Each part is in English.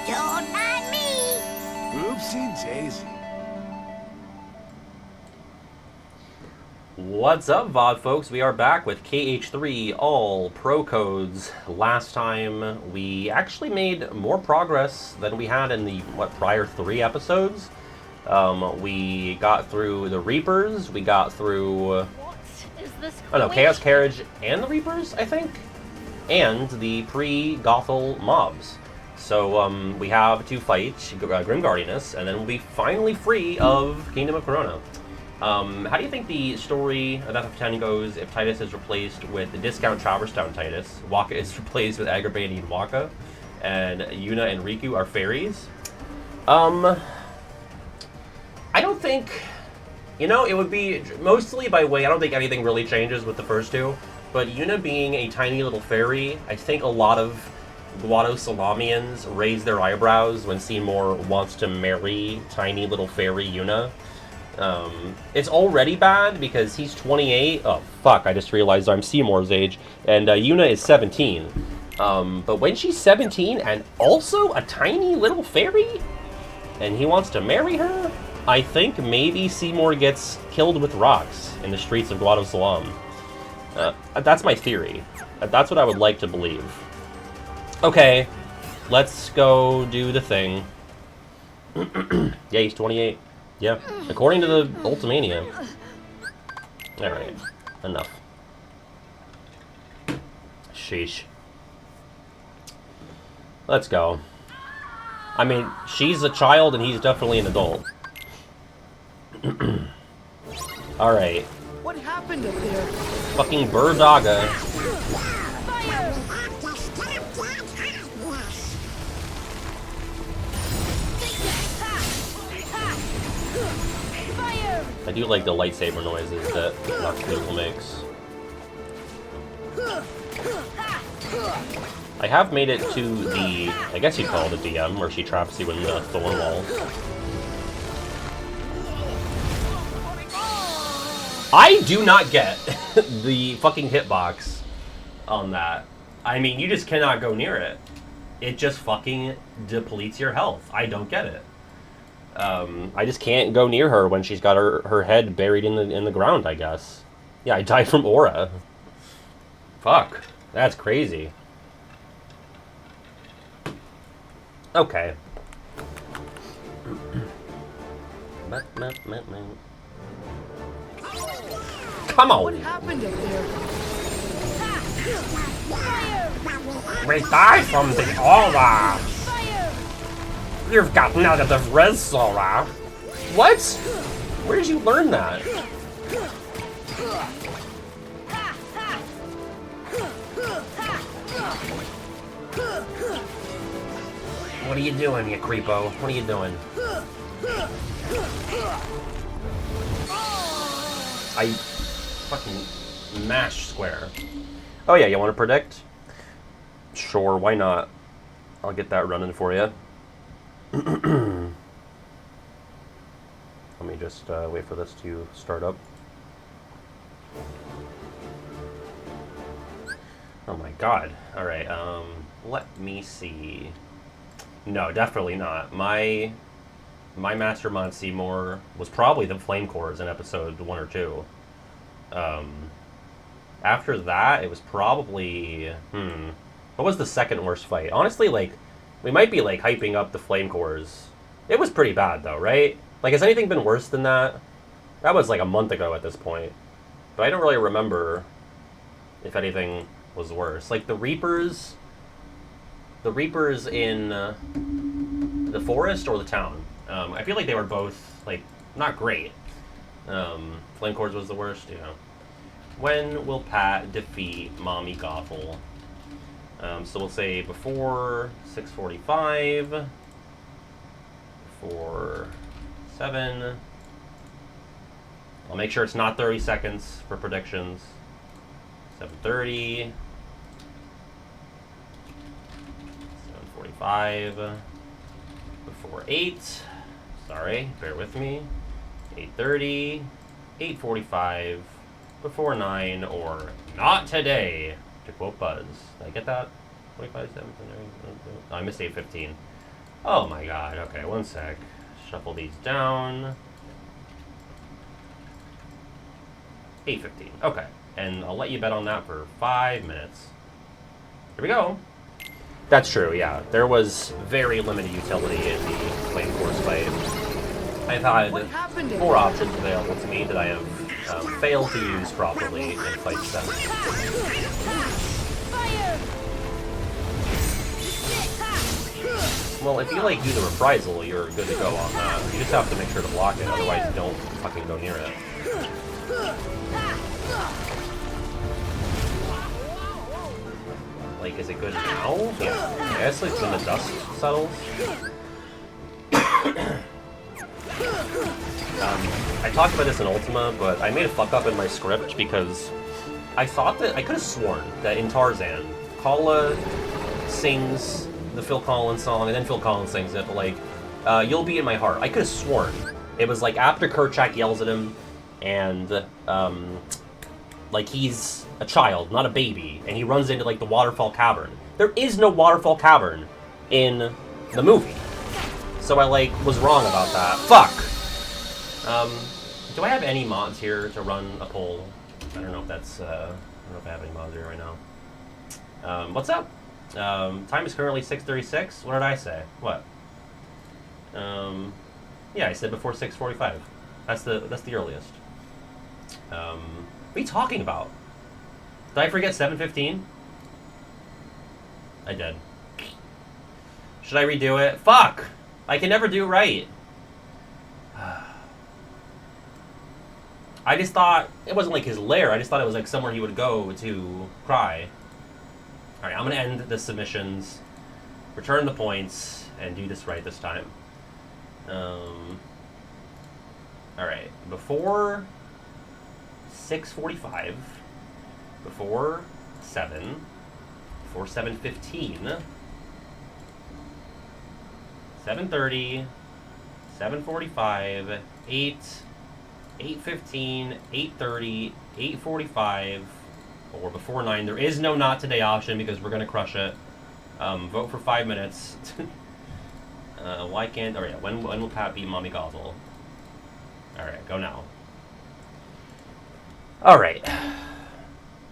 Don't mind me. Oopsie daisy. What's up, VOD folks? We are back with KH3 All Pro Codes. Last time, we actually made more progress than we had in the, prior 3 episodes. We got through the Reapers, we got through... What is this? Oh no, Chaos Carriage and the Reapers, I think? And the pre-Gothel mobs. So, we have to fight Grim Guardianess, and then we'll be finally free of Kingdom of Corona. How do you think the story of FF10 goes if Titus is replaced with the Discount Traverse Town Titus, Waka is replaced with Aggravating Waka, and Yuna and Riku are fairies? I don't think... You know, it would be mostly by way... I don't think anything really changes with the first two, but Yuna being a tiny little fairy, I think a lot of Guado Salamians raise their eyebrows when Seymour wants to marry tiny little fairy Yuna. It's already bad because he's 28. Oh, fuck, I just realized I'm Seymour's age. And Yuna is 17. But when she's 17 and also a tiny little fairy, and he wants to marry her, I think maybe Seymour gets killed with rocks in the streets of Guado Salam. That's my theory. That's what I would like to believe. Okay, let's go do the thing. Yeah, he's 28. Yeah, according to the Ultimania. Alright, enough. Sheesh. Let's go. I mean, she's a child and he's definitely an adult. Alright. What happened up there? Fucking Birdaga. I do like the lightsaber noises that Nocturnal makes. I have made it to the, I guess you'd call it a DM, where she traps you in the thorn walls. I do not get the fucking hitbox on that. I mean, you just cannot go near it. It just fucking depletes your health. I don't get it. I just can't go near her when she's got her head buried in the ground, I guess. Yeah, I died from aura. Fuck. That's crazy. Okay. Come on! What happened up there? We die from the aura! You've got negative res, Sora. What? Where did you learn that? What are you doing, you creepo? What are you doing? I fucking mashed square. Oh yeah, you want to predict? Sure, why not? I'll get that running for you. Let me just wait for this to start up. Oh my god. Alright, let me see. No, definitely not. My Mastermind Seymour was probably the Flame Cores in episode 1 or 2. After that, it was probably... What was the second worst fight? Honestly, like, we might be, like, hyping up the Flame Cores. It was pretty bad, though, right? Like, has anything been worse than that? That was, like, a month ago at this point. But I don't really remember if anything was worse. Like, the Reapers in the forest or the town. I feel like they were both, like, not great. Flame Cores was the worst, you know. When will Pat defeat Mommy Gothel? So we'll say before 6:45, before 7. I'll make sure it's not 30 seconds for predictions. 7:30, 7:45, before 8. Sorry, bear with me. 8:30, 8:45, before 9, or not today, to quote Buzz. Did I get that? 45, 7, I missed 8:15. Oh my god, okay, one sec. Shuffle these down. 8:15, okay. And I'll let you bet on that for 5 minutes. Here we go. That's true, yeah. There was very limited utility in the flame force fight. I've had more options available to me that I have failed to use properly in Fight 7. Well, if you like do the reprisal, you're good to go on that. You just have to make sure to block it, otherwise don't fucking go near it. Like, is it good now? Yeah. I guess like when the dust settles. I talked about this in Ultima, but I made a fuck up in my script because I thought that I could have sworn that in Tarzan, Kala sings the Phil Collins song and then Phil Collins sings it, but like, You'll Be in My Heart. I could have sworn it was like after Kerchak yells at him and like he's a child, not a baby, and he runs into like the waterfall cavern. There is no waterfall cavern in the movie. So I like was wrong about that. Fuck! Do I have any mods here to run a poll? I don't know if that's, I don't know if I have any mods here right now. What's up? Time is currently 6:36. What did I say? What? Yeah, I said before 6:45. That's the earliest. What are you talking about? Did I forget 7:15? I did. Should I redo it? Fuck! I can never do it right. I just thought it wasn't like his lair. I just thought it was like somewhere he would go to cry. All right, I'm gonna end the submissions, return the points, and do this right this time. All right, before 6:45, before 7, before 7:15, 7:30, 7:45, 8, 8:15, 8:30, 8:45, or before 9. There is no not today option because we're going to crush it. Vote for 5 minutes. Why can't... Oh yeah, when will Pat beat Mommy Gothel? Alright, go now. Alright.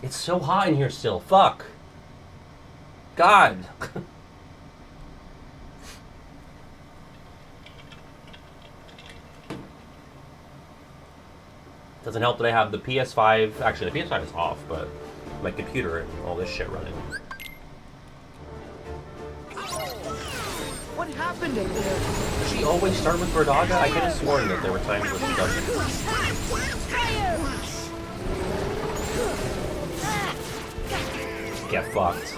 It's so hot in here still. Fuck. God. Doesn't help that I have the PS5. Actually, the PS5 is off, but my computer and all this shit running. What happened in there? Does she always start with Verdaga? I could have sworn that there were times where she doesn't. Get fucked.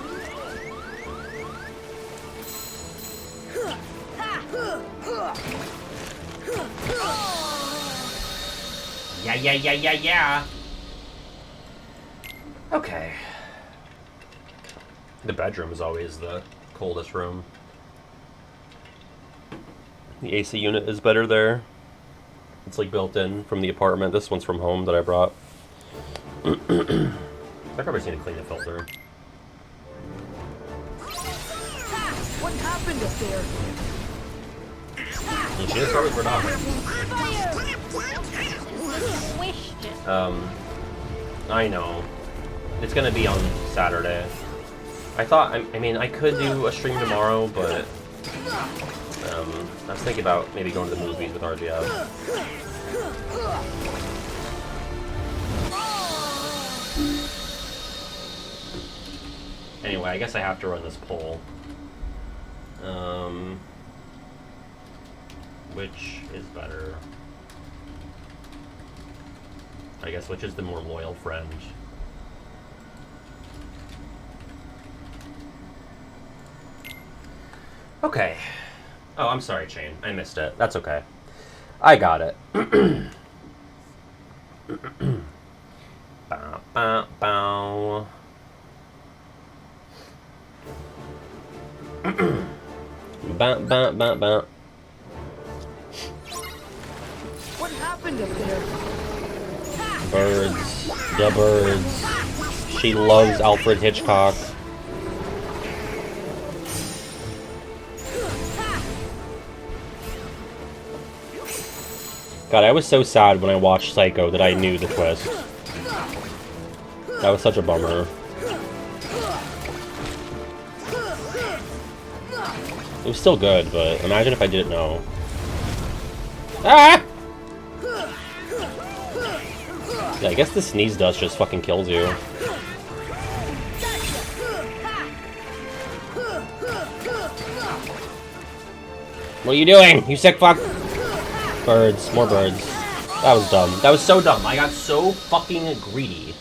Yeah. Okay. The bedroom is always the coldest room. The AC unit is better there. It's like built in from the apartment. This one's from home that I brought. I probably need to clean the filter. What happened up there? You should start with Verdaga. I know. It's gonna be on Saturday. I thought, I mean, I could do a stream tomorrow, but I was thinking about maybe going to the movies with RGF. Anyway, I guess I have to run this poll. Which is better? I guess which is the more loyal friend? Okay. Oh, I'm sorry, Chain. I missed it. That's okay. I got it. Bow, bow, bow. Bow, bow, bow, bow. What happened up there? Birds. The birds. She loves Alfred Hitchcock. God, I was so sad when I watched Psycho that I knew the twist. That was such a bummer. It was still good, but imagine if I didn't know. Ah! Yeah, I guess the sneeze dust just fucking kills you. What are you doing, you sick fuck? Birds, more birds. That was dumb. That was so dumb. I got so fucking greedy.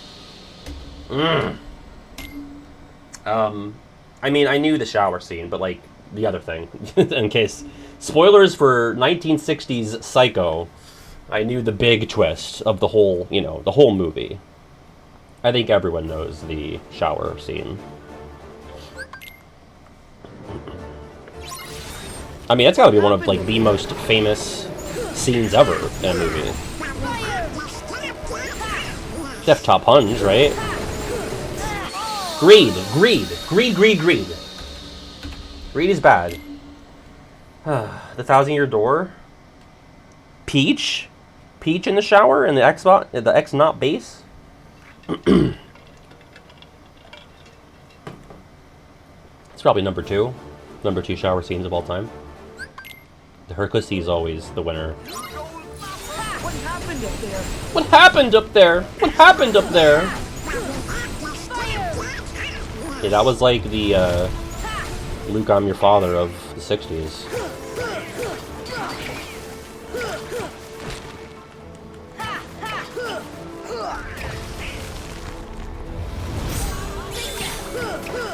I mean, I knew the shower scene, but like the other thing, in case spoilers for 1960s Psycho, I knew the big twist of the whole, you know, the whole movie. I think everyone knows the shower scene. I mean, that's gotta be one of like the most famous scenes ever in a movie. Def Top Hunch, right? Greed, greed, greed, greed, greed. Greed is bad. The 1,000-Year Door. Peach, Peach in the shower in the X-Not base. It's probably number two shower scenes of all time. The Hercules is always the winner. What happened up there? What happened up there? What happened up there? Yeah, that was like the Luke, I'm your father of the 60s.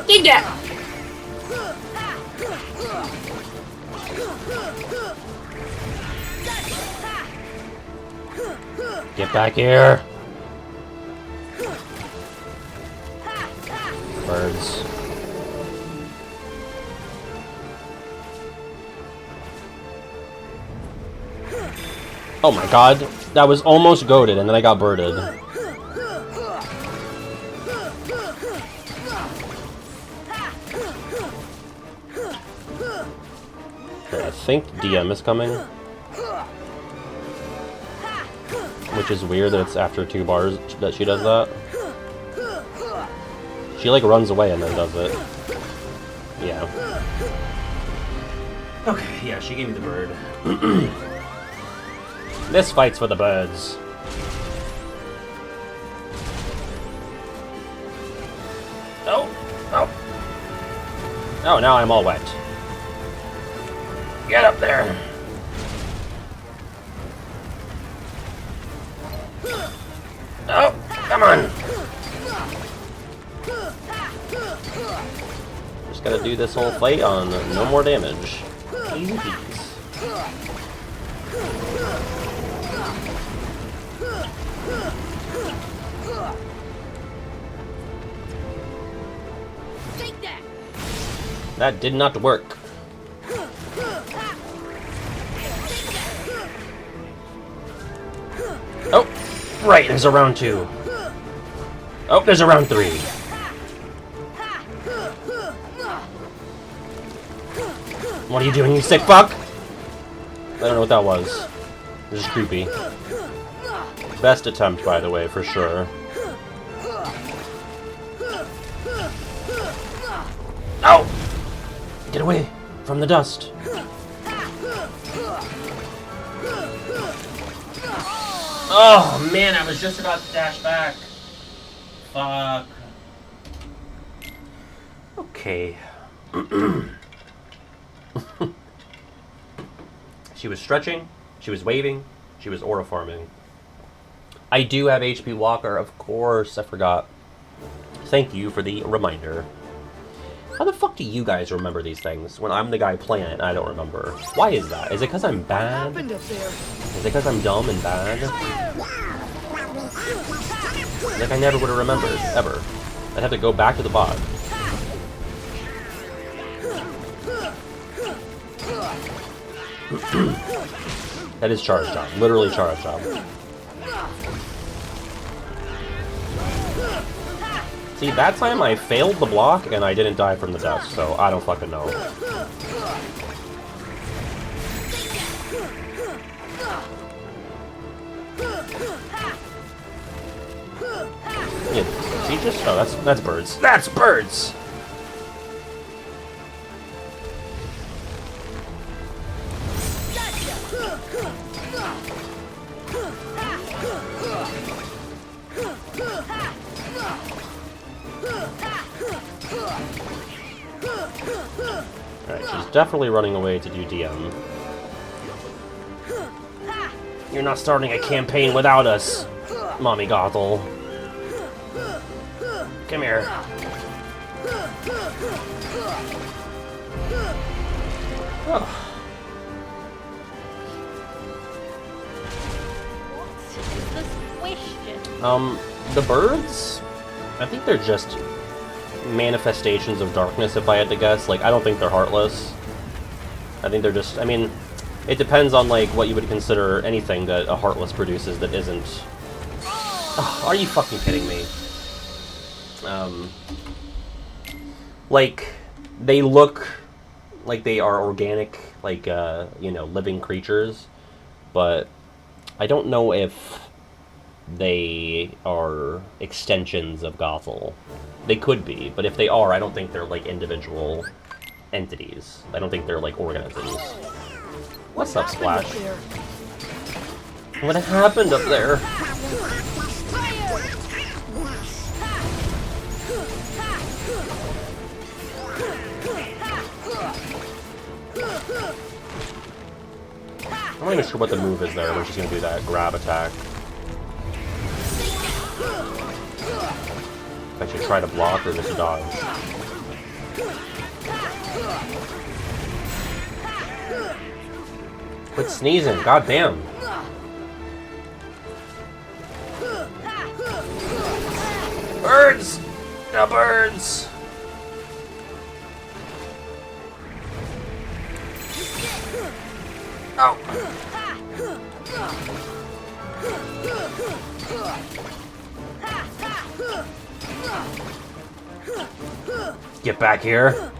Dig that! Get back here! Birds. Oh my god, that was almost goated and then I got birded. Okay, I think DM is coming. Which is weird that it's after 2 bars that she does that. She like runs away and then does it. Yeah. Okay, yeah, she gave me the bird. This fight's for the birds. Oh! Oh! Oh, now I'm all wet. Get up there! Oh, come on! Just gotta do this whole fight on no more damage. Easy peasy. Take that! That did not work. Oh! Right, there's a round 2. Oh, there's a round 3. What are you doing, you sick fuck? I don't know what that was. This is creepy. Best attempt, by the way, for sure. Ow! Get away from the dust. Oh, man, I was just about to dash back. Fuck. Okay. She was stretching, she was waving, she was aura farming. I do have HP Walker, of course, I forgot. Thank you for the reminder. How the fuck do you guys remember these things when I'm the guy playing it and I don't remember? Why is that? Is it because I'm bad? What happened up there? Is it because I'm dumb and bad? Like I never would have remembered, ever. I'd have to go back to the bot. That is charge job. Literally charge job. See, that time I failed the block and I didn't die from the dust, so I don't fucking know. Yeah, see, just oh, that's birds. That's birds. Alright, she's definitely running away to do DM. You're not starting a campaign without us, Mommy Gothel. Come here. Oh. What's this question? The birds? I think they're just manifestations of darkness, if I had to guess. Like, I don't think they're heartless. I think they're just, I mean, it depends on, like, what you would consider anything that a heartless produces that isn't... Oh, are you fucking kidding me? Like, they look like they are organic, like, you know, living creatures, but I don't know if they are extensions of Gothel. They could be, but if they are, I don't think they're, like, individual entities. I don't think they're, like, organisms. What's up, Splash? What happened up there? I'm not even sure what the move is there. We're just gonna do that grab attack. I should try to block or just dodge. Quit sneezing, goddamn. Birds! The birds! Oh! Get back here.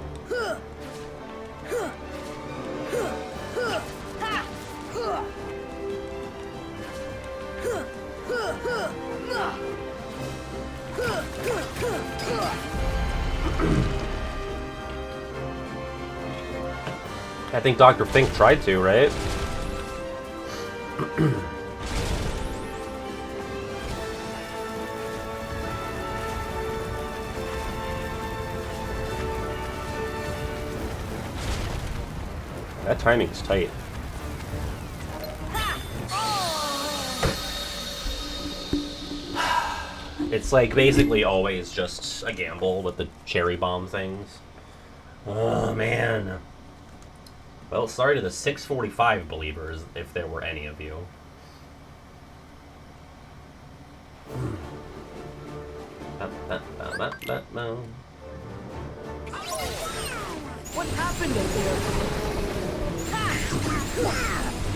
I think Dr. Fink tried to, right? That timing is tight. It's like basically always just a gamble with the cherry bomb things. Oh man. Well, sorry to the 645 believers, if there were any of you. What happened up there?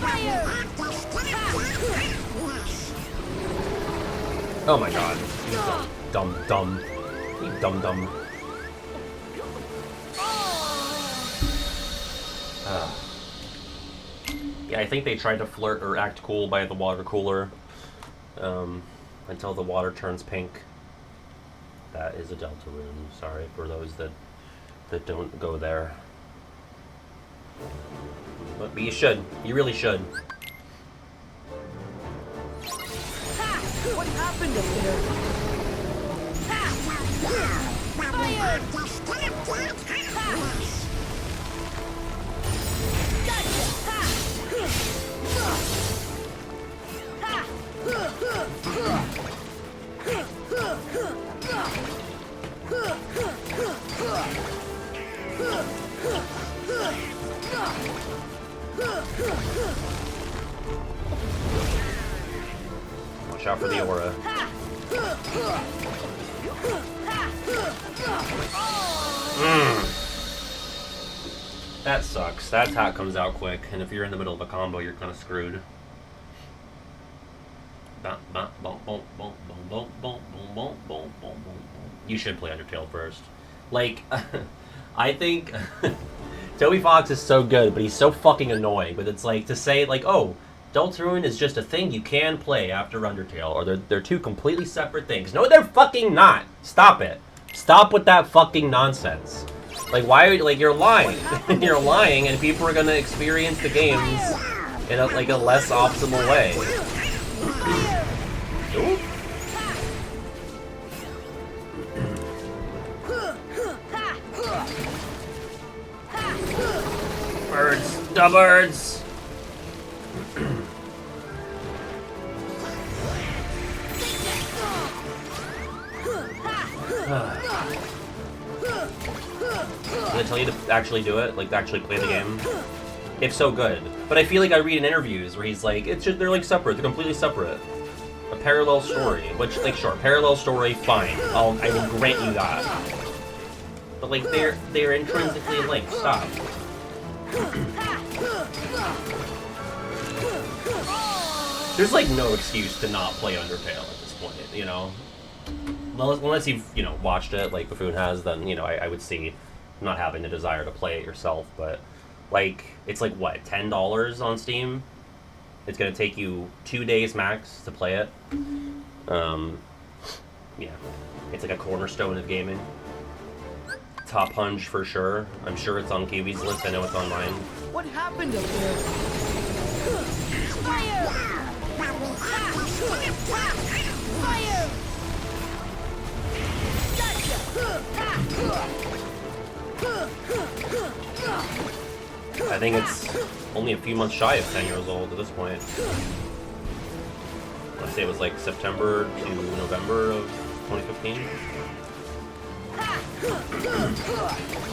Fire! Oh my god. You dumb. You dumb. Yeah, I think they tried to flirt or act cool by the water cooler until the water turns pink. That is a Deltarune. Sorry for those that don't go there. But you should. You really should. What happened up there? Watch out for the aura. That sucks. That attack comes out quick, and if you're in the middle of a combo, you're kind of screwed. You should play Undertale first. Like, I think Toby Fox is so good, but he's so fucking annoying. But it's like, to say, like, oh, Deltarune is just a thing you can play after Undertale, or they're two completely separate things. No, they're fucking not. Stop it. Stop with that fucking nonsense. Like, why? Like, you're lying. You're lying, and people are gonna experience the games in a less optimal way. Ooh. Birds, the birds. Did I tell you to actually do it? Like, to actually play the game? If so, good. But I feel like I read in interviews where he's like, it's just, they're like separate, they're completely separate. A parallel story, which, like, sure, parallel story, fine. I will grant you that. But, like, they're intrinsically linked. Stop. There's, like, no excuse to not play Undertale at this point, you know? Unless you've, you know, watched it, like Buffoon has, then, you know, I would see not having the desire to play it yourself, but, like, it's like, what, $10 on Steam? It's gonna take you 2 days max to play it. Yeah. It's like a cornerstone of gaming. Top Hunch for sure. I'm sure it's on Kiwi's list, I know it's on mine. What happened up there? Fire! Fire! I think it's only a few months shy of 10 years old at this point. Let's say it was like September to November of 2015.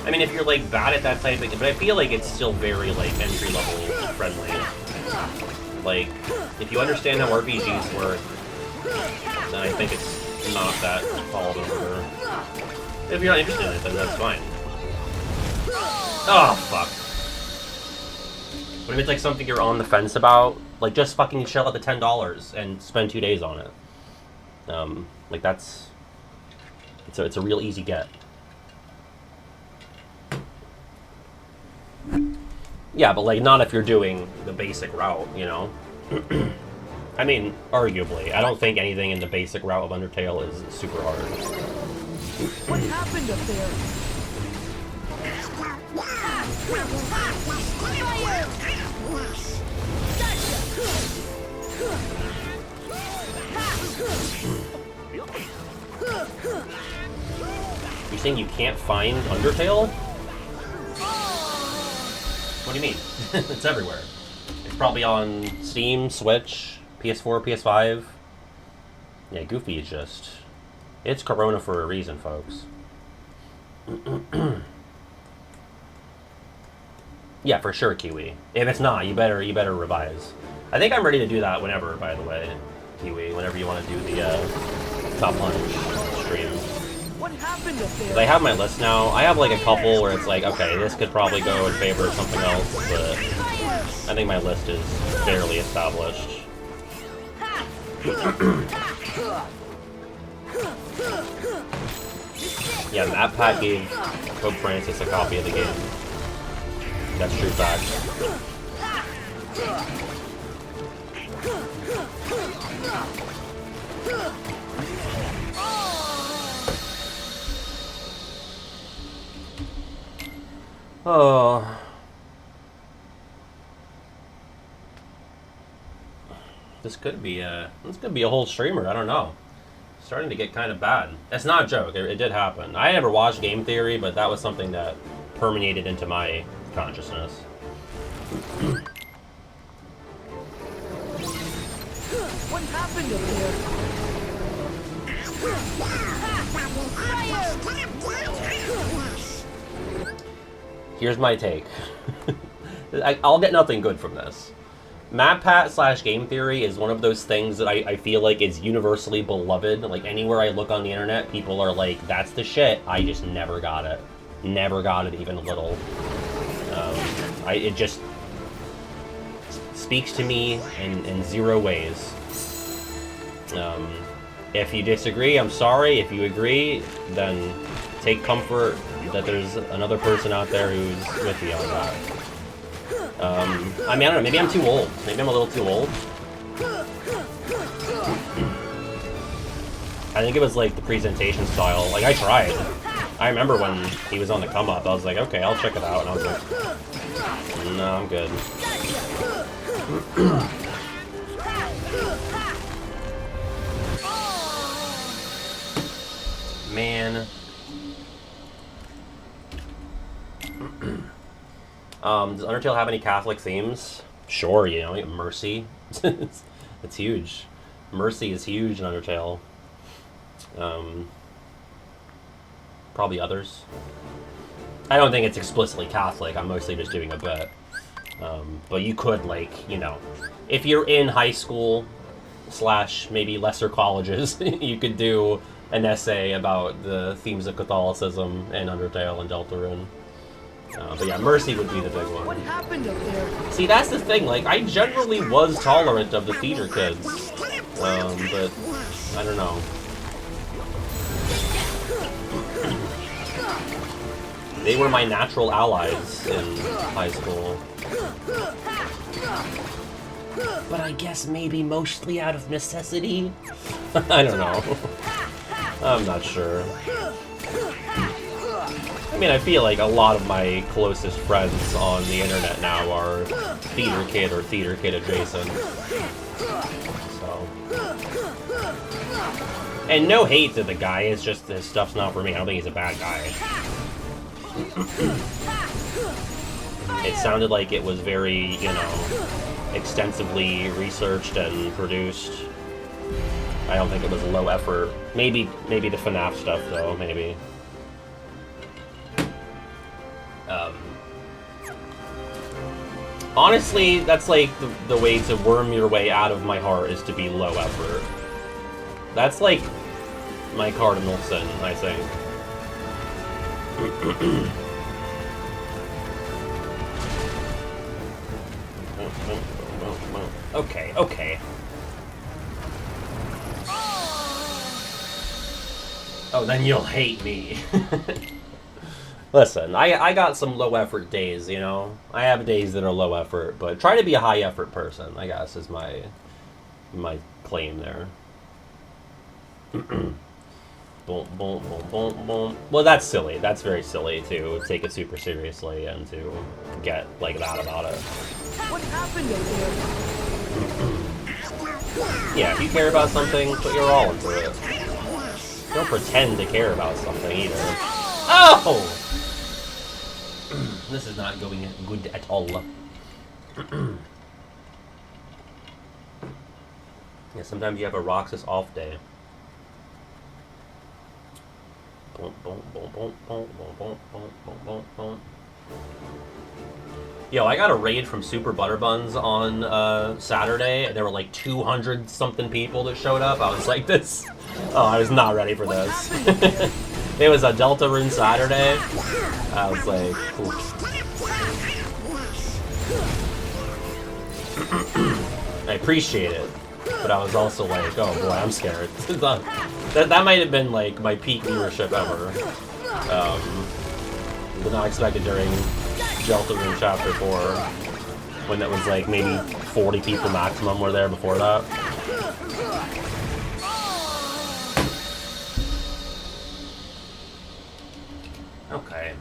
I mean, if you're like bad at that type of thing, but I feel like it's still very like entry level friendly. Like, if you understand how RPGs work, then I think it's not that tall of an order. If you're not interested in it, then that's fine. Oh, fuck. But if it's like something you're on the fence about, like, just fucking shell out the $10 and spend 2 days on it. Like, that's... It's a real easy get. Yeah, but, like, not if you're doing the basic route, you know? I mean, arguably. I don't think anything in the basic route of Undertale is super hard. What happened up there? You saying you can't find Undertale? What do you mean? It's everywhere. It's probably on Steam, Switch, PS4, PS5. Yeah, Goofy is just... It's Corona for a reason, folks. Yeah, for sure, Kiwi. If it's not, you better revise. I think I'm ready to do that whenever, by the way, Kiwi. Whenever you want to do the Top Punch stream. What happened up there? I have my list now. I have like a couple where it's like, okay, this could probably go in favor of something else, but I think my list is fairly established. Yeah, MapPat gave Pope Francis a copy of the game. That's true fact. Oh. This could be a whole streamer, I don't know. It's starting to get kind of bad. That's not a joke, it did happen. I never watched Game Theory, but that was something that permeated into my consciousness. What happened up there? Here's my take. I'll get nothing good from this. MapPat / Game Theory is one of those things that I feel like is universally beloved. Like, anywhere I look on the internet, people are like, that's the shit. I just never got it. Never got it even a little. It just speaks to me in zero ways. If you disagree, I'm sorry. If you agree, then take comfort that there's another person out there who's with you on that. I mean, I don't know, maybe I'm too old. Maybe I'm a little too old. I think it was like the presentation style. Like, I tried. I remember when he was on the come up, I was like, okay, I'll check it out. And I was like, no, I'm good. Man. Does Undertale have any Catholic themes? Sure, you know, Mercy. It's huge. Mercy is huge in Undertale. Probably others. I don't think it's explicitly Catholic. I'm mostly just doing a bit. But you could, like, you know, if you're in high school / maybe lesser colleges, you could do an essay about the themes of Catholicism in Undertale and Deltarune. But yeah, Mercy would be the big one. What happened up there? See, that's the thing. Like, I generally was tolerant of the theater kids. But I don't know. They were my natural allies in high school. But I guess maybe mostly out of necessity? I don't know. I'm not sure. I mean, I feel like a lot of my closest friends on the internet now are theater kid or theater kid adjacent. So. And no hate to the guy, it's just his stuff's not for me. I don't think he's a bad guy. It sounded like it was very, you know, extensively researched and produced. I don't think it was low effort. Maybe the FNAF stuff, though, maybe. Honestly, that's like the way to worm your way out of my heart is to be low effort. That's like my cardinal sin, I think. Okay, okay. Oh, then you'll hate me. Listen, I got some low-effort days, you know? I have days that are low-effort, but try to be a high-effort person, I guess, is my claim there. Boom, boom, boom, boom, boom. Well, that's silly. That's very silly, to take it super seriously and to get, like, that about it. What happened up there? Yeah, if you care about something, put your all into it. Don't pretend to care about something, either. Oh! This is not going good at all. Yeah, sometimes you have a Roxas off day. Yo, I got a raid from Super Butterbuns on Saturday. There were like 200 something people that showed up. I was like, this. Oh, I was not ready for this. It was a Deltarune Saturday. I was like, cool. I appreciate it, but I was also like, oh boy, I'm scared. that might have been like my peak viewership ever. Did not expect it during Deltarune Chapter 4, when that was like maybe 40 people maximum were there before that. Okay.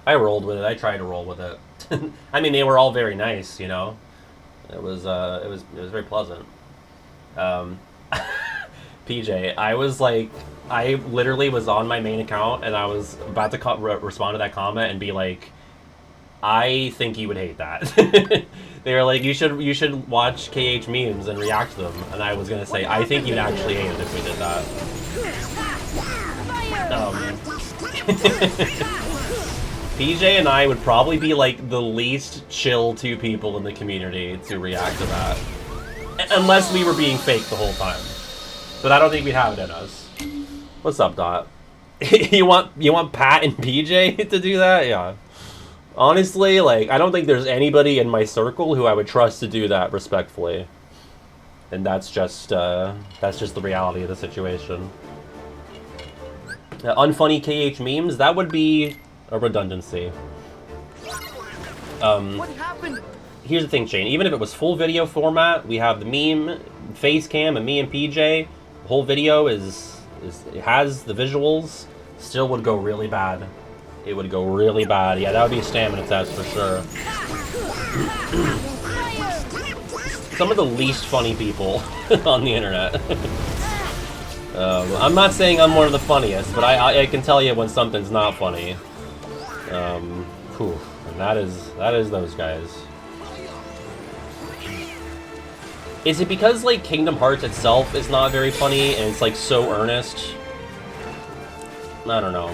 I rolled with it. I tried to roll with it. I mean, they were all very nice, you know. It was very pleasant. PJ, I was like, I literally was on my main account and I was about to respond to that comment and be like, I think you would hate that. They were like, you should watch KH memes and react to them, and I was gonna say, I think you'd actually hate it if we did that. PJ and I would probably be like the least chill two people in the community to react to that. Unless we were being fake the whole time. But I don't think we'd have it in us. What's up, Dot? you want Pat and PJ to do that? Yeah. Honestly, like, I don't think there's anybody in my circle who I would trust to do that respectfully. And that's just the reality of the situation. Unfunny KH memes, that would be a redundancy. What happened? Here's the thing, Shane. Even if it was full video format, we have the meme, face cam, and me and PJ. The whole video it has the visuals. Still would go really bad. It would go really bad. Yeah, that would be a stamina test for sure. Some of the least funny people on the internet. I'm not saying I'm one of the funniest, but I can tell you when something's not funny. Whew, and that is those guys. Is it because like Kingdom Hearts itself is not very funny and it's like so earnest? I don't know.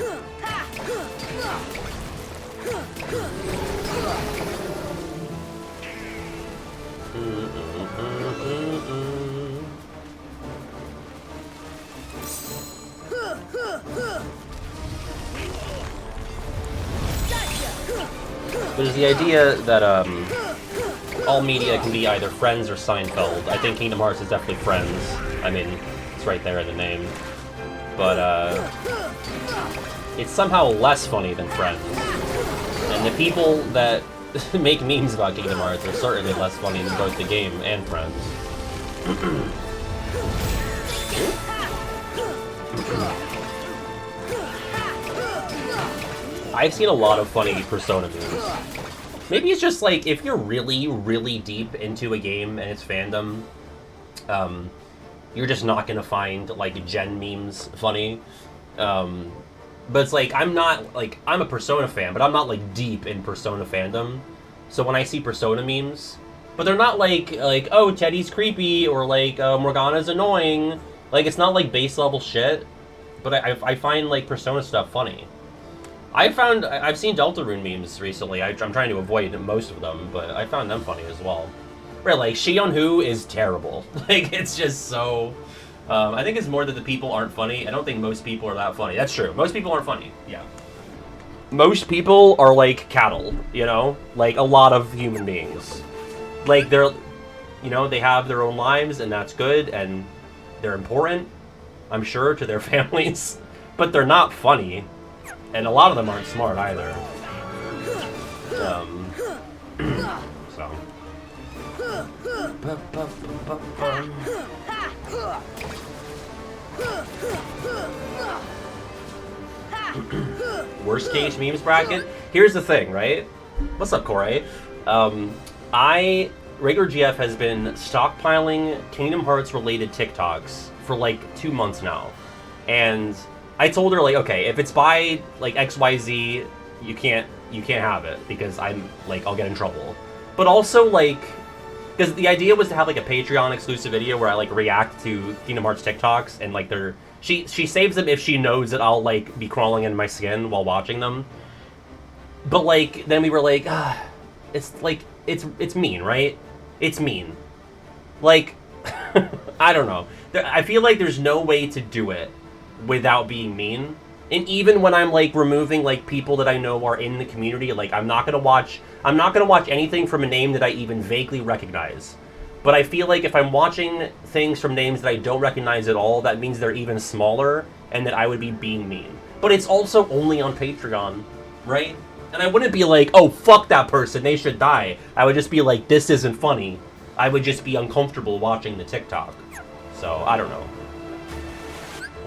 There's the idea that all media can be either Friends or Seinfeld. I think Kingdom Hearts is definitely Friends. I mean, it's right there in the name. But it's somehow less funny than Friends. And the people that make memes about Kingdom Hearts are certainly less funny than both the game and Friends. I've seen a lot of funny Persona memes. Maybe it's just like, if you're really, really deep into a game and its fandom, you're just not gonna find, like, gen memes funny. But it's like, I'm a Persona fan, but I'm not, like, deep in Persona fandom. So when I see Persona memes, but they're not like, oh, Teddy's creepy, or like, Morgana's annoying. Like, it's not, like, base level shit. But I find, like, Persona stuff funny. I've seen Deltarune memes recently. I'm trying to avoid most of them, but I found them funny as well. Where, like, Shion-Hu is terrible. Like, it's just so... I think it's more that the people aren't funny. I don't think most people are that funny. That's true. Most people aren't funny. Yeah. Most people are, like, cattle, you know? Like, a lot of human beings. Like, they're... You know, they have their own lives, and that's good, and they're important, I'm sure, to their families. But they're not funny. And a lot of them aren't smart either. So. Worst case memes bracket? Here's the thing, right? What's up, Corey? Regular GF has been stockpiling Kingdom Hearts related TikToks for like 2 months now. And I told her, like, okay, if it's by, like, XYZ, you can't have it, because I'm, like, I'll get in trouble. But also, like, because the idea was to have, like, a Patreon exclusive video where I, like, react to Kingdom Hearts TikToks, and, like, she saves them if she knows that I'll, like, be crawling in my skin while watching them. But, like, then we were like, it's, like, it's mean, right? It's mean. Like, I don't know. I feel like there's no way to do it without being mean. And even when I'm, like, removing, like, people that I know are in the community, like, I'm not gonna watch anything from a name that I even vaguely recognize. But I feel like if I'm watching things from names that I don't recognize at all, that means they're even smaller, and that I would be being mean. But it's also only on Patreon, right? And I wouldn't be like, oh, fuck that person, they should die. I would just be like, this isn't funny. I would just be uncomfortable watching the TikTok. So, I don't know.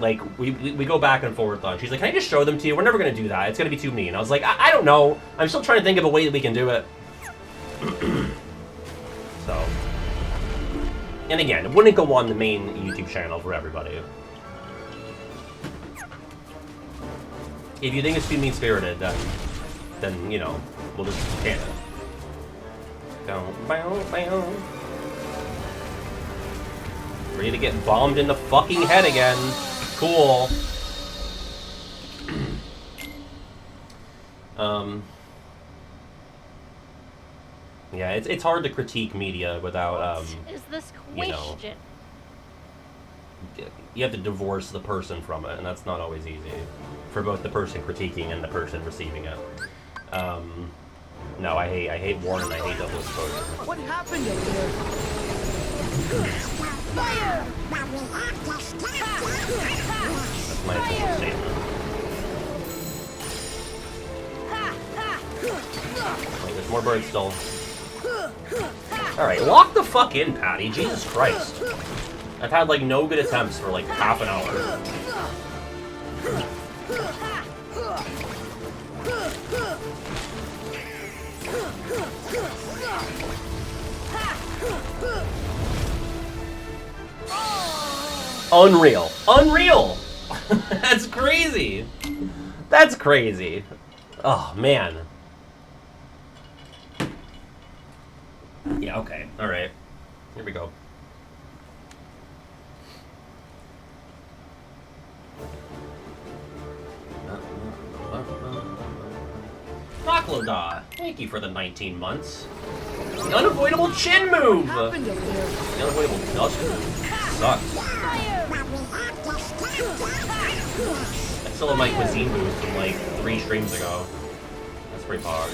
Like, we go back and forth on. She's like, can I just show them to you? We're never going to do that. It's going to be too mean. I was like, I don't know. I'm still trying to think of a way that we can do it. So. And again, it wouldn't go on the main YouTube channel for everybody. If you think it's too mean-spirited, then, you know, we'll just can it. Go, bow, bow. Ready to get bombed in the fucking head again. Cool. Yeah, it's hard to critique media without, Is this you know, question? you have to divorce the person from it, and that's not always easy for both the person critiquing and the person receiving it. No, I hate Warren, I hate double exposure. What happened over there? Fire! That's my official statement. More birds still. Alright, lock the fuck in, Patty. Jesus Christ. I've had, like, no good attempts for, like, half an hour. Unreal. Unreal! That's crazy! That's crazy. Oh, man. Yeah, okay. Alright. Here we go. Makloda, thank you for the 19 months. The unavoidable chin move! What happened up there? The unavoidable dust move. Sucks. I still have my cuisine move from like 3 streams ago. That's pretty hard.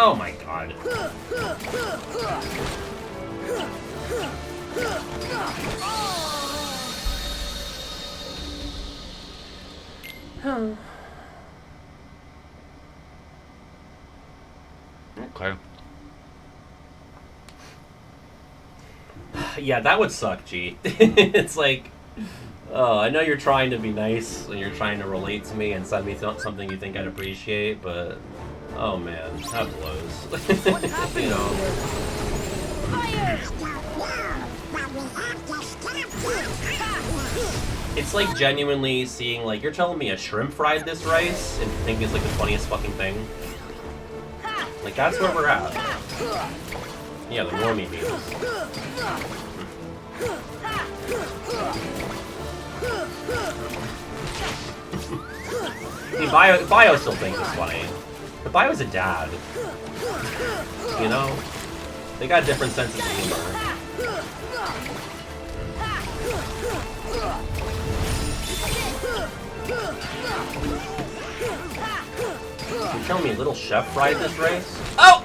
Oh my god. Okay. Yeah, that would suck, G. It's like, oh, I know you're trying to be nice and you're trying to relate to me and send me something you think I'd appreciate, but oh man, that blows. What happened You know. up there? Fire! It's like genuinely seeing, like, you're telling me a shrimp fried this rice and think it's like the funniest fucking thing. Like, that's where we're at. Yeah, the normie meals. Bio still thinks it's funny. But Bio's a dad. You know? They got different senses of humor. You're telling me Little Chef fried this rice? Oh!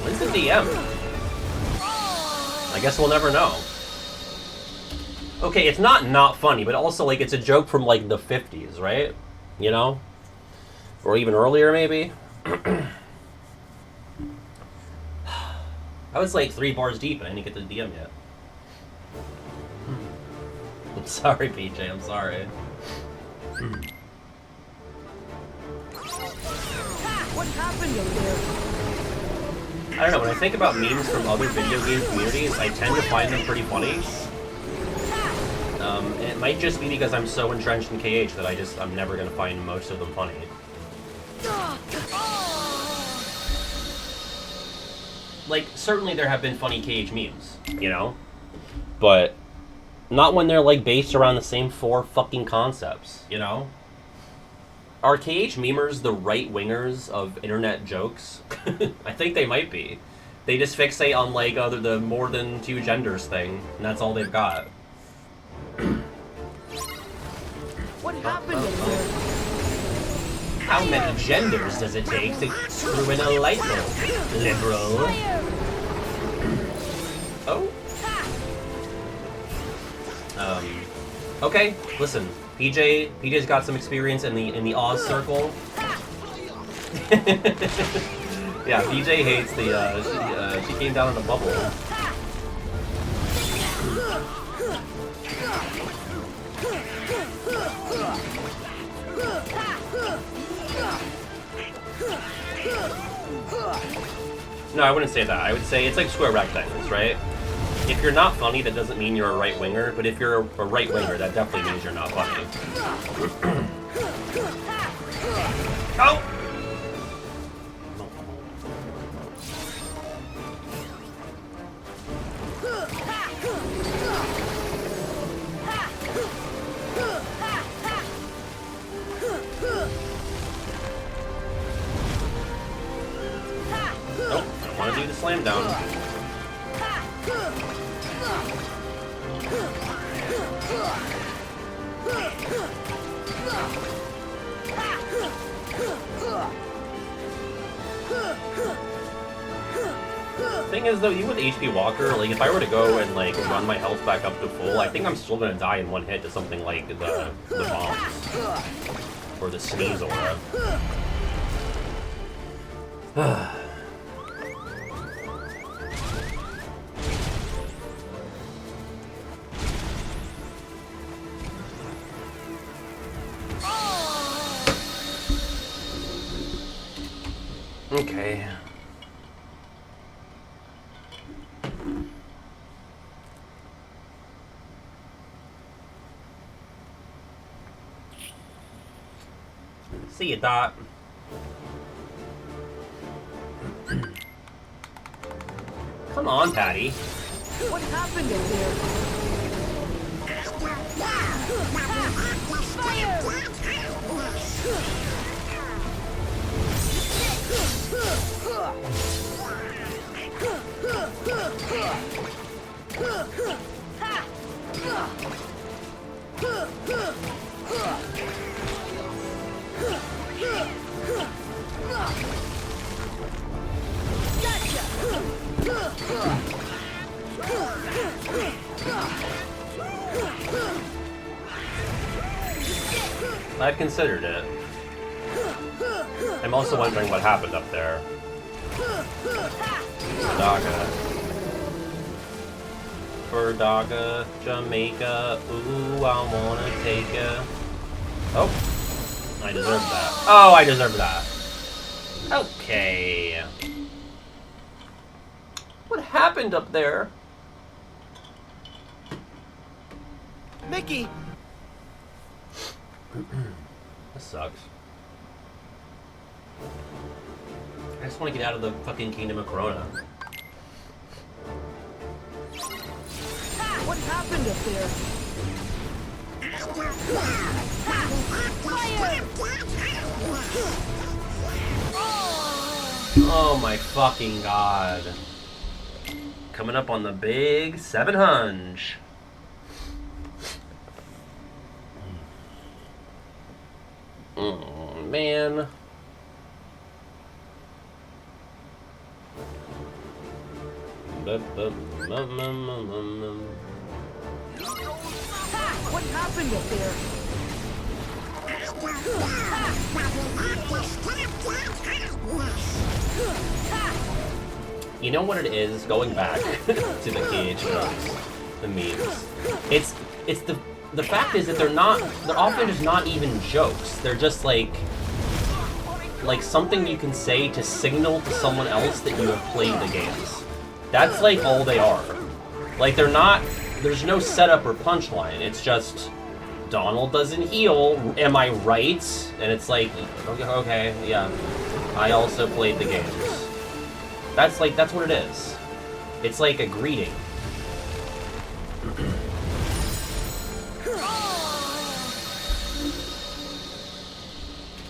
When's the DM? I guess we'll never know. Okay, it's not funny, but also, like, it's a joke from, like, the 50s, right? You know? Or even earlier, maybe? I was, like, 3 bars deep and I didn't get the DM yet. I'm sorry, PJ, I'm sorry. What happened up there? I don't know, when I think about memes from other video game communities, I tend to find them pretty funny. And it might just be because I'm so entrenched in KH that I'm never gonna find most of them funny. Like, certainly there have been funny KH memes, you know? But not when they're, like, based around the same 4 fucking concepts, you know? Are KH memers the right-wingers of internet jokes? I think they might be. They just fixate on, like, the more than 2 genders thing, and that's all they've got. What happened up there? How many genders does it take to screw in a light bulb, liberal? Oh? Okay, listen. PJ's got some experience in the Oz circle. Yeah, PJ hates the, she came down in a bubble. No, I wouldn't say that. I would say it's like square rectangles, right? If you're not funny, that doesn't mean you're a right-winger, but if you're a right-winger, that definitely means you're not funny. Oh! Nope, I don't want to do the slam down. thing is, though, even with HP Walker, like, if I were to go and, like, run my health back up to full, I think I'm still gonna die in one hit to something like the bombs. Or the sneeze aura. Okay. See you, Dot. Come on, Patty. What happened in there? I've considered it. I'm also wondering what happened up there. Ferdaga, Jamaica, ooh, I wanna take ya. Oh, I deserve that. Oh, I deserve that. Okay. What happened up there? Mickey! This sucks. I just want to get out of the fucking Kingdom of Corona. What happened up there? Oh my fucking god. Coming up on the big 700. Oh, man. What happened up there? You know what it is, going back to the KH the memes. It's the fact is that they're often just not even jokes. They're just like something you can say to signal to someone else that you have played the games. That's like all they are. Like there's no setup or punchline. It's just Donald doesn't heal. Am I right? And it's like, okay, yeah. I also played the games. That's what it is. It's like a greeting.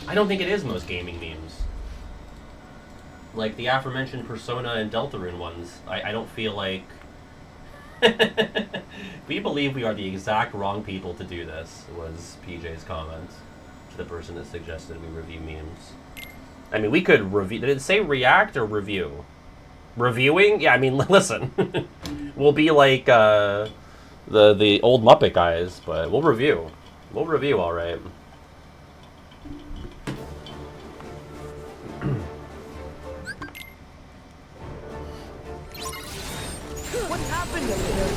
I don't think it is most gaming memes. Like the aforementioned Persona and Deltarune ones, I don't feel like... We believe we are the exact wrong people to do this, was PJ's comment to the person that suggested we review memes. I mean, we could review... Did it say react or review? Reviewing? Yeah, I mean, listen. We'll be like the old Muppet guys, but we'll review. We'll review, all right. What happened up there?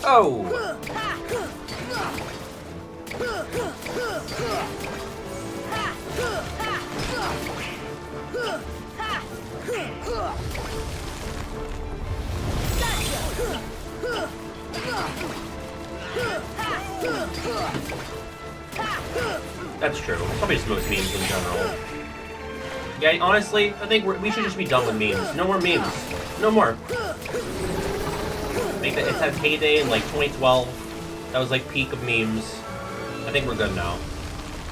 Oh! That's true. Probably just most memes in general. Yeah, honestly, I think we should just be done with memes. No more memes. No more. Make that, it's had heyday in like 2012. That was like peak of memes. I think we're good now.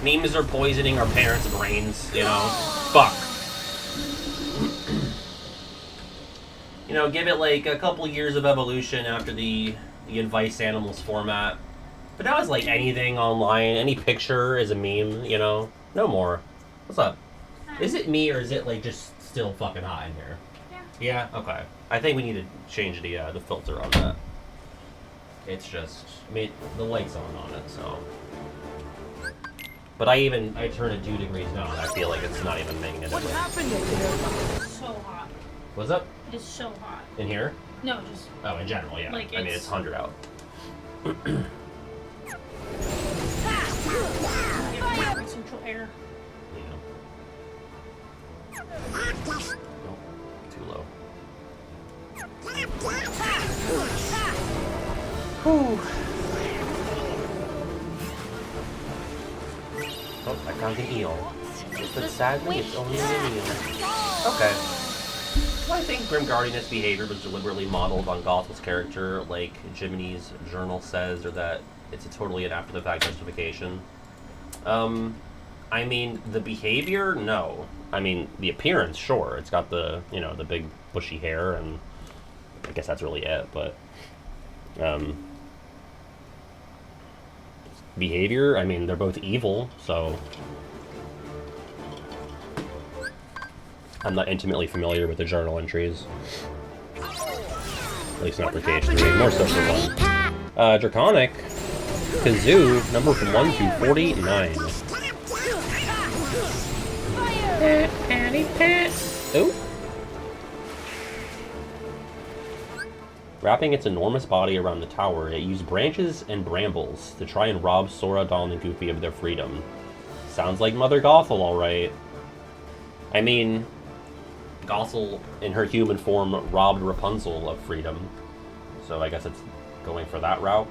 Memes are poisoning our parents' brains, you know? Fuck. You know, give it like a couple years of evolution after the Advice Animals format. But now it's like anything online, any picture is a meme, you know? No more. What's up? Is it me or is it like just still fucking hot in here? Yeah? Okay. I think we need to change the filter on that. It's just, I mean, the light's on it, so. But I turn it 2 degrees now and I feel like it's not even making a What difference. happened up there? It's so hot. What's up? It's so hot. In here? No, just Oh, in general, yeah. Like, I mean, it's 100 out. get central air. Yeah. Nope. Too low. Whew. Oh, I found an eel. But sadly, it's only an eel. Okay. Well, I think Grim Guardian's behavior was deliberately modeled on Gothel's character, like Jiminy's journal says, or that it's totally an after-the-fact justification. I mean, the behavior, no. I mean, the appearance, sure. It's got the, you know, the big bushy hair, and I guess that's really it, but... behavior, I mean, they're both evil, so... I'm not intimately familiar with the journal entries. At least not for KH3, more so for 1. Draconic. Kazoo, number from 1 to 49. Oh. Wrapping its enormous body around the tower, it used branches and brambles to try and rob Sora, Dawn, and Goofy of their freedom. Sounds like Mother Gothel, alright. I mean, Gothel, in her human form, robbed Rapunzel of freedom. So I guess it's going for that route.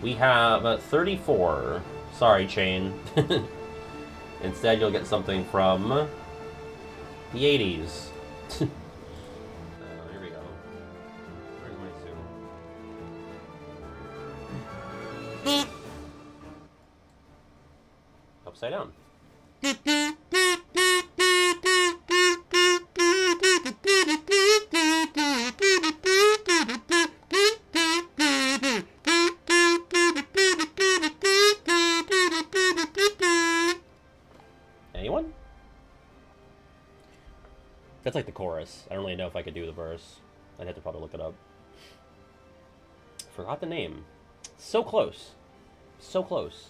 We have 34. Sorry, Chain. Instead, you'll get something from the 80s. Here we go. Where's my suit? Upside down. Anyone? That's like the chorus. I don't really know if I could do the verse. I'd have to probably look it up. Forgot the name. So close. So close.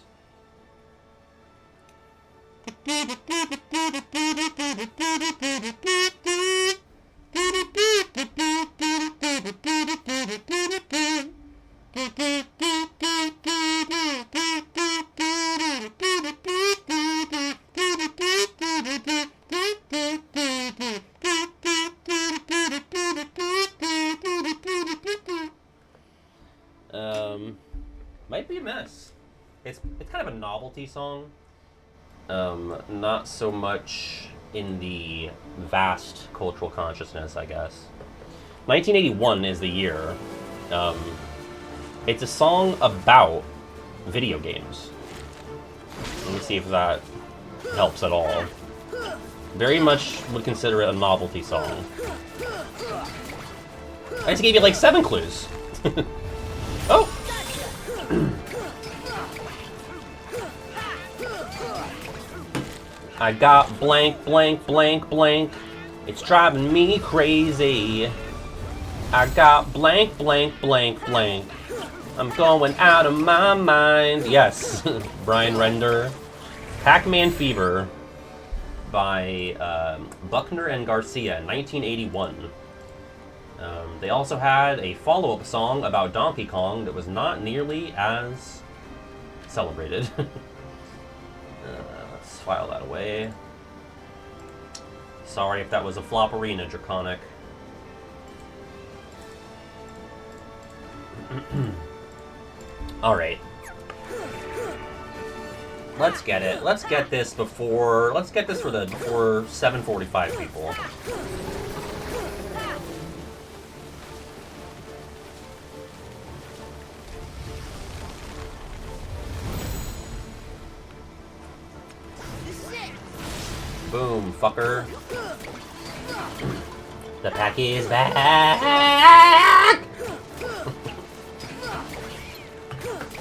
Might be a mess. It's kind of a novelty song. Not so much in the vast cultural consciousness, I guess. 1981 is the year. It's a song about video games. Let me see if that helps at all. Very much would consider it a novelty song. I just gave you like 7 clues. Oh! I got blank, blank, blank, blank. It's driving me crazy. I got blank, blank, blank, blank. I'm going out of my mind. Yes, Brian Render. Pac-Man Fever by Buckner and Garcia, 1981. They also had a follow-up song about Donkey Kong that was not nearly as celebrated. Let's file that away. Sorry if that was a flop-arena, Draconic. Alright. Let's get it. Let's get this before... Let's get this for the... before 7:45 people. Boom, fucker. The pack is back!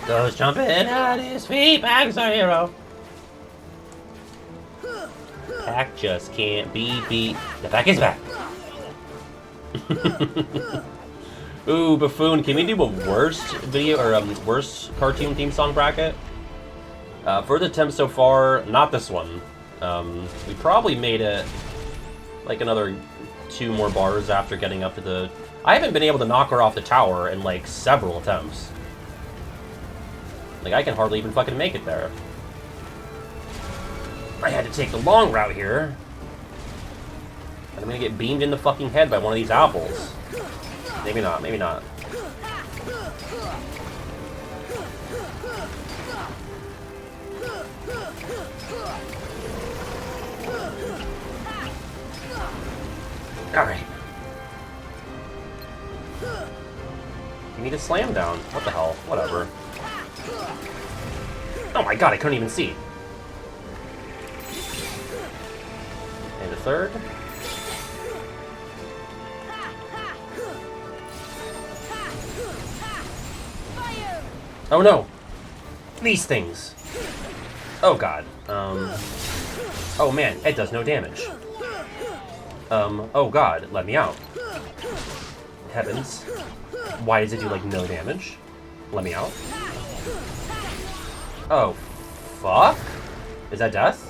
Goes jumping at his feet, Pack's our hero. Pack just can't be beat. The pack is back. Ooh, Buffoon, can we do a worst video or worst cartoon theme song bracket? For the attempts so far, not this one. We probably made it like another 2 more bars after getting up to the... I haven't been able to knock her off the tower in like several attempts. Like I can hardly even fucking make it there. I had to take the long route here. And I'm gonna get beamed in the fucking head by one of these apples. Maybe not, maybe not. Alright. You need a slam down. What the hell? Whatever. Oh my god, I couldn't even see. And a third. Oh no! These things! Oh god. Oh man, it does no damage. Oh god, let me out. Heavens. Why does it do like no damage? Let me out. Oh, fuck? Is that death?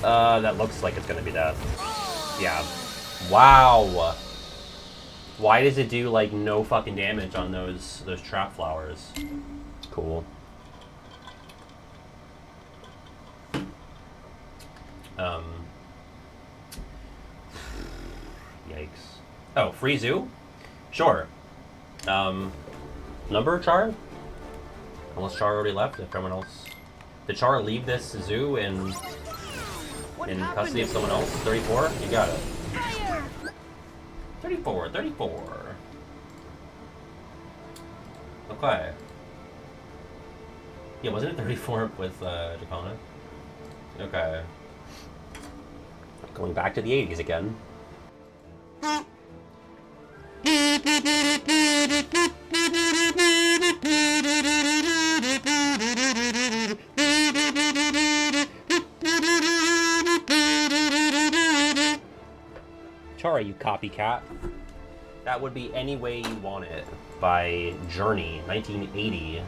That looks like it's gonna be death. Yeah. Wow. Why does it do like no fucking damage on those trap flowers? Cool. Yikes. Oh, free zoo? Sure. Number Char? Unless Char already left, if everyone else... Did Char leave this zoo in custody of someone else? 34? You got it. 34, 34. Okay. Yeah, wasn't it 34 with Jakana? Okay. Going back to the 80s again. Chara, you copycat. That would be Any Way You Want It by Journey, 1980.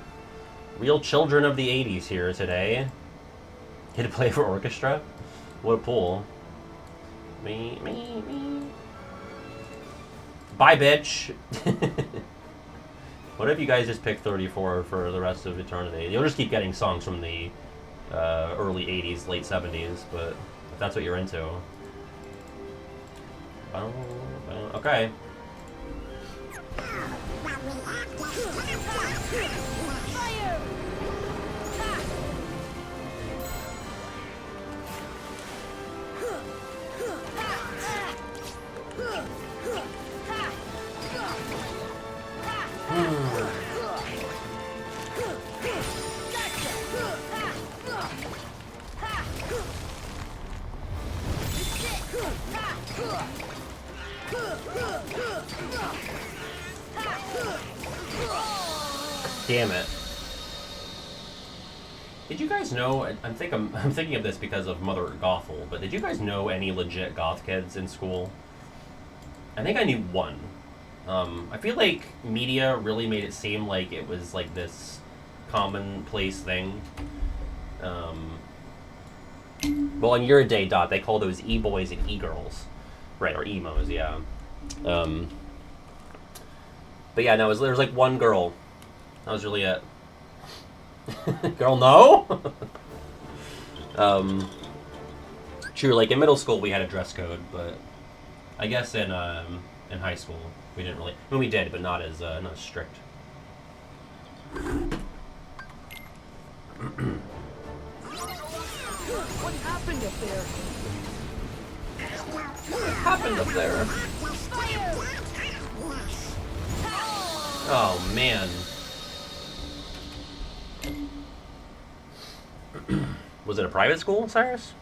Real children of the 80s here today. Get to play for orchestra? What a pull. Me. Bye, bitch! What if you guys just pick 34 for the rest of eternity? You'll just keep getting songs from the early 80s, late 70s, but if that's what you're into. Okay. Damn it. Did you guys know, I'm thinking of this because of Mother Gothel, but did you guys know any legit goth kids in school? I think I knew one. I feel like media really made it seem like it was like this commonplace thing. Well, in your day, Dot, they call those e-boys and e-girls. Right, or emos, yeah. But yeah, no, there was like one girl. That was really it. Girl, no? True, like in middle school we had a dress code, but I guess in high school we didn't really. I mean, we did, but not as strict. What happened up there? What happened up there? Oh man. Was it a private school, Cyrus?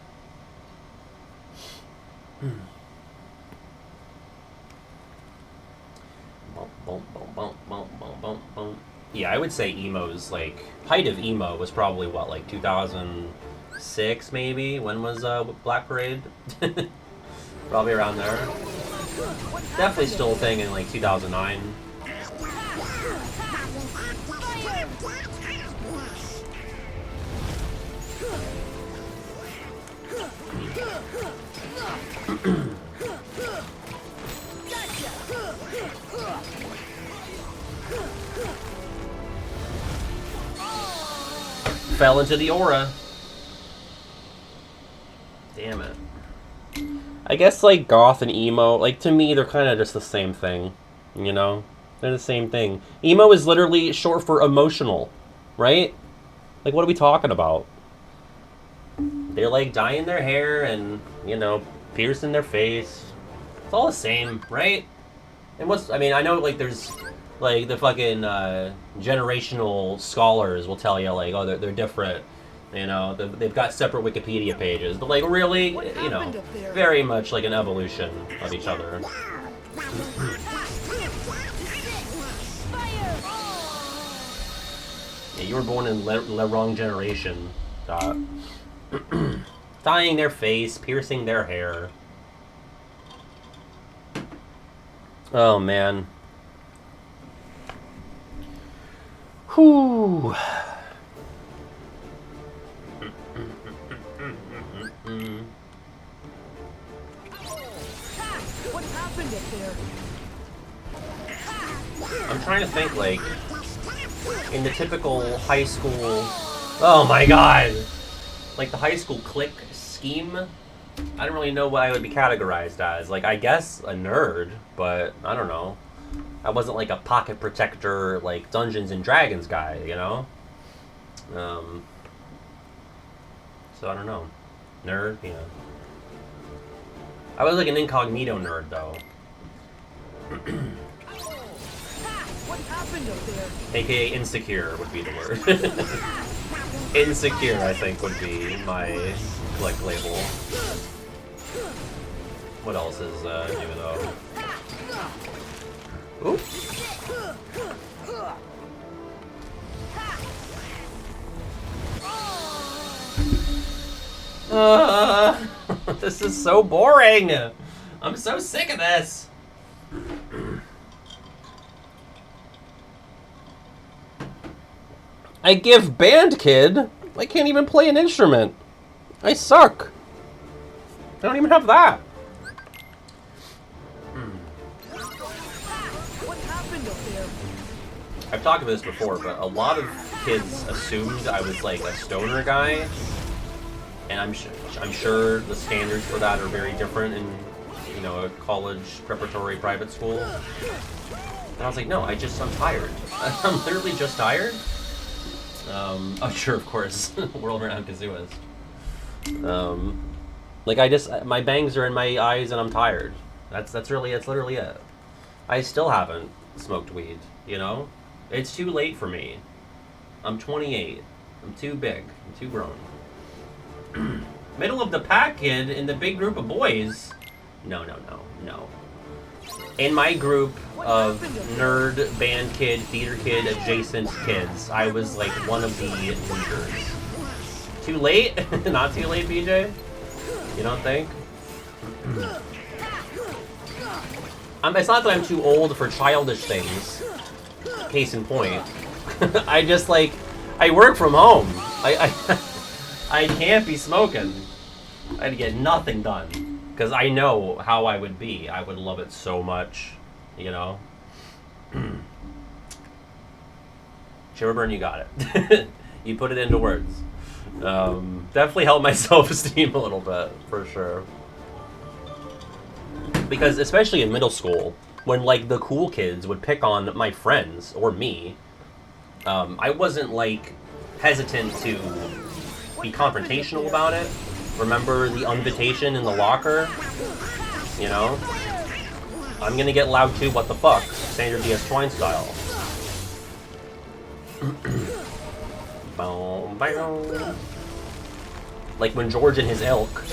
Yeah, I would say emo's like height of emo was probably what, like 2006 maybe. When was Black Parade? Probably around there. Definitely still a thing in like 2009. Fell into the aura. Damn it. I guess like goth and emo, like to me they're kind of just the same thing, you know? They're the same thing. Emo is literally short for emotional, right? Like what are we talking about? They're like dyeing their hair and, you know, piercing their face. It's all the same, right? And what's, I mean, I know like there's like the fucking generational scholars will tell you like, oh, they're different. You know, they've got separate Wikipedia pages, but like really, you know, very much like an evolution of each other. Yeah, you were born in the wrong generation. Dyeing their face, piercing their hair. Oh man. Whew. What happened up there? I'm trying to think, like, in the typical high school... Oh my god! Like, the high school clique scheme? I don't really know what I would be categorized as. Like, I guess a nerd, but I don't know. I wasn't, like, a pocket protector, like, Dungeons and Dragons guy, you know? So I don't know. Nerd, yeah. I was, like, an incognito nerd, though. What happened up there? AKA insecure would be the word. Insecure, I think, would be my click label. What else is new, though? Oop. This is so boring! I'm so sick of this! I give band kid. I can't even play an instrument. I suck. I don't even have that. What happened up there? I've talked about this before, but a lot of kids assumed I was like a stoner guy, and I'm sure the standards for that are very different in, you know, a college preparatory private school. And I was like, no, I'm tired. I'm literally just tired. Oh sure, of course, World Renowned Kazuas. Like my bangs are in my eyes and I'm tired. That's literally it. I still haven't smoked weed, you know? It's too late for me. I'm 28. I'm too big. I'm too grown. Middle of the pack kid in the big group of boys. No. In my group of nerd, band kid, theater kid, adjacent kids, I was like one of the leaders. Too late? Not too late, BJ? You don't think? It's not that I'm too old for childish things. Case in point. I just like, I work from home. I can't be smoking. I'd get nothing done. Because I know how I would be. I would love it so much, you know? Shiverburn, you got it. You put it into words. Definitely helped my self-esteem a little bit, for sure. Because especially in middle school, when like the cool kids would pick on my friends, or me, I wasn't like hesitant to be confrontational about it. Remember the invitation in the locker? You know? I'm gonna get loud too, what the fuck? Sandra Diaz Twine style. Like when George and his ilk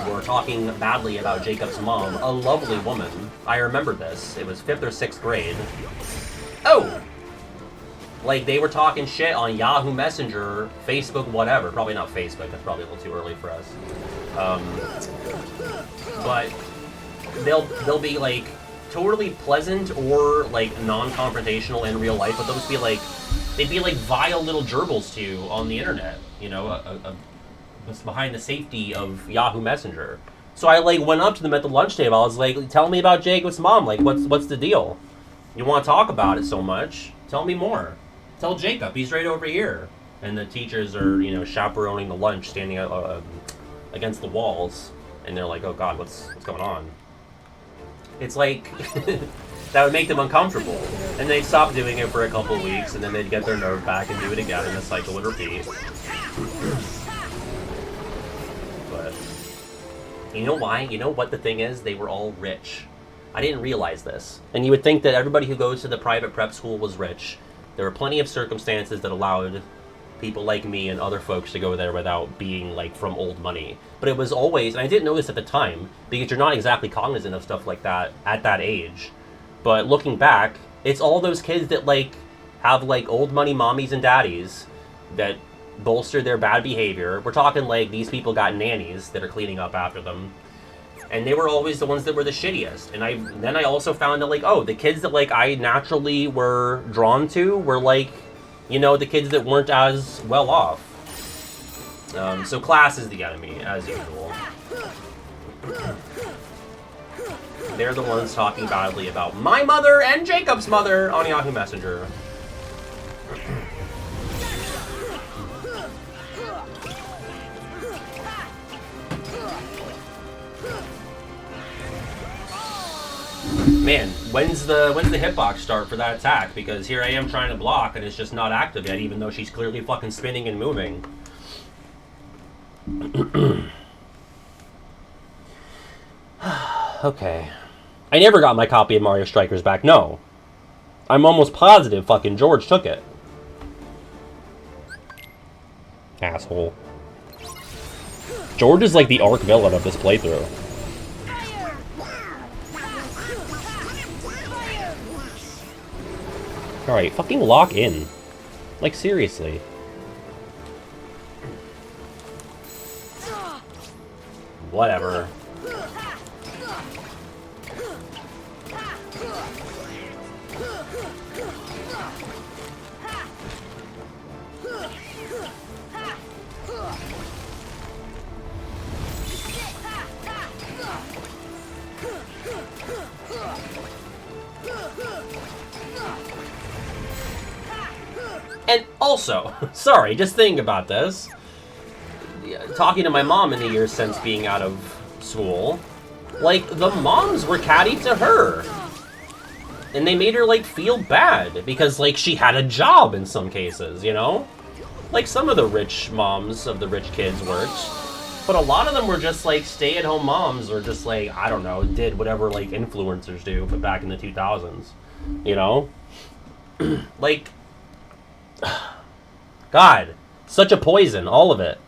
were talking badly about Jacob's mom, a lovely woman. I remember this. It was 5th or 6th grade. Oh! Like, they were talking shit on Yahoo Messenger, Facebook, whatever. Probably not Facebook. That's probably a little too early for us. But they'll be like totally pleasant or like non-confrontational in real life, but they'll just be like, they'd be like vile little gerbils to you on the internet, you know, behind the safety of Yahoo Messenger. So I like went up to them at the lunch table. I was like, tell me about Jacob's mom. Like, what's the deal? You want to talk about it so much? Tell me more. Tell Jacob, he's right over here. And the teachers are, you know, chaperoning the lunch, standing against the walls, and they're like, oh God, what's going on? It's like, that would make them uncomfortable. And they'd stop doing it for a couple of weeks, and then they'd get their nerve back and do it again, and the cycle would repeat. But, you know why? You know what the thing is? They were all rich. I didn't realize this. And you would think that everybody who goes to the private prep school was rich. There were plenty of circumstances that allowed people like me and other folks to go there without being like from old money. But it was always, and I didn't know this at the time, because you're not exactly cognizant of stuff like that at that age. But looking back, it's all those kids that like have like old money mommies and daddies that bolster their bad behavior. We're talking like these people got nannies that are cleaning up after them. And they were always the ones that were the shittiest. And then I also found that like, oh, the kids that like I naturally were drawn to were like, you know, the kids that weren't as well off. So class is the enemy, as usual. They're the ones talking badly about my mother and Jacob's mother on Yahoo Messenger. Man, when's the hitbox start for that attack? Because here I am trying to block and it's just not active yet, even though she's clearly fucking spinning and moving. Okay. I never got my copy of Mario Strikers back, no. I'm almost positive fucking George took it. Asshole. George is like the arc villain of this playthrough. Alright, fucking lock in. Like, seriously. Whatever. And also, sorry, just thinking about this, talking to my mom in the years since being out of school, like, the moms were catty to her. And they made her, like, feel bad, because, like, she had a job in some cases, you know? Like, some of the rich moms of the rich kids worked, but a lot of them were just, like, stay-at-home moms, or just, like, I don't know, did whatever, like, influencers do, but back in the 2000s, you know? Like, God, such a poison, all of it.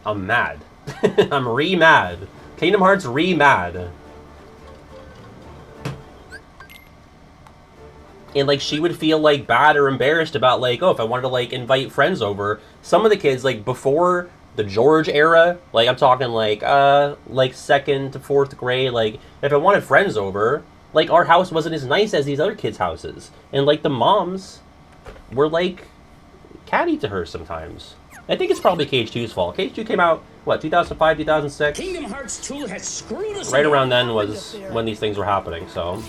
I'm mad. I'm re-mad. Kingdom Hearts re-mad. And, like, she would feel, like, bad or embarrassed about, like, oh, if I wanted to, like, invite friends over. Some of the kids, like, before the George era, like, I'm talking, like 2nd to 4th grade, like, if I wanted friends over, like, our house wasn't as nice as these other kids' houses. And, like, the moms were, like, catty to her sometimes. I think it's probably KH2's fault. KH2 came out, what, 2005, 2006? Kingdom Hearts 2 has screwed us. Right around then was when these things were happening, so.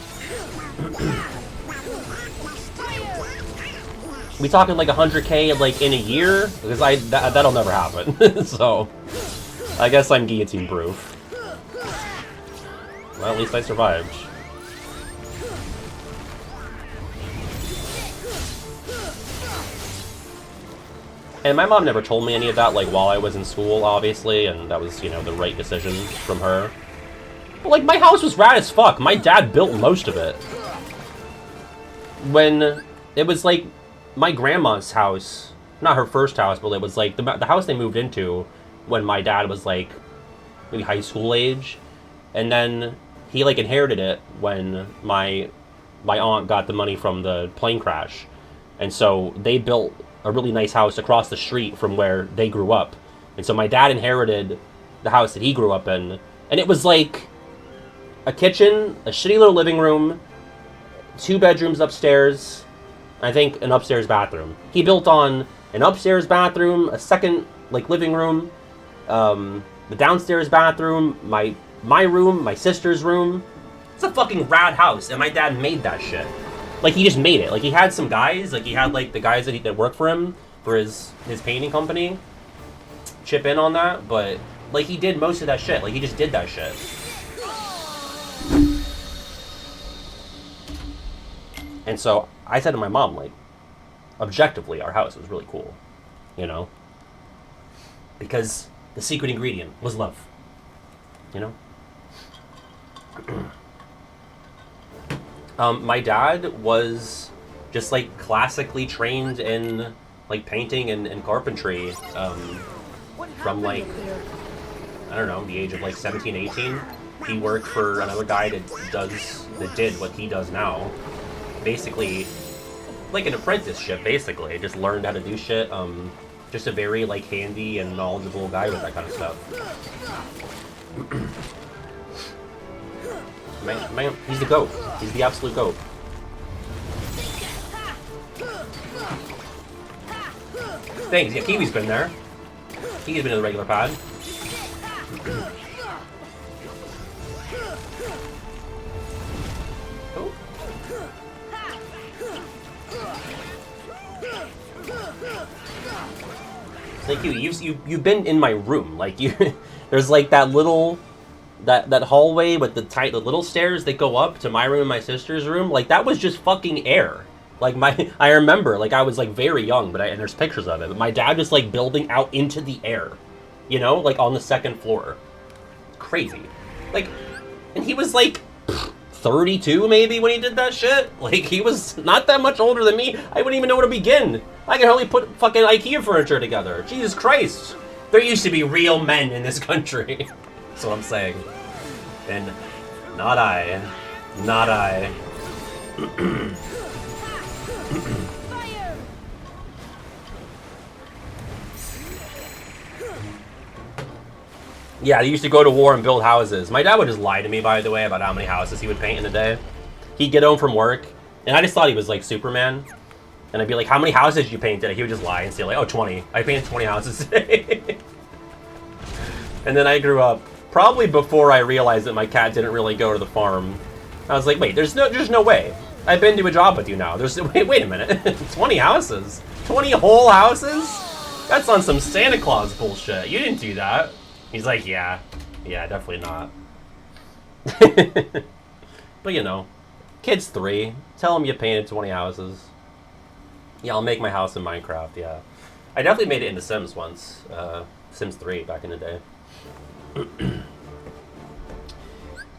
We talking like 100K like in a year? Because that'll never happen. So, I guess I'm guillotine proof. Well, at least I survived. And my mom never told me any of that, like, while I was in school, obviously, and that was, you know, the right decision from her. But, like, my house was rad as fuck. My dad built most of it. When it was, like, my grandma's house, not her first house, but it was, like, the house they moved into when my dad was, like, maybe high school age. And then he, like, inherited it when my my aunt got the money from the plane crash. And so they built a really nice house across the street from where they grew up. And so my dad inherited the house that he grew up in. And it was like a kitchen, a shitty little living room, 2 bedrooms upstairs, I think an upstairs bathroom. He built on an upstairs bathroom, a second like living room, the downstairs bathroom, my room, my sister's room. It's a fucking rad house, and my dad made that shit. Like, he just made it. Like, he had some guys, like, he had, like, the guys that work for him, for his painting company, chip in on that, but, like, he did most of that shit. Like, he just did that shit. And so, I said to my mom, like, objectively, our house was really cool, you know? Because the secret ingredient was love, you know? My dad was just, like, classically trained in, like, painting and carpentry, from, like, I don't know, the age of, like, 17, 18. He worked for another guy that did what he does now. Basically, like an apprenticeship, basically. Just learned how to do shit. Just a very, like, handy and knowledgeable guy with that kind of stuff. Man, he's the GOAT. He's the absolute GOAT. Thanks. Yeah, Kiwi's been there. Kiwi's been in the regular pod. Oh. Like you've been in my room. Like you, there's like that little. That hallway with the little stairs that go up to my room and my sister's room, like, that was just fucking air. Like, I remember, like, I was, like, very young, and there's pictures of it, but my dad just, like, building out into the air, you know, like, on the second floor. Crazy. Like, and he was, like, 32, maybe, when he did that shit? Like, he was not that much older than me. I wouldn't even know where to begin. I can hardly put fucking IKEA furniture together. Jesus Christ. There used to be real men in this country. That's what I'm saying. And not I. Not I. Yeah, they used to go to war and build houses. My dad would just lie to me, by the way, about how many houses he would paint in a day. He'd get home from work, and I just thought he was like Superman. And I'd be like, how many houses did you paint today? He would just lie and say, like, oh, 20. I painted 20 houses today. And then I grew up. Probably before I realized that my cat didn't really go to the farm. I was like, wait, there's no way. I've been to a job with you now. Wait a minute. 20 houses? 20 whole houses? That's on some Santa Claus bullshit. You didn't do that. He's like, yeah, definitely not. But you know, kid's 3. Tell him you painted 20 houses. Yeah, I'll make my house in Minecraft, yeah. I definitely made it into Sims once. Sims 3 back in the day.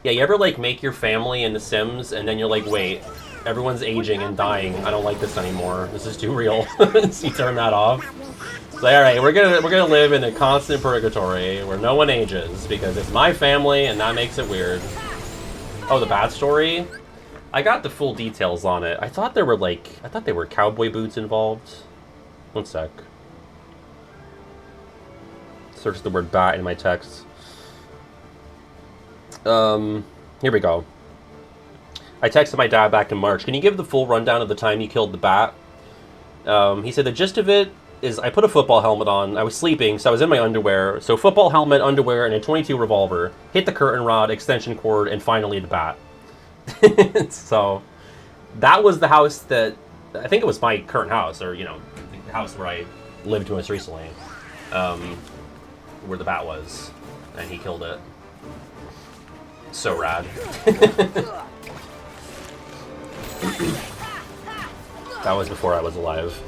Yeah, you ever, like, make your family in The Sims, and then you're like, wait, everyone's aging and dying. I don't like this anymore. This is too real. So you turn that off. It's like, alright, we're gonna live in a constant purgatory where no one ages, because it's my family, and that makes it weird. Oh, the bat story? I got the full details on it. I thought there were cowboy boots involved. One sec. Search the word bat in my text. Here we go. I texted my dad back in March. Can you give the full rundown of the time you killed the bat? He said the gist of it is I put a football helmet on. I was sleeping, so I was in my underwear. So football helmet, underwear, and a .22 revolver. Hit the curtain rod, extension cord, and finally the bat. So that was the house that, I think it was my current house, or, you know, the house where I lived most recently, where the bat was, and he killed it. So rad. That was before I was alive.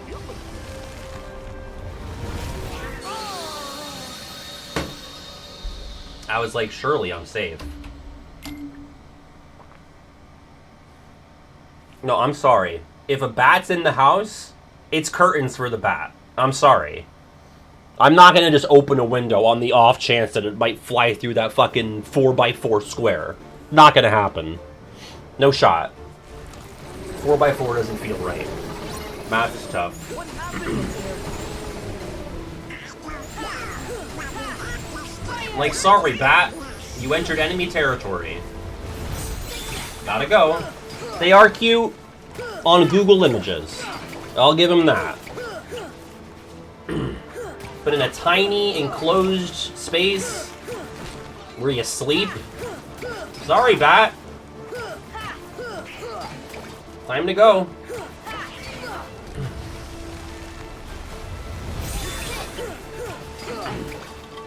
I was like, surely I'm safe. No, I'm sorry. If a bat's in the house, it's curtains for the bat. I'm sorry. I'm not gonna just open a window on the off chance that it might fly through that fucking 4x4 square. Not gonna happen. No shot. 4x4 doesn't feel right. Math is tough. What happened up there? Like, sorry, Bat. You entered enemy territory. Gotta go. They are cute on Google Images. I'll give them that. But in a tiny, enclosed space where you sleep? Sorry, Bat. Time to go.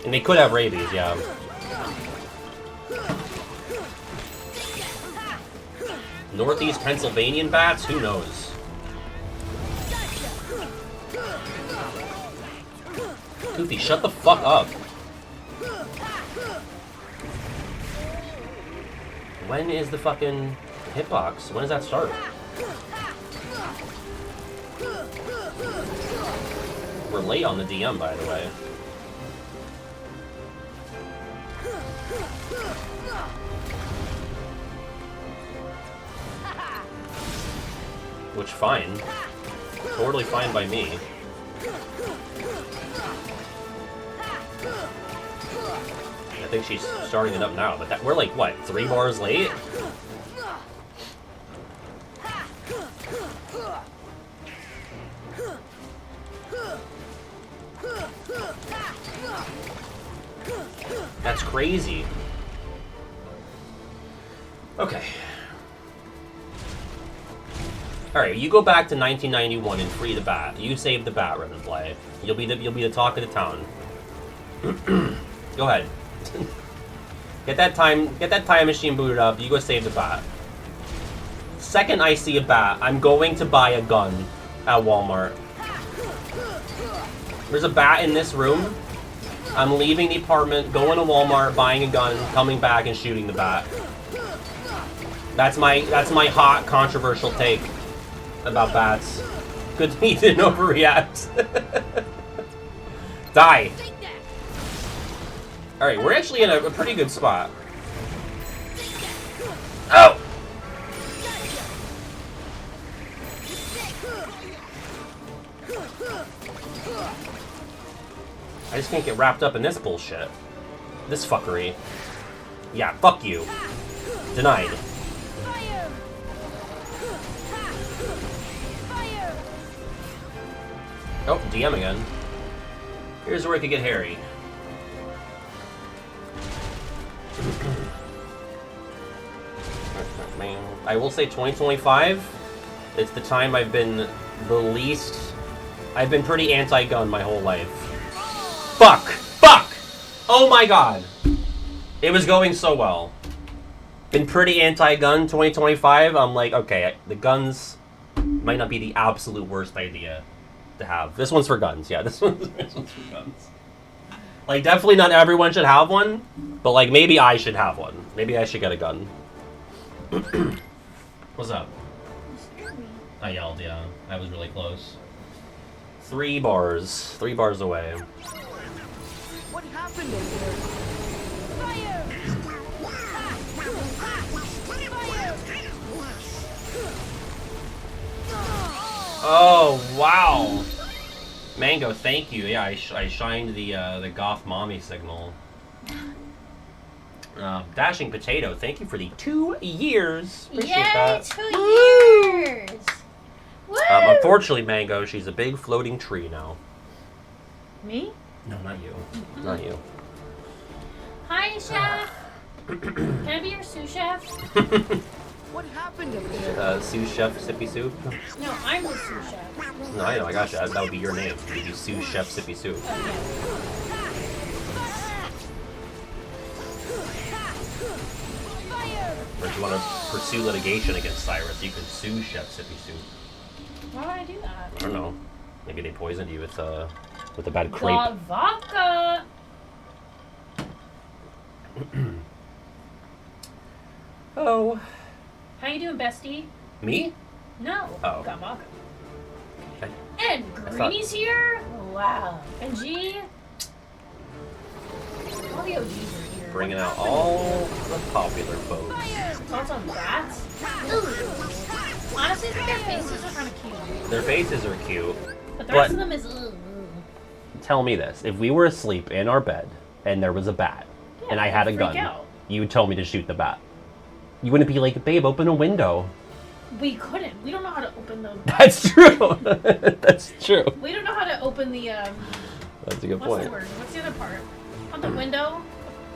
And they could have rabies, yeah. Northeast Pennsylvanian bats? Who knows? Goofy, shut the fuck up. When is the fucking hitbox? When does that start? We're late on the DM, by the way. Which, fine. Totally fine by me. I think she's starting it up now, but that, we're like, what, 3 bars late? That's crazy. Okay. Alright, you go back to 1991 and free the bat. You save the bat, Run and Play. You'll be the talk of the town. Go ahead. Get that time machine booted up. You go save the bat. Second I see a bat, I'm going to buy a gun at Walmart. There's a bat in this room. I'm leaving the apartment, going to Walmart, buying a gun, coming back and shooting the bat. That's my hot controversial take about bats. Good to me didn't overreact. Die. Alright, we're actually in a pretty good spot. Oh! I just can't get wrapped up in this bullshit. This fuckery. Yeah, fuck you. Denied. Fire! Fire! Oh, DM again. Here's where it could get hairy. I will say 2025, it's the time I've been the least... I've been pretty anti-gun my whole life. Fuck! Fuck! Oh my god! It was going so well. Been pretty anti-gun 2025. I'm like, okay, the guns might not be the absolute worst idea to have. This one's for guns, yeah, this one's for guns. Like, definitely not everyone should have one, but like, maybe I should have one. Maybe I should get a gun. What's up? I yelled, yeah. I was really close. 3 bars. 3 bars away. What happened up there? Fire! Oh, wow! Mango, thank you. Yeah, I shined the goth mommy signal. Dashing Potato, thank you for the 2 years. Appreciate that. 2 years! Woo! Unfortunately, Mango, she's a big floating tree now. Me? No, not you. Not you. Hi, chef! Can I be your sous chef? What happened up there? Sous Chef Sippy Soup? No, I'm the sous chef. No, I know, I got you. That would be your name. You'd be Sous Chef Sippy Soup. Or if you want to pursue litigation against Cyrus, you can sue Chef Sippy Soup. Why would I do that? I don't know. Maybe they poisoned you with a bad crepe. Got vodka! Oh. How you doing, bestie? Me? No. Oh. Got vodka. I- And Greeny's here? Wow. And G? All the OGs are here. Bringing out all the popular folks. Thoughts on bats? Ooh. Honestly, I think their faces are kind of cute. Their faces are cute. But the rest of them is. Ugh. Tell me this: if we were asleep in our bed and there was a bat, Yeah, and I had a freak gun, out. you would tell me to shoot the bat. You wouldn't be like, babe, open a window. We couldn't. We don't know how to open the. That's true. That's true. We don't know how to open the. That's a good What's point. the word? What's the other part? On the window?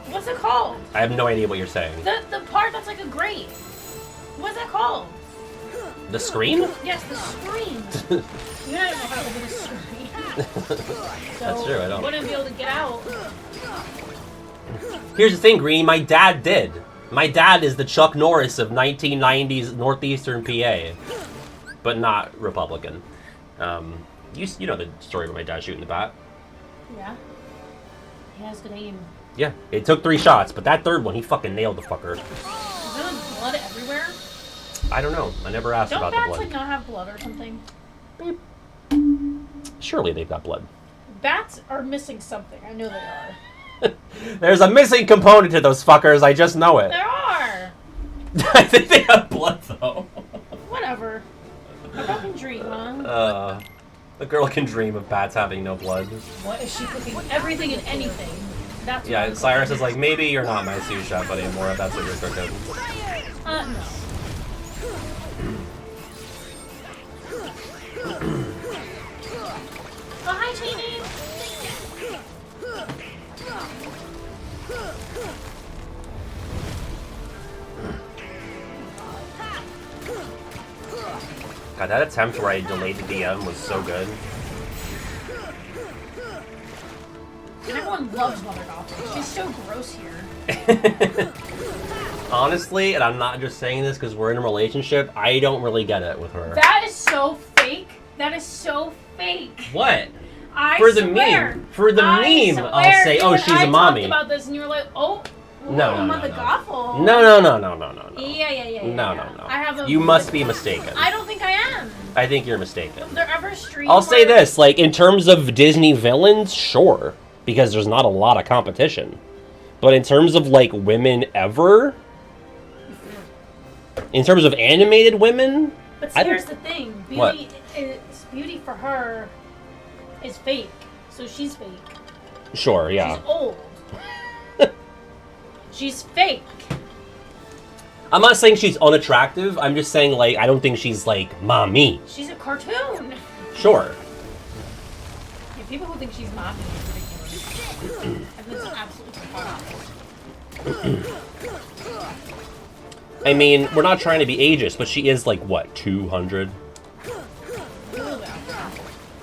What's it called? I have no idea what you're saying. The part that's like a grate. What's that called? The screen? Yes, the screen. You don't know how to open a screen. So That's true, I don't. You wouldn't be able to get out. Here's the thing, Greenie. My dad did. My dad is the Chuck Norris of 1990s Northeastern PA, but not Republican. You know the story about my dad shooting the bat. Yeah. He has good aim. Yeah, it took 3 shots, but that third one, he fucking nailed the fucker. Is there like blood everywhere? I don't know. I never asked Don't about the bats blood. like not have blood or something? Surely they've got blood. Bats are missing something. I know they are. There's a missing component to those fuckers. I just know it. There are. I think they have blood though. Whatever. A broken dream, huh? A girl can dream of bats having no blood. What is she cooking? Everything and anything. That's what Yeah, I'm Cyrus cooking. is like, maybe you're not my sous chef anymore if that's what you're cooking. No. Oh, hi, Jeannie. God, that attempt where I delayed the DM was so good. And everyone loves Mother Gothel. She's so gross here. Honestly, and I'm not just saying this because we're in a relationship, I don't really get it with her. That is so fake. That is so fake. What? I For the swear. meme. For the I meme, swear, I'll say, oh, because she's I a mommy. talked about this and you were like, oh, No. Mother Gothel. No. Yeah. No. I have a. You must be mistaken. I don't think I am. I think you're mistaken. Was there ever a stream I'll say where- this, like, in terms of Disney villains, sure. Because there's not a lot of competition. But in terms of, like, women ever... In terms of animated women... But see, I don't- here's the thing. What? Beauty for her is fake. So she's fake. Sure, yeah. She's old. She's fake. I'm not saying she's unattractive. I'm just saying, like, I don't think she's, like, mommy. She's a cartoon. Sure. Yeah, people who think she's mommy is ridiculous. I think it's absolutely horrible. I mean, we're not trying to be ageist, but she is, like, what, 200?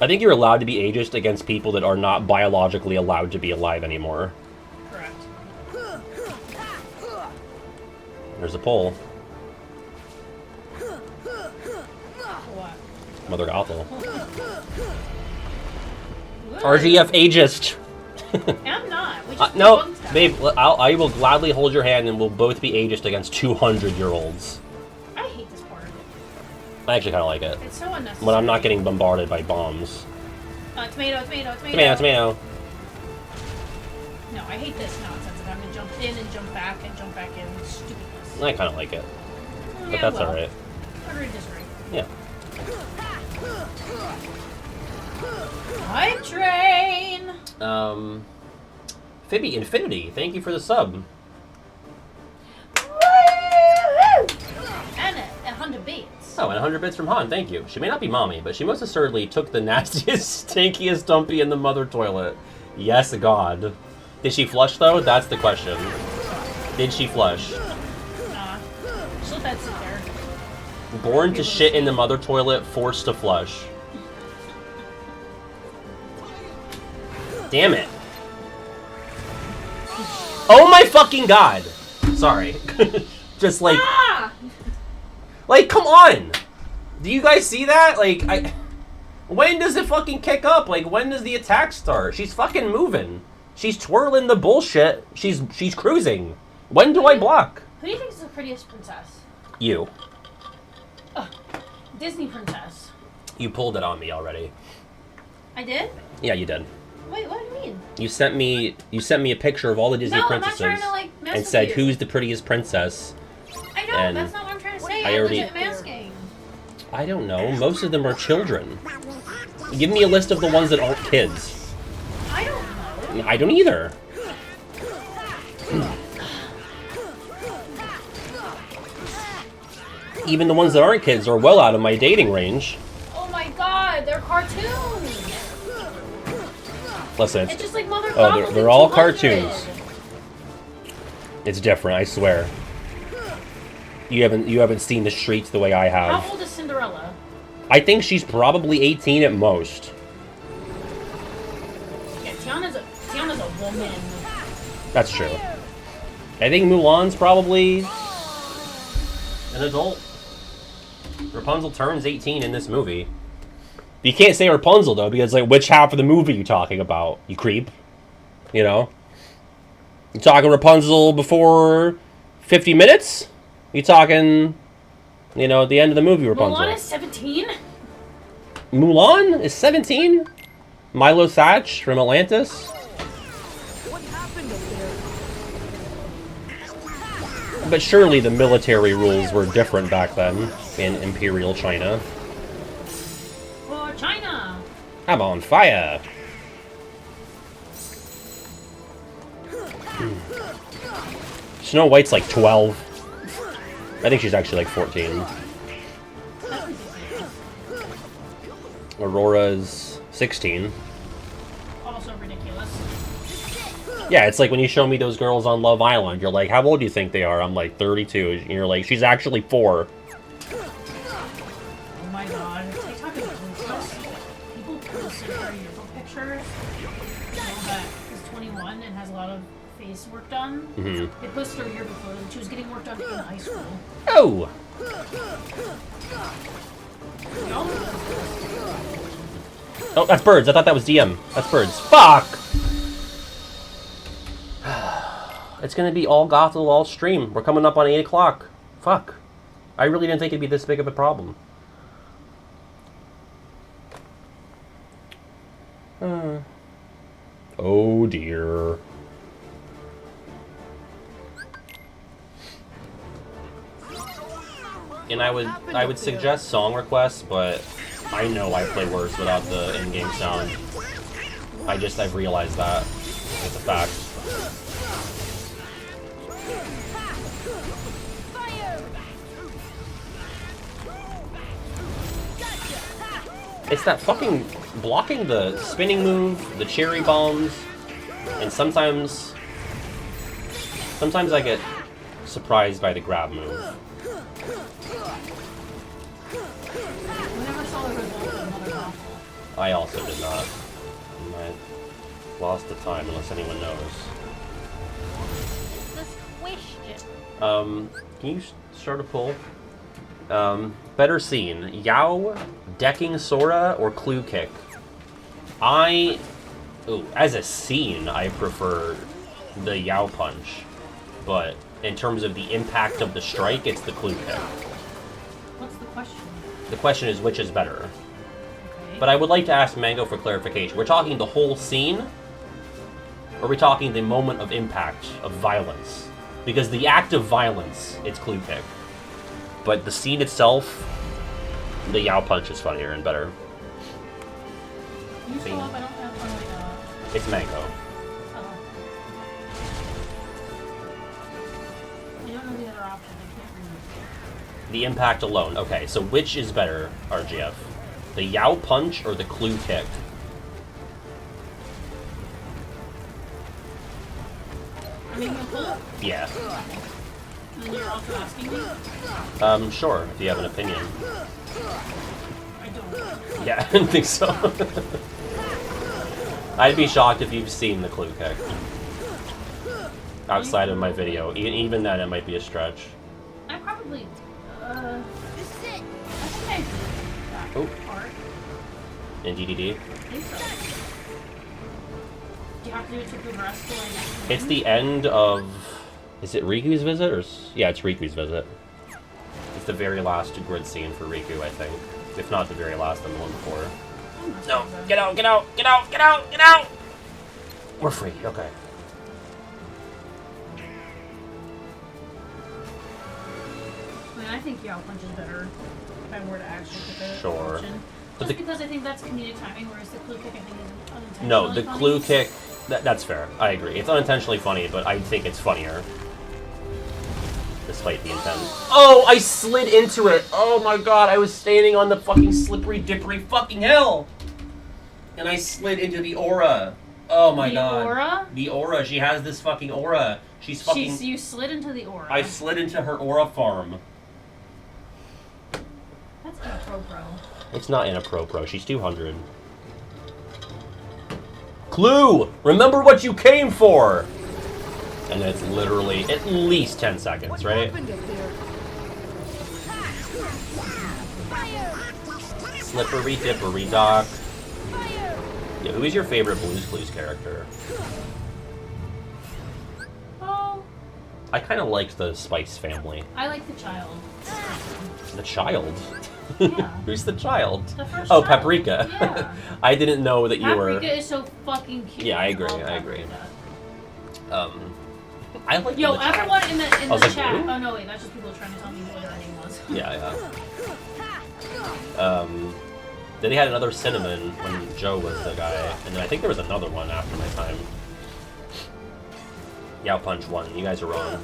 I think you're allowed to be ageist against people that are not biologically allowed to be alive anymore. Correct. There's a poll. What? Mother Gothel. Good. RGF ageist. I'm not. We just No, debunked that. babe, I will gladly hold your hand and we'll both be ageist against 200-year-olds. I hate this part. I actually kind of like it. It's so unnecessary. When I'm not getting bombarded by bombs. Tomato. Tomato. No, I hate this nonsense of having to jump in and jump back and jump back in. Stupidness. I kind of like it. But Yeah, that's well, alright. Agree to disagree. Yeah. Hype train! Phoebe Infinity, thank you for the sub. Woo! And 100 beats. Oh, and 100 bits from Han, thank you. She may not be mommy, but she most assuredly took the nastiest, stinkiest dumpy in the mother toilet. Yes, God. Did she flush, though? That's the question. Did she flush? Nah. Just let that sit there. Born to shit in the mother toilet, forced to flush. Damn it. Oh my fucking God. Sorry. Just like... Ah! Like, come on! Do you guys see that? Like, when does it fucking kick up? Like, when does the attack start? She's fucking moving. She's twirling the bullshit. She's cruising. When do I block? Who do you think is the prettiest princess? You. Disney princess. You pulled it on me already. I did? Yeah, you did. Wait, what do you mean? You sent me a picture of all the Disney No, princesses I'm not trying to, like, mess and with said, you. "Who's the prettiest princess?" I know, And that's not what I'm trying to say. I I'm already- legit masking. I don't know. Most of them are children. Give me a list of the ones that aren't kids. I don't know. I don't either. Even the ones that aren't kids are well out of my dating range. Oh my god, they're cartoons! Listen, It's just like Mother oh, Gothel they're in all 200. cartoons. It's different, I swear. You haven't seen the streets the way I have. How old is Cinderella? I think she's probably 18 at most. Yeah, Tiana's a woman. That's true. I think Mulan's probably an adult. Rapunzel turns 18 in this movie. You can't say Rapunzel, though, because, like, which half of the movie are you talking about? You creep. You know? You talking Rapunzel before 50 minutes? You talking, you know, at the end of the movie Rapunzel? Mulan is 17? Mulan is 17? Milo Thatch from Atlantis? What happened up there? But surely the military rules were different back then in Imperial China. For China! I'm on fire! Snow White's like 12. I think she's actually like 14. Aurora's 16. Also ridiculous. Yeah, it's like when you show me those girls on Love Island, you're like, how old do you think they are? I'm like 32. And you're like, she's actually 4. Oh my god. TikTok is ruthless. People post their yearbook pictures. You know, that is 21 and has a lot of face work done. Mm-hmm. They posted her yearbook photo and she was getting work done in high school. Oh! Y'all know Oh, that's birds. I thought that was DM. That's birds. Fuck! It's gonna be all Gothel, all stream. We're coming up on 8 o'clock. Fuck. I really didn't think it'd be this big of a problem. Oh dear. And I would suggest song requests, but I know I play worse without the in-game sound. I've realized that. It's a fact. It's that fucking blocking the spinning move, the cherry bombs, and sometimes I get surprised by the grab move. We never saw the result of Mother Gothel. I also did not. I lost the time unless anyone knows. This question. Can you start a poll? Better scene, Yao decking Sora or Clue Kick? As a scene, I prefer the Yao punch, but in terms of the impact of the strike, it's the Clue Kick. What's the question? The question is, which is better? Okay. But I would like to ask Mango for clarification. We're talking the whole scene, or are we talking the moment of impact, of violence? Because the act of violence, it's Clue Kick. But the scene itself, the Yao punch is funnier and better. Can you Scene. scroll up? I don't have It's Mango. oh. I don't know the other option. I can't read. The impact alone. Okay, so which is better, RGF? The Yao punch or the Clue Kick? I'm making a poll, Yeah. and you're also asking me? Sure, if you have an opinion. I don't. Yeah, I didn't think so. I'd be shocked if you've seen the Clue Kick. Outside of my video. Even then, it might be a stretch. I probably. This is it. I think I did that Oh. part. In DDD. I think so. Do you have to do it to progress to like. It's the end of... Is it Riku's visit? Yeah, it's Riku's visit. It's the very last grid scene for Riku, I think. If not the very last, then the one before. No, get out, get out, get out, get out, get out! We're free, okay. I mean, I think Yao Punch is better I were to actually pick a Sure. option. But Just because I think that's comedic timing, whereas the clue kick I think is unintentionally No, the funny. clue kick, that's fair. I agree. It's unintentionally funny, but I think it's funnier. Despite the intent. Oh, I slid into it! Oh my god, I was standing on the fucking slippery dippery fucking hell! And I slid into the aura. Oh my god. The aura? The aura. She has this fucking aura. She's fucking... You slid into the aura. I slid into her aura farm. That's inappropriate. It's not inappropriate. She's 200. Clue! Remember what you came for! And it's literally at least 10 seconds, What right? happened up there? Slippery dippery doc. Yeah, who is your favorite Blue's Clues character? Oh, I kind of liked the Spice family. I like the child. The child? Yeah. Who's the child? The first Oh, child. Paprika. Yeah. I didn't know that you were... Paprika is so fucking cute. Yeah, I agree, love I agree. Paprika. I like Yo, the child. everyone in the was like, chat. "Ooh?" Oh no, wait, that's just people trying to tell me what their name was. Yeah. Then they had another Cinnamon when Joe was the guy, and then I think there was another one after my time. Yow Punch won. You guys are wrong.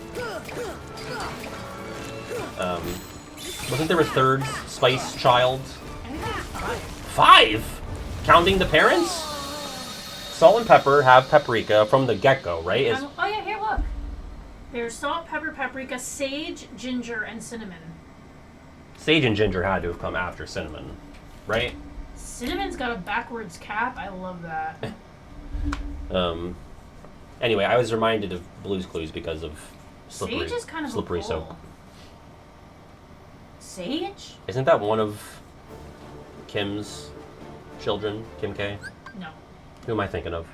Wasn't there a third Spice child? I think that's 5. 5? Counting the parents? Salt and Pepper have Paprika from the get-go, right? Oh yeah, here look. There's salt, pepper, paprika, sage, ginger, and cinnamon. Sage and Ginger had to have come after Cinnamon, right? Cinnamon's got a backwards cap. I love that. Anyway, I was reminded of Blue's Clues because of Slippery, Sage is kind of slippery a bull. Soap. Sage? Isn't that one of Kim's children? Kim K? No. Who am I thinking of?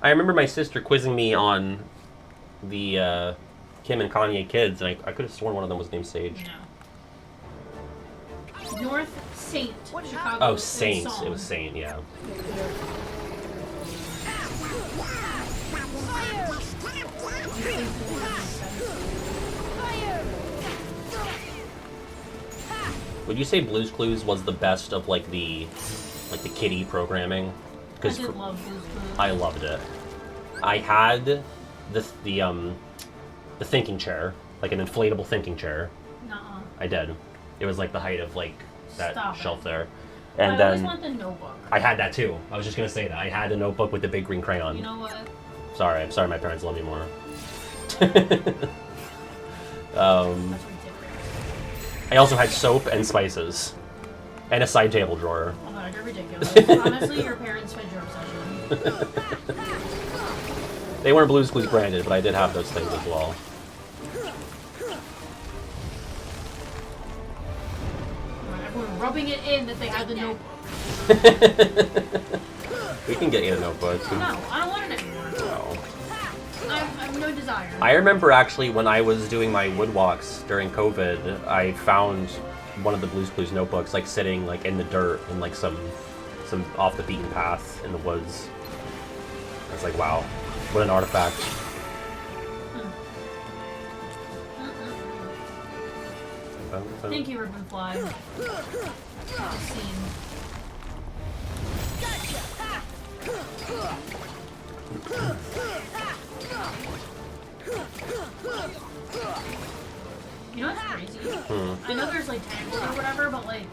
I remember my sister quizzing me on the Kim and Kanye kids, and I could have sworn one of them was named Sage. No. North Saint. What Chicago. Oh, and Saint. Song. It was Saint, yeah. Would you say Blue's Clues was the best of like the kiddie programming? I did love Blue's Clues. I loved it. I had the thinking chair, like an inflatable thinking chair. Nuh-uh. I did. It was like the height of like that Stop shelf it. there. But And I always then want the notebook. I had that too. I was just gonna say that. I had a notebook with the big green crayon. You know what? Sorry, my parents love you more. That's ridiculous. I also had soap and spices. And a side table drawer. Oh my god, you're ridiculous. Honestly, your parents fed your obsession. They weren't Blue's Clues branded, but I did have those things as well. Everyone rubbing it in that they had the notebook. We can get you a notebook. No, I don't want it anymore. No. I have no desire. I remember actually when I was doing my woodwalks during COVID, I found one of the Blue's Clues notebooks like sitting like in the dirt in like some off the beaten path in the woods. I was like, wow, what an artifact. Thank you, Ribbon Fly. Scene. You know what's crazy? I know there's like tangles or whatever, but like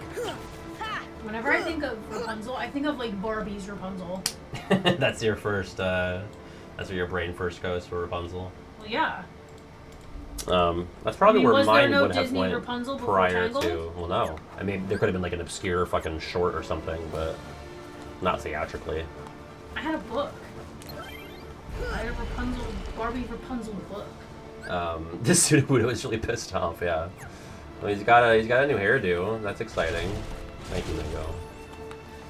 whenever I think of Rapunzel, I think of like Barbie's Rapunzel. That's your first, that's where your brain first goes for Rapunzel. Well, yeah. That's probably where was there mine no would have Disney went Rapunzel before prior Tangled? to. Well, no. I mean, there could have been like an obscure fucking short or something, but not theatrically. I had a book. I had a Barbie Rapunzel book. This Sudobudo is really pissed off. Yeah. Well, he's got a new hairdo. That's exciting. Thank you, Mingo.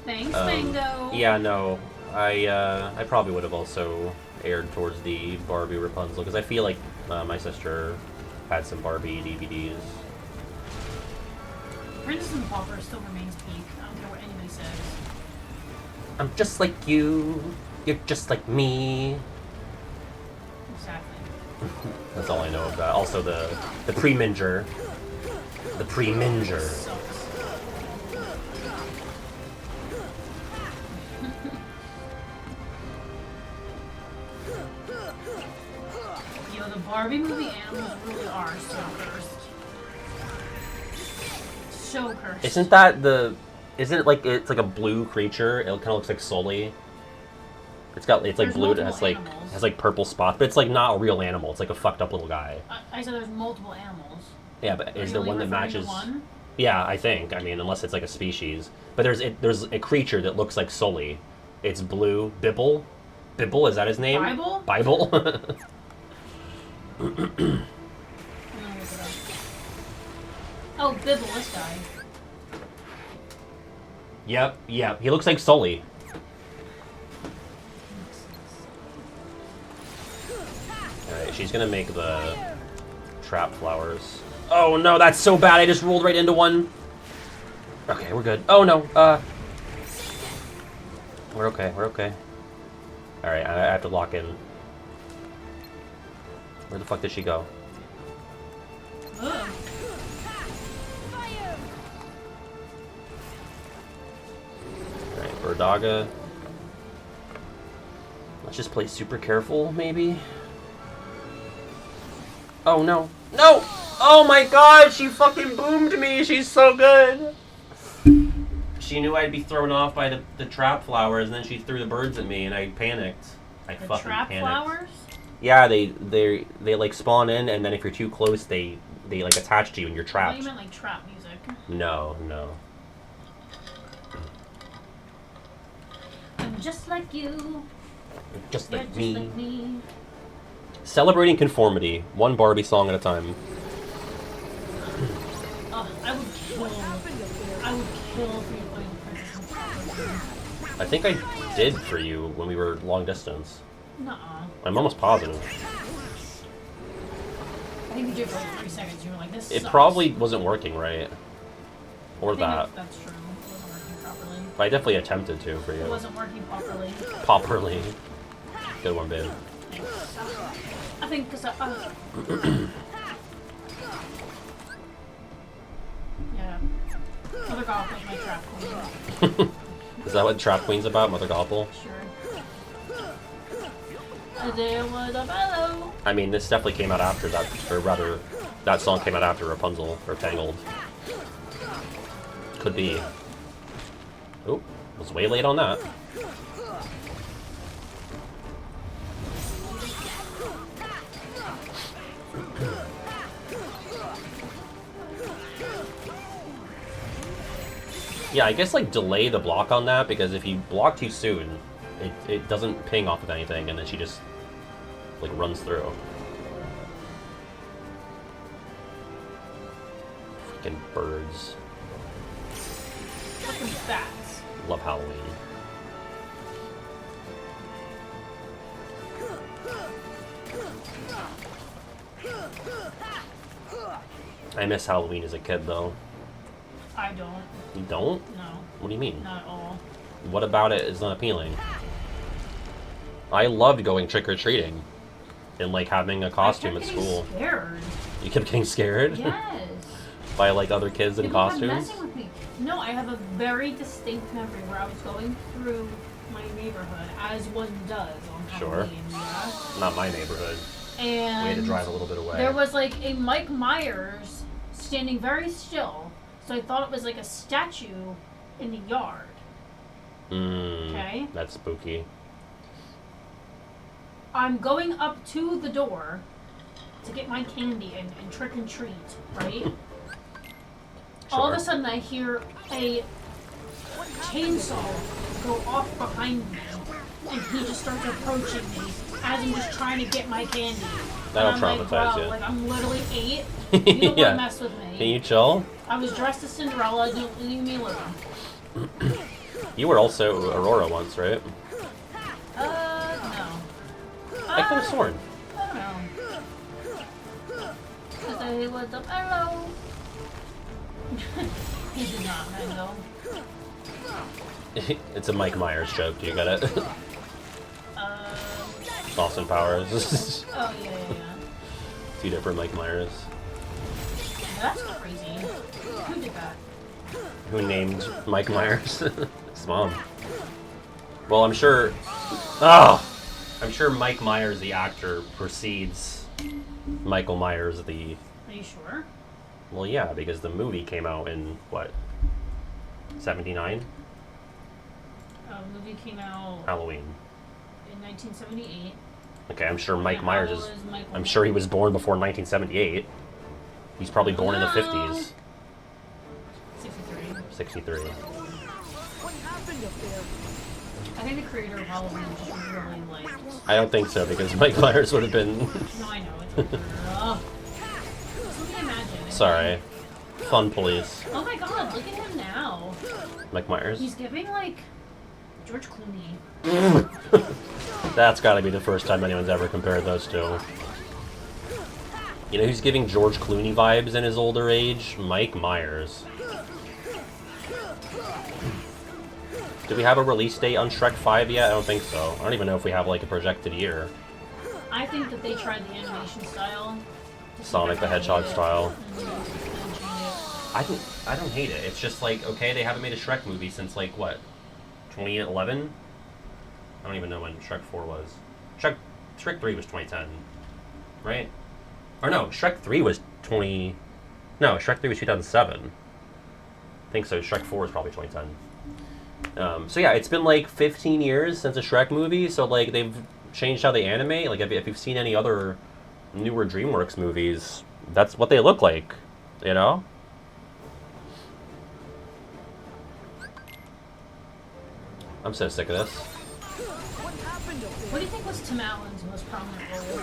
Thanks, Mango. Yeah, no. I probably would have also aired towards the Barbie Rapunzel because I feel like my sister had some Barbie DVDs. Princess and the Pauper still remains peak. I don't care what anybody says. I'm just like you. You're just like me. Exactly. That's all I know of that. Also the pre-Minger. The pre-minger. Sucks. Yo, the Barbie movie animals really are so cursed. So cursed. Isn't that the... Isn't it like... It's like a blue creature. It kind of looks like Sully. It's like There's blue. It multiple has like purple spots. But it's like not a real animal. It's like a fucked up little guy. I said there's multiple animals. Yeah, but is Are there you one that referring to matches... one? Yeah, I think. I mean, unless it's like a species. But there's a creature that looks like Sully. It's blue. Bibble? Bibble, is that his name? Bible? Bible? I'm gonna look it up. Oh, Bibble, this guy. Yep. He looks like Sully. Alright, she's gonna make the trap flowers. Oh no, that's so bad. I just rolled right into one. Okay, we're good. Oh no, we're okay. Alright, I have to lock in. Where the fuck did she go? Ugh. Alright, Birdaga. Let's just play super careful, maybe? Oh no. No! Oh my god, she fucking boomed me! She's so good! She knew I'd be thrown off by the trap flowers, and then she threw the birds at me, and I panicked. I The fucking trap panicked. flowers? Yeah, they like spawn in, and then if you're too close, they like attach to you, and you're I thought trapped. you meant like trap music. No. I'm just like you. Just You're like just me. like me. Celebrating conformity, one Barbie song at a time. Oh, I would kill for you playing Princess and I think I did for you when we were long distance. Nuh-uh. I'm almost positive. I think you did for like 3 seconds. You were like, this It sucks. probably wasn't working right. Or I think that. That's true. It wasn't working properly. But I definitely attempted to for It you. wasn't working properly. Properly. Good one, babe. I think because yeah. Mother Golf was my trap queen. Is that what Trap Queen's about, Mother Gothel? Sure. There was a fellow. I mean, this definitely came out after that, or rather, that song came out after Rapunzel, or Tangled. Could be. Oh, was way late on that. Yeah, I guess like delay the block on that, because if you block too soon, it doesn't ping off of anything, and then she just like runs through. Freaking birds. Fucking bats. Love Halloween. I miss Halloween as a kid, though. I don't. You don't? No. What do you mean? Not at all. What about it is not appealing? I loved going trick-or-treating and, like, having a costume at I kept getting school. Scared. You kept getting scared? Yes. By, like, other kids in People kept costumes? messing with me. No, I have a very distinct memory where I was going through my neighborhood, as one does on Sure. Halloween. Yeah. Not my neighborhood. And Way to drive a little bit away. there was like a Mike Myers standing very still, so I thought it was like a statue in the yard. Okay. That's spooky. I'm going up to the door to get my candy and trick and treat, right? All of a Sure. sudden I hear a chainsaw go off behind me, and he just starts approaching me as I'm just trying to get my candy. That'll and I'm like, traumatize bro, you. like I'm literally 8. You don't want Yeah. to mess with me. Can you chill? I was dressed as Cinderella. Don't leave me alone. You were also Aurora once, right? No. I could have sworn. I don't know. Because I was up. Hello. He did not, Mango. It's a Mike Myers joke. Do you get it? Austin Powers. Oh, yeah. Two different Mike Myers. That's crazy. who named Mike Myers his mom. Well, I'm sure... Oh! I'm sure Mike Myers, the actor, precedes Michael Myers, the... Are you sure? Well, yeah, because the movie came out in, what, 79? The movie came out Halloween. in 1978. Okay, I'm sure Mike And Myers how is... old Michael I'm sure he was Myers? born before 1978. He's probably born in the 50s. 63. 63. What happened up there? I think the creator of Halloween just really liked... I don't think so, because Mike Myers would have been... No, I know. It's over. Ugh. Just look at Imagine. Sorry. Fun police. Oh my god, look at him now. Mike Myers. He's giving, like, George Clooney. That's gotta be the first time anyone's ever compared those two. You know who's giving George Clooney vibes in his older age? Mike Myers. Do we have a release date on Shrek 5 yet? I don't think so. I don't even know if we have, like, a projected year. I think that they tried the animation style. to see Sonic if the they could Hedgehog do it, style. and then change it. I don't hate it. It's just like, okay, they haven't made a Shrek movie since, like, what, 2011? I don't even know when Shrek 4 was. Shrek 3 was 2010, right? Or no, Shrek 3 was 20... No, Shrek 3 was 2007. I think so. Shrek 4 is probably 2010. So yeah, it's been like 15 years since a Shrek movie, so like they've changed how they animate. Like if you've seen any other newer DreamWorks movies, that's what they look like, you know? I'm so sick of this. What happened up there? What do you think was Tim Allen's most prominent role?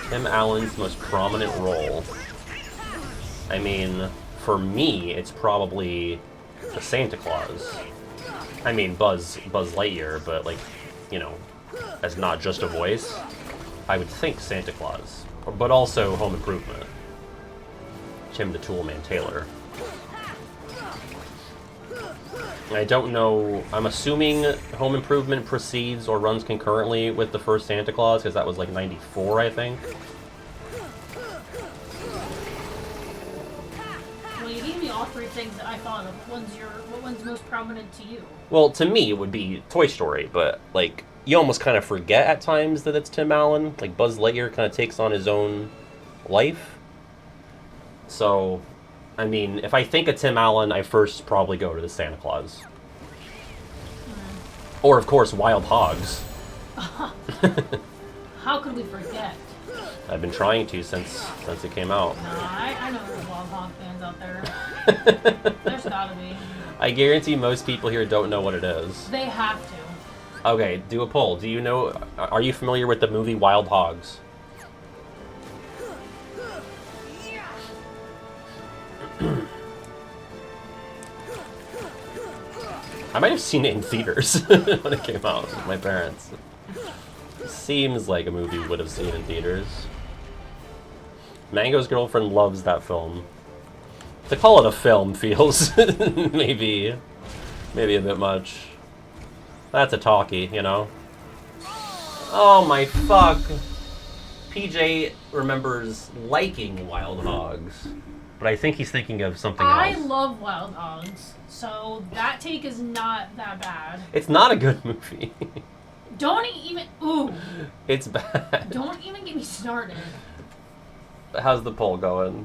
Tim Allen's most prominent role. I mean, for me, it's probably the Santa Claus. I mean, Buzz Lightyear, but like, you know, as not just a voice, I would think Santa Claus, but also Home Improvement. Tim the Toolman Taylor. I don't know. I'm assuming Home Improvement precedes or runs concurrently with the first Santa Claus, because that was like 94, I think. Well, you gave me all three things that I thought of. What one's most prominent to you? Well, to me, it would be Toy Story, but like you almost kind of forget at times that it's Tim Allen. Like Buzz Lightyear kind of takes on his own life. So, I mean, if I think of Tim Allen, I first probably go to the Santa Claus. Or, of course, Wild Hogs. How could we forget? I've been trying to since it came out. I know there's Wild Hog fans out there. There's gotta be. I guarantee most people here don't know what it is. They have to. Okay, do a poll. Do you know... Are you familiar with the movie Wild Hogs? I might have seen it in theaters when it came out with my parents. Seems like a movie we would have seen in theaters. Mango's girlfriend loves that film. To call it a film feels maybe a bit much. That's a talkie, you know? Oh my fuck. PJ remembers liking Wild Hogs, but I think he's thinking of something else. I love Wild Hogs, so that take is not that bad. It's not a good movie. Don't even... Ooh. It's bad. Don't even get me started. How's the poll going?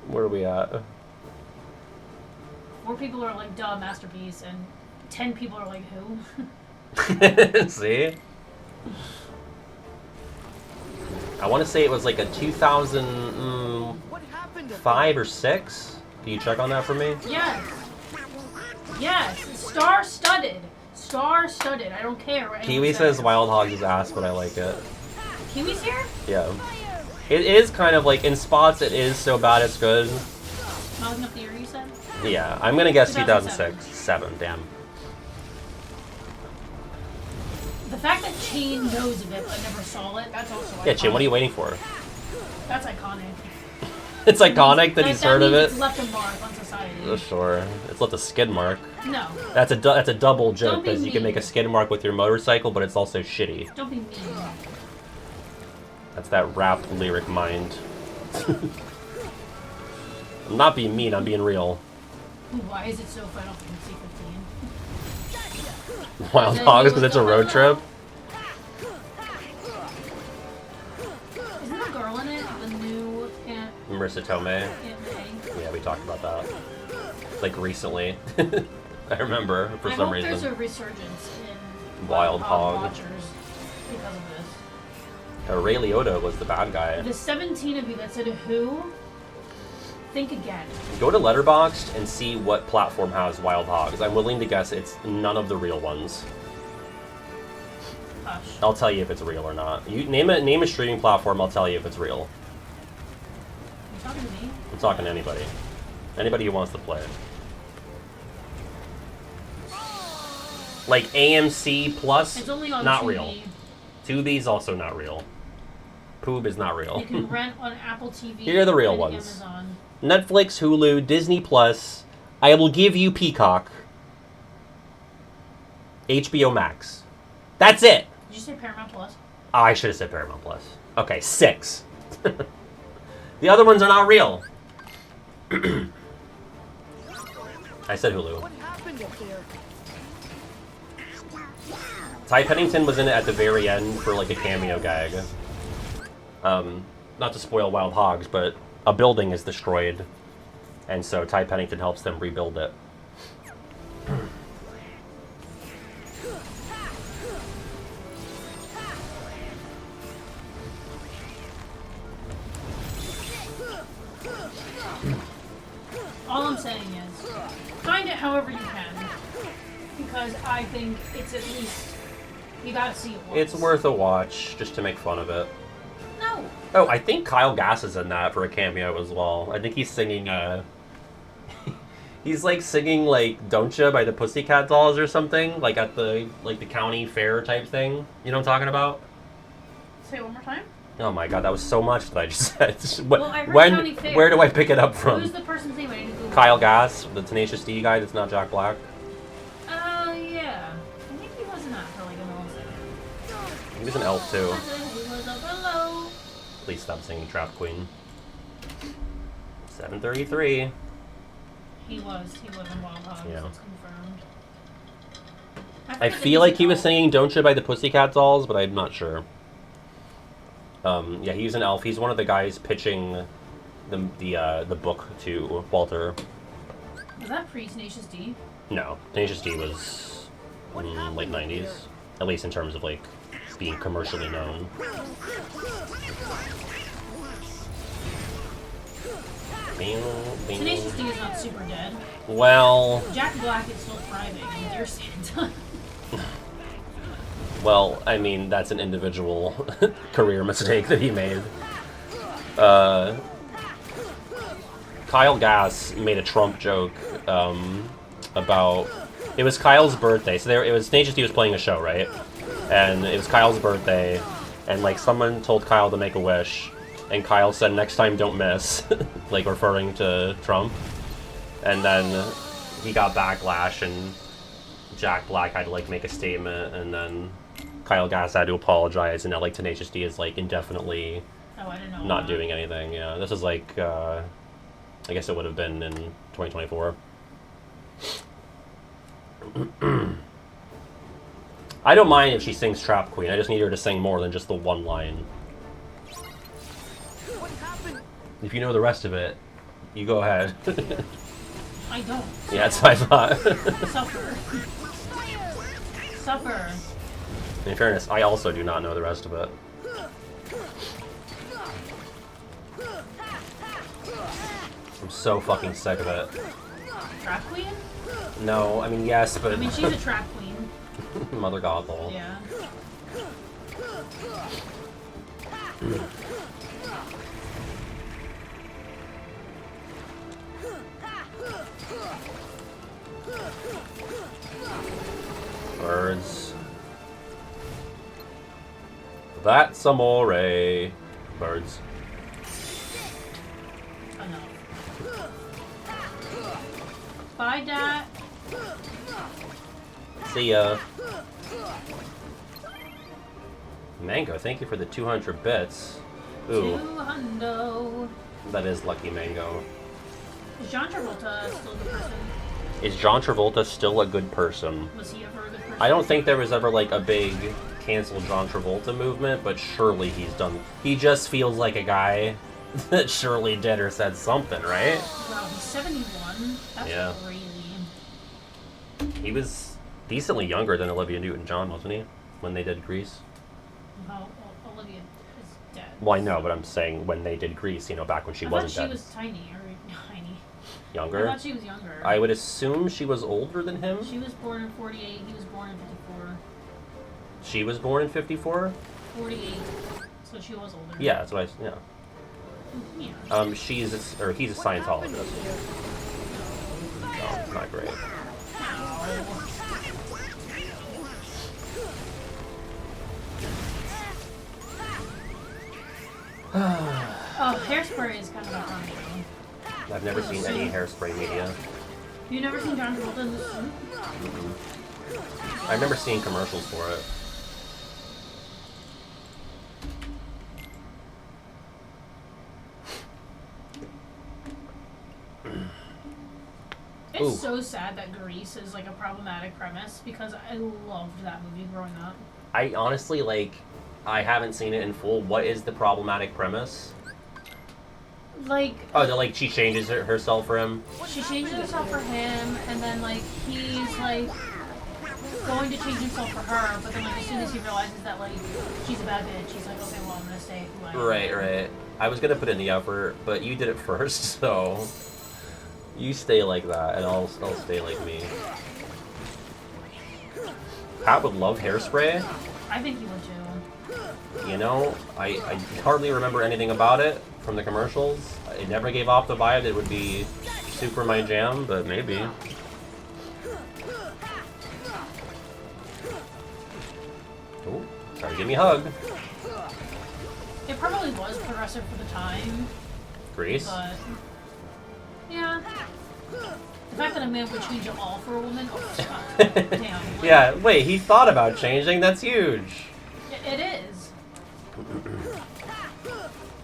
Where are we at? 4 people are like, duh, masterpiece, and 10 people are like, who? See? I want to say it was like a 2005 or 6. Can you check on that for me? Yes. Yes. Star-studded. Star-studded. I don't care what anyone Kiwi says Wild Hogs is ass, but I like it. Kiwi's here? Yeah. It is kind of like, in spots it is so bad it's good. Smiling up the ear, you said? Yeah, I'm gonna guess 2007. 2006. 7, damn. The fact that Chain knows of it but never saw it, that's also iconic. Yeah, Chin, what are you waiting for? That's iconic. It's iconic that he's heard of means it? It's left a mark on society. Oh, sure. It's left a skid mark. No. That's a double joke, Don't be because you can mean. make a skid mark with your motorcycle, but it's also shitty. Don't be mean. That's that rap lyric mind. I'm not being mean, I'm being real. Ooh, why is it so Final Fantasy 15? Wild Hogs because it's a road trip. Isn't the girl in it the new Aunt Marissa Tomei. May? Yeah, we talked about that. Like recently. I remember for some reason. I hope there's a resurgence in Wild Hog. watchers because of this. Ray Liotta was the bad guy. The 17 of you that said who, think again. Go to Letterboxd and see what platform has Wild Hogs. I'm willing to guess it's none of the real ones. Hush. I'll tell you if it's real or not. You name a streaming platform, I'll tell you if it's real. You talking to me? I'm talking to anybody. Anybody who wants to play. Like AMC Plus, It's only on not TV. real. Tubi's also not real. Poob is not real. You can rent on Apple TV. Here are the real and ones. Amazon. Netflix, Hulu, Disney Plus. I will give you Peacock. HBO Max. That's it. Did you say Paramount Plus? Oh, I should have said Paramount Plus. Okay, 6. The other ones are not real. I said Hulu. What happened up there? Ty Pennington was in it at the very end for like a cameo gag. Not to spoil Wild Hogs, but a building is destroyed, and so Ty Pennington helps them rebuild it. All I'm saying is, find it however you can, because I think it's at least, you gotta see it once. It's worth a watch, just to make fun of it. No. Oh, I think Kyle Gass is in that for a cameo as well. I think he's singing, he's like singing like Don't Ya by the Pussycat Dolls or something, like at the county fair type thing. You know what I'm talking about? Say it one more time. Oh my god, that was so much that I just said. Well, I heard county fair. Where do I pick it up from? Who's the person's name? I need to Google. Kyle Gass, the Tenacious D guy that's not Jack Black. Oh, yeah. I think he was in that for like a millisecond. He was an elf too. He was up below. Please stop singing Trap Queen. 7:33. He was in Wild Hogs. Yeah. It's confirmed. I forget that feel like he's he was an singing Don't Ya by the Pussycat Dolls, but I'm not sure. Yeah, he's an elf. He's one of the guys pitching the book to Walter. elf. Was that pre-Tenacious D? No, Tenacious D was late 90s, at least in terms of like being commercially known. Tenacious D is not super dead. Well, Jack Black is still thriving in Dear Santa. well, I mean that's an individual career mistake that he made. Kyle Gass made a Trump joke about it was Kyle's birthday. So it was Tenacious D was playing a show, right? And it was Kyle's birthday, and like someone told Kyle to make a wish, and Kyle said, "Next time, don't miss," like referring to Trump. And then he got backlash, and Jack Black had to like make a statement, and then Kyle Gass had to apologize, and now like Tenacious D is like indefinitely Oh, I didn't know. not that. doing anything. Yeah, this is like I guess it would have been in 2024. I don't mind if she sings Trap Queen. I just need her to sing more than just the one line. What happened? If you know the rest of it, you go ahead. I don't. Yeah, that's what I thought. Suffer. Suffer. In fairness, I also do not know the rest of it. I'm so fucking sick of it. Trap Queen? No, I mean, yes, but... I mean, she's a trap queen. Mother Gothel. Yeah. Birds. That's amore. Birds. Enough. Bye, Dad. See ya. Mango, thank you for the 200 bits. Ooh, 200. that is lucky Mango. Is John Travolta still the person? Is John Travolta still a good person? Was he ever a good person? I don't think there was ever like a big cancel John Travolta movement, but surely he's done. He just feels like a guy that surely did or said something, right? Wow, he's 71. That's Yeah. crazy. He was decently younger than Olivia Newton-John, wasn't he? When they did Grease. Well, Olivia is dead. Well, I know, but I'm saying when they did Grease, you know, back when she wasn't I thought dead. she was tiny. Younger? I thought she was younger. I would assume she was older than him. She was born in 48. He was born in 54. She was born in 54? 48. So she was older. Yeah, that's what yeah. Yeah. He's a Scientologist. No, it's not great. Oh, Hairspray is kind of a fun movie. I've never seen any Hairspray media. You've never seen John Travolta in this film? I remember seeing commercials for it. It's Ooh. so sad that Grease is like a problematic premise because I loved that movie growing up. I honestly, like, I haven't seen it in full. What is the problematic premise? Like, Oh, that like she changes herself for him? she changes herself for him, and then like he's like going to change himself for her, but then like as soon as he realizes that like she's a bad bitch, he's like, okay, well I'm gonna stay who I am. Right. I was gonna put in the effort, but you did it first, so you stay like that, and I'll stay like me. Pat would love Hairspray. I think he would too. You know, I hardly remember anything about it from the commercials. It never gave off the vibe it would be super my jam, but maybe. Oh, sorry, give me a hug. It probably was progressive for the time, Grease. but yeah. The fact that a man would change it all for a woman, oh fuck. Damn. Like, Yeah, wait, he thought about changing? That's huge. It is.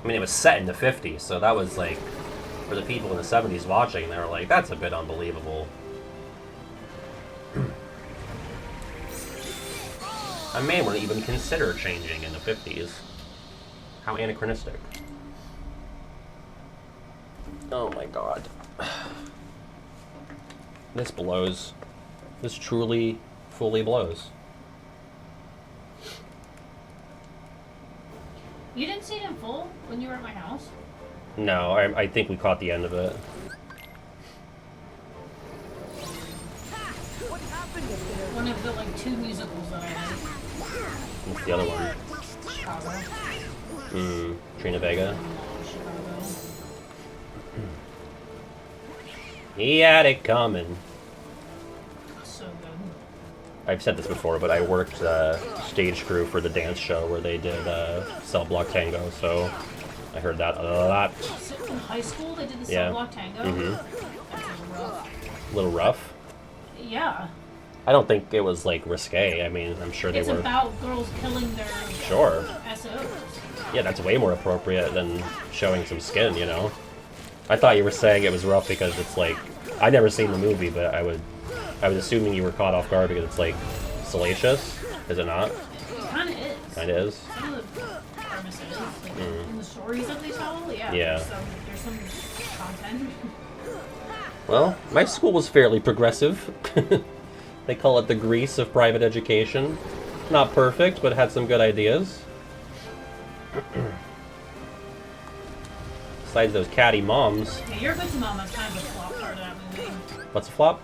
I mean, it was set in the 50s, so that was like, for the people in the 70s watching, they were like, that's a bit unbelievable. A man wouldn't even consider changing in the 50s. How anachronistic. Oh my god. This blows. This truly, fully blows. You didn't see it in full when you were at my house? No, I think we caught the end of it. What happened up there? One of the like 2 musicals that I had. What's the other one? Chicago. Trina Vega. Chicago. He had it coming. So good. I've said this before, but I worked stage crew for the dance show where they did Cell Block Tango, so I heard that a lot. So in high school, they did the Yeah. Cell Block Tango. That's rough. A little rough. Yeah. I don't think it was like risque. I mean, I'm sure they It's were. about girls killing their Sure. SOs. Yeah, that's way more appropriate than showing some skin, you know? I thought you were saying it was rough because it's like, I never seen the movie, but I was assuming you were caught off guard because it's like salacious. Is it not? It kind of is. Kind of is. Some of the premises, like in the stories that they tell, yeah. Yeah. There's some content. Well, my school was fairly progressive. They call it the Grease of private education. Not perfect, but it had some good ideas. Besides those catty moms. Yeah, You're Good to Mama is kind of the flop part of that movie. What's a flop?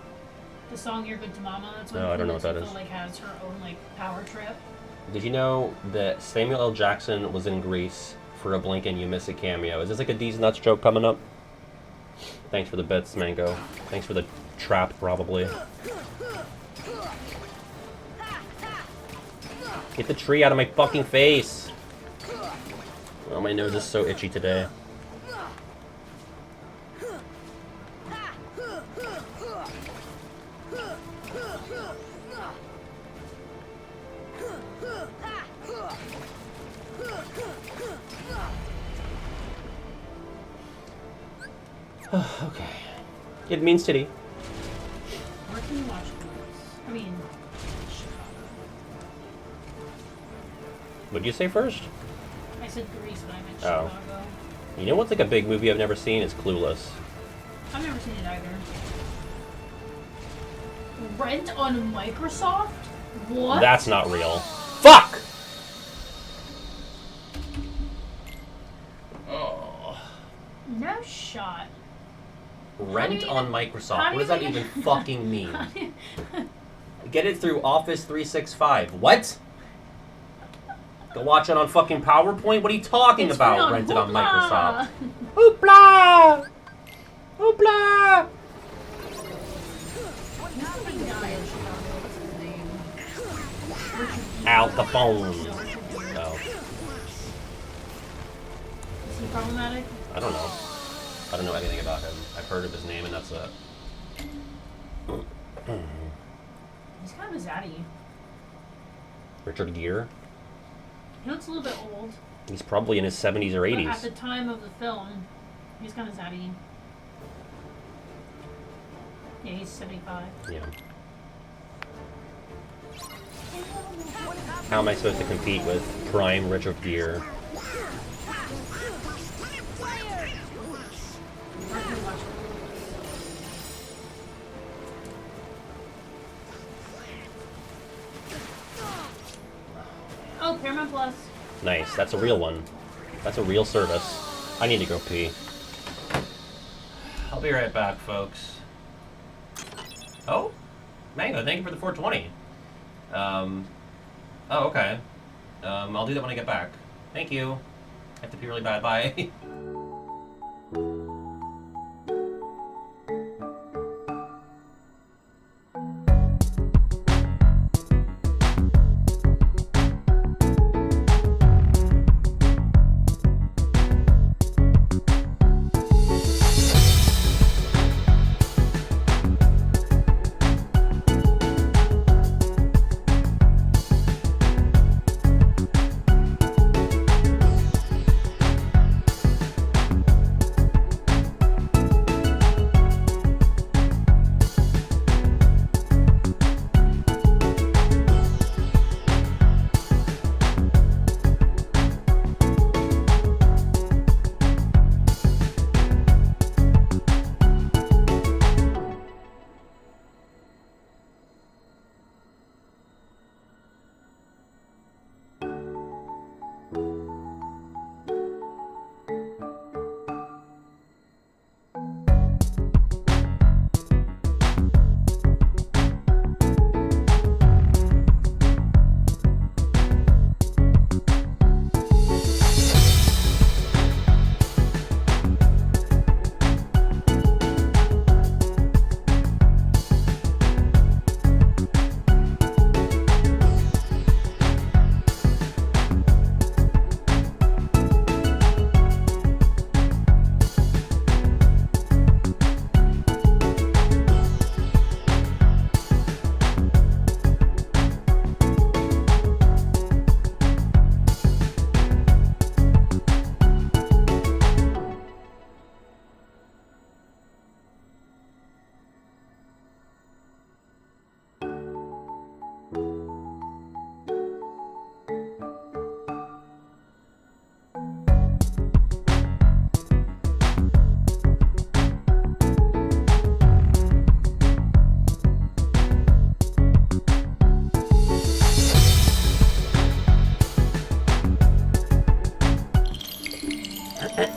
The song You're Good to Mama, that's when No, I don't know what that Latifah, is. like has her own like power trip. Did you know that Samuel L. Jackson was in Grease for a blink and you miss it cameo? Is this like a D's Nuts joke coming up? Thanks for the bits, Mango. Thanks for the trap, probably. Get the tree out of my fucking face! Oh, my nose is so itchy today. Okay. It means titty. I mean, What'd you say first? I said Greece, but I meant Oh. Chicago. You know what's like a big movie I've never seen? Is Clueless. I've never seen it either. Rent on Microsoft? What? That's not real. Fuck! Oh. No shot. Rent on Microsoft. how do What does you that even- even fucking mean? Get it through Office 365. What? Go watch it on fucking PowerPoint? What are you talking It's about? free on Rented on Hoopla. Microsoft. Hoopla! Hoopla! Al Capone. No, Is he problematic? I don't know. I don't know anything about him. I've heard of his name and that's it. He's kind of a zaddy. Richard Gere. He looks a little bit old. He's probably in his 70s or But 80s. at the time of the film, he's kind of zaddy. Yeah, he's 75. Yeah. How am I supposed to compete with prime Richard Gere? Oh, Paramount Plus. Nice. That's a real one. That's a real service. I need to go pee. I'll be right back, folks. Oh? Mango, thank you for the 420. Oh, okay. I'll do that when I get back. Thank you. I have to pee really bad. Bye.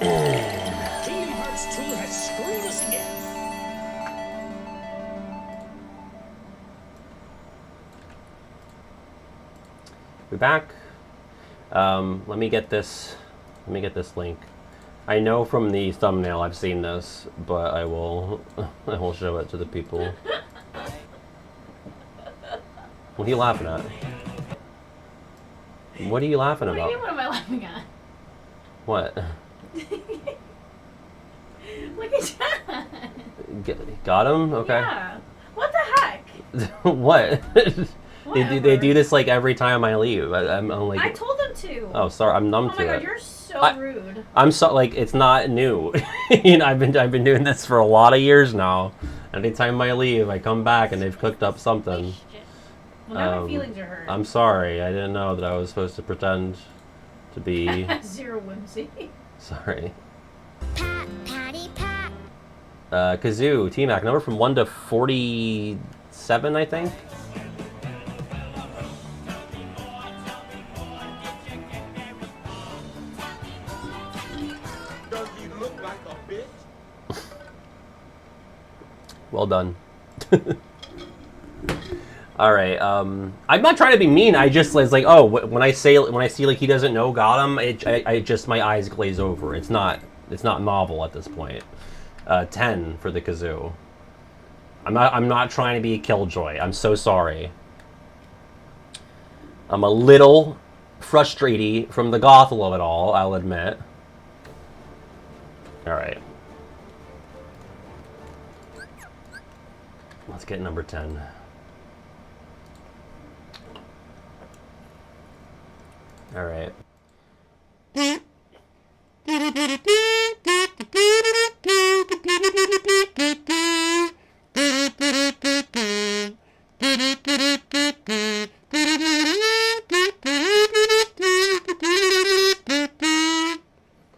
Kingdom Hearts 2 has screwed us again. We're back. Let me get this. Let me get this link. I know from the thumbnail I've seen this, but I will. I will show it to the people. What are you laughing at? What are you laughing What do you about? mean, what am I laughing at? What? Look at that. Got him? Okay. Yeah. What the heck? What? They Whatever. do this like every time I leave. I'm like. I told them to. Oh, sorry. I'm numb Oh to my god, it. you're so I- rude. I'm so like it's not new. You know, I've been doing this for a lot of years now. Anytime I leave, I come back and they've cooked up something. Well, now my feelings are hurt. I'm sorry. I didn't know that I was supposed to pretend to be... Zero whimsy. Sorry. Pat, patty, pat. Kazoo, T-Mac, number from 1 to 47, I think? Does he look like a bitch? Well done. All right. I'm not trying to be mean. I just was like, oh, when I see like he doesn't know got him, I just my eyes glaze over. It's not novel at this point. 10 for the Kazoo. I'm not trying to be a killjoy. I'm so sorry. I'm a little frustrated from the Gothel of it all, I'll admit. All right. Let's get number 10. All right.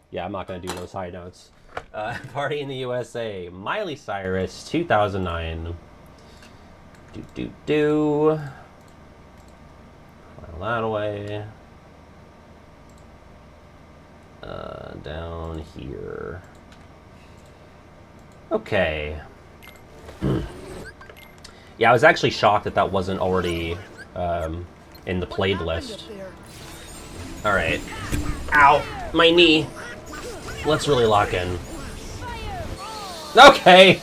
Yeah, I'm not going to do those high notes. Party in the USA, Miley Cyrus, 2009. File that away. Down here. Okay. Yeah, I was actually shocked that that wasn't already in the played list. Alright. Ow! My knee! Let's really lock in. Okay!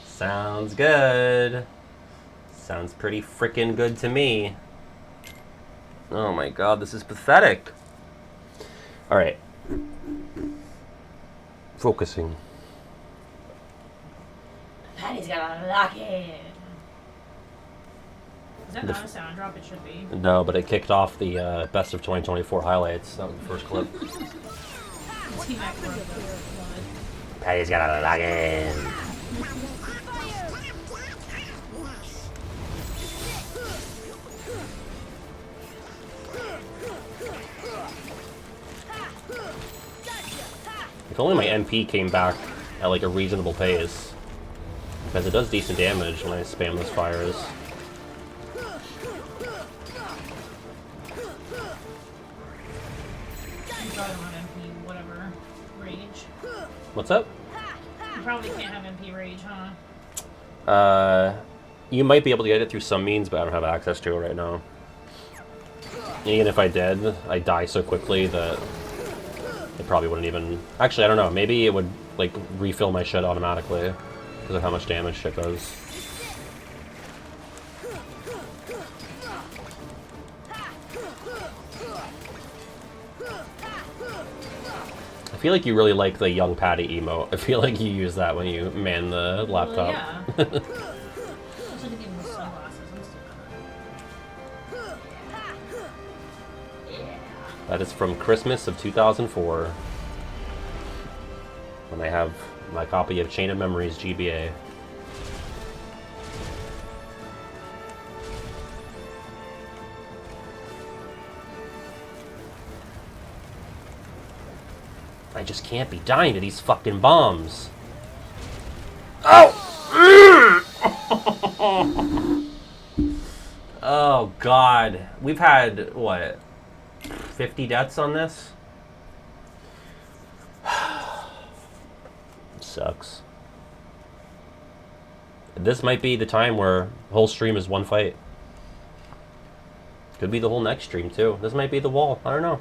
Sounds good. Sounds pretty frickin' good to me. Oh my god, this is pathetic. Alright. Focusing. Patty's got a locket. Is that not a sound drop? It should be. No, but it kicked off the best of 2024 highlights. That was the first clip. T-Mac wrote the Patty's got a locket. If only my MP came back at like a reasonable pace. Because it does decent damage when I spam those fires. You probably don't have MP, whatever, rage. What's up? You probably can't have MP rage, huh? You might be able to get it through some means, but I don't have access to it right now. Even if I did, I die so quickly that it probably wouldn't even... Actually, I don't know. Maybe it would, like, refill my shit automatically because of how much damage shit does. I feel like you really like the young Patty emote. I feel like you use that when you man the laptop. Well, yeah. Especially the game with sunglasses. I'm still gonna... Yeah. That is from Christmas of 2004. When I have my copy of Chain of Memories GBA. I just can't be dying to these fucking bombs. Oh! Oh, God. We've had, what, 50 deaths on this? Sucks. This might be the time where the whole stream is one fight. Could be the whole next stream, too. This might be the wall. I don't know.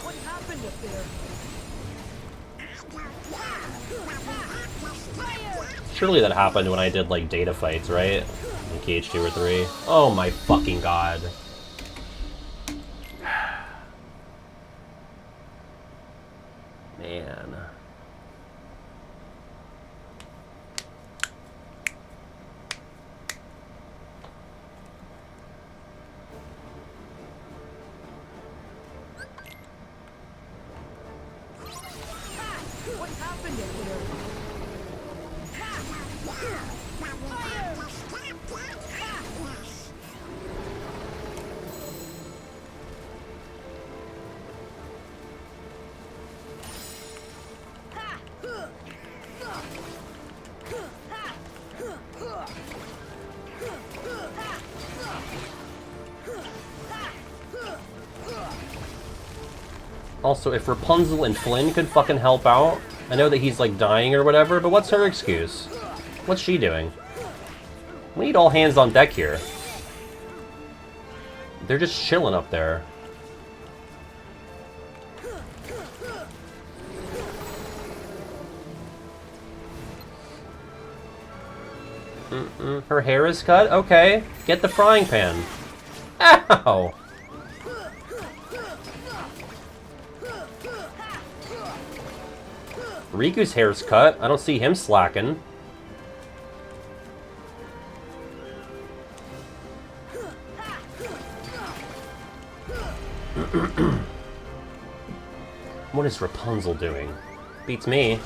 What happened up there? Surely that happened when I did, like, data fights, right? In KH2 or 3. Oh my fucking god. Man. What happened up there? Also, if Rapunzel and Flynn could fucking help out, I know that he's like dying or whatever, but what's her excuse? What's she doing? We need all hands on deck here. They're just chilling up there. Her hair is cut? Okay. Get the frying pan. Ow! Riku's hair's cut. I don't see him slacking. What is Rapunzel doing? Beats me.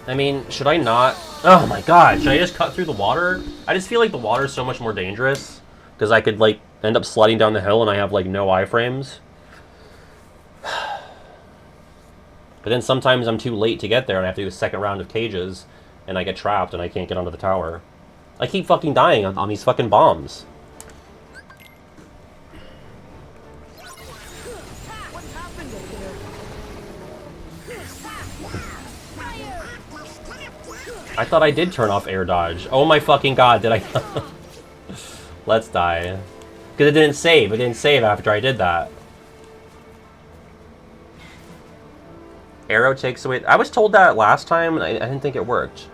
I mean, should I not? Oh my god, should I just cut through the water? I just feel like the water is so much more dangerous. Because I could, like, end up sliding down the hill and I have, like, no iframes. But then sometimes I'm too late to get there and I have to do a second round of cages. And I get trapped and I can't get onto the tower. I keep fucking dying on these fucking bombs. What happened up there? I thought I did turn off air dodge. Oh my fucking god, did I? Let's die. Because it didn't save. It didn't save after I did that. Arrow takes away... I was told that last time and I didn't think it worked.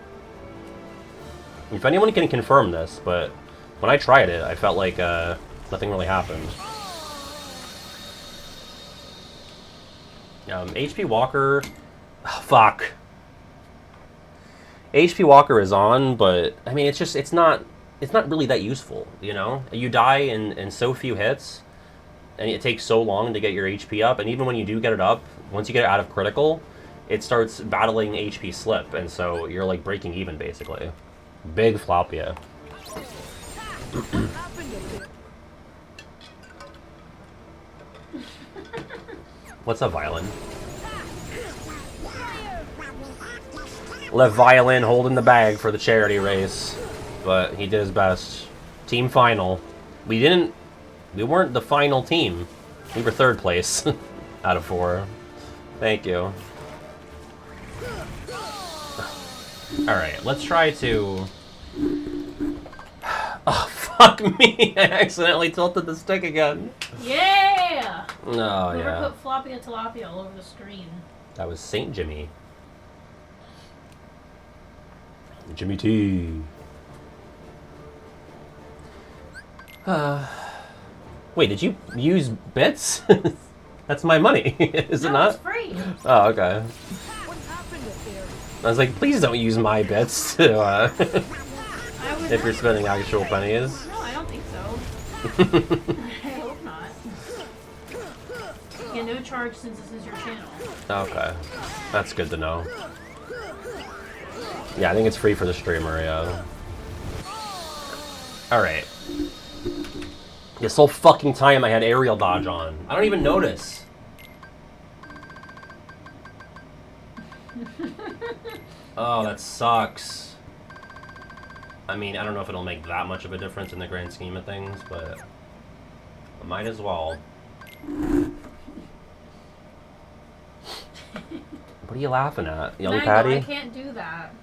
If anyone can confirm this, but when I tried it, I felt like nothing really happened. HP Walker... Oh, fuck. HP Walker is on, but I mean, it's not really that useful, you know? You die in so few hits, and it takes so long to get your HP up, and even when you do get it up, once you get it out of critical, it starts battling HP slip, and so you're like breaking even, basically. Big flop, yeah. What's a violin? Left violin holding the bag for the charity race, but he did his best. Team final. We weren't the final team. We were third place out of 4. Thank you. Alright, let's try to... Oh, fuck me! I accidentally tilted the stick again. Yeah! Oh, Whoever yeah. put floppy and tilapia all over the screen. That was Saint Jimmy. Jimmy T. Wait, did you use bits? That's my money, is it not? It's free. Oh, okay. What happened up there? I was like, please don't use my bits to, I would if you're not- spending actual pennies. No, I don't think so. I hope not. Yeah, no charge since this is your channel. Okay. That's good to know. Yeah, I think it's free for the streamer, yeah. Alright. This whole fucking time I had aerial dodge on. I don't even notice. Oh, that sucks. I mean, I don't know if it'll make that much of a difference in the grand scheme of things, but I might as well. What are you laughing at, young Mango, Patty? I can't do that.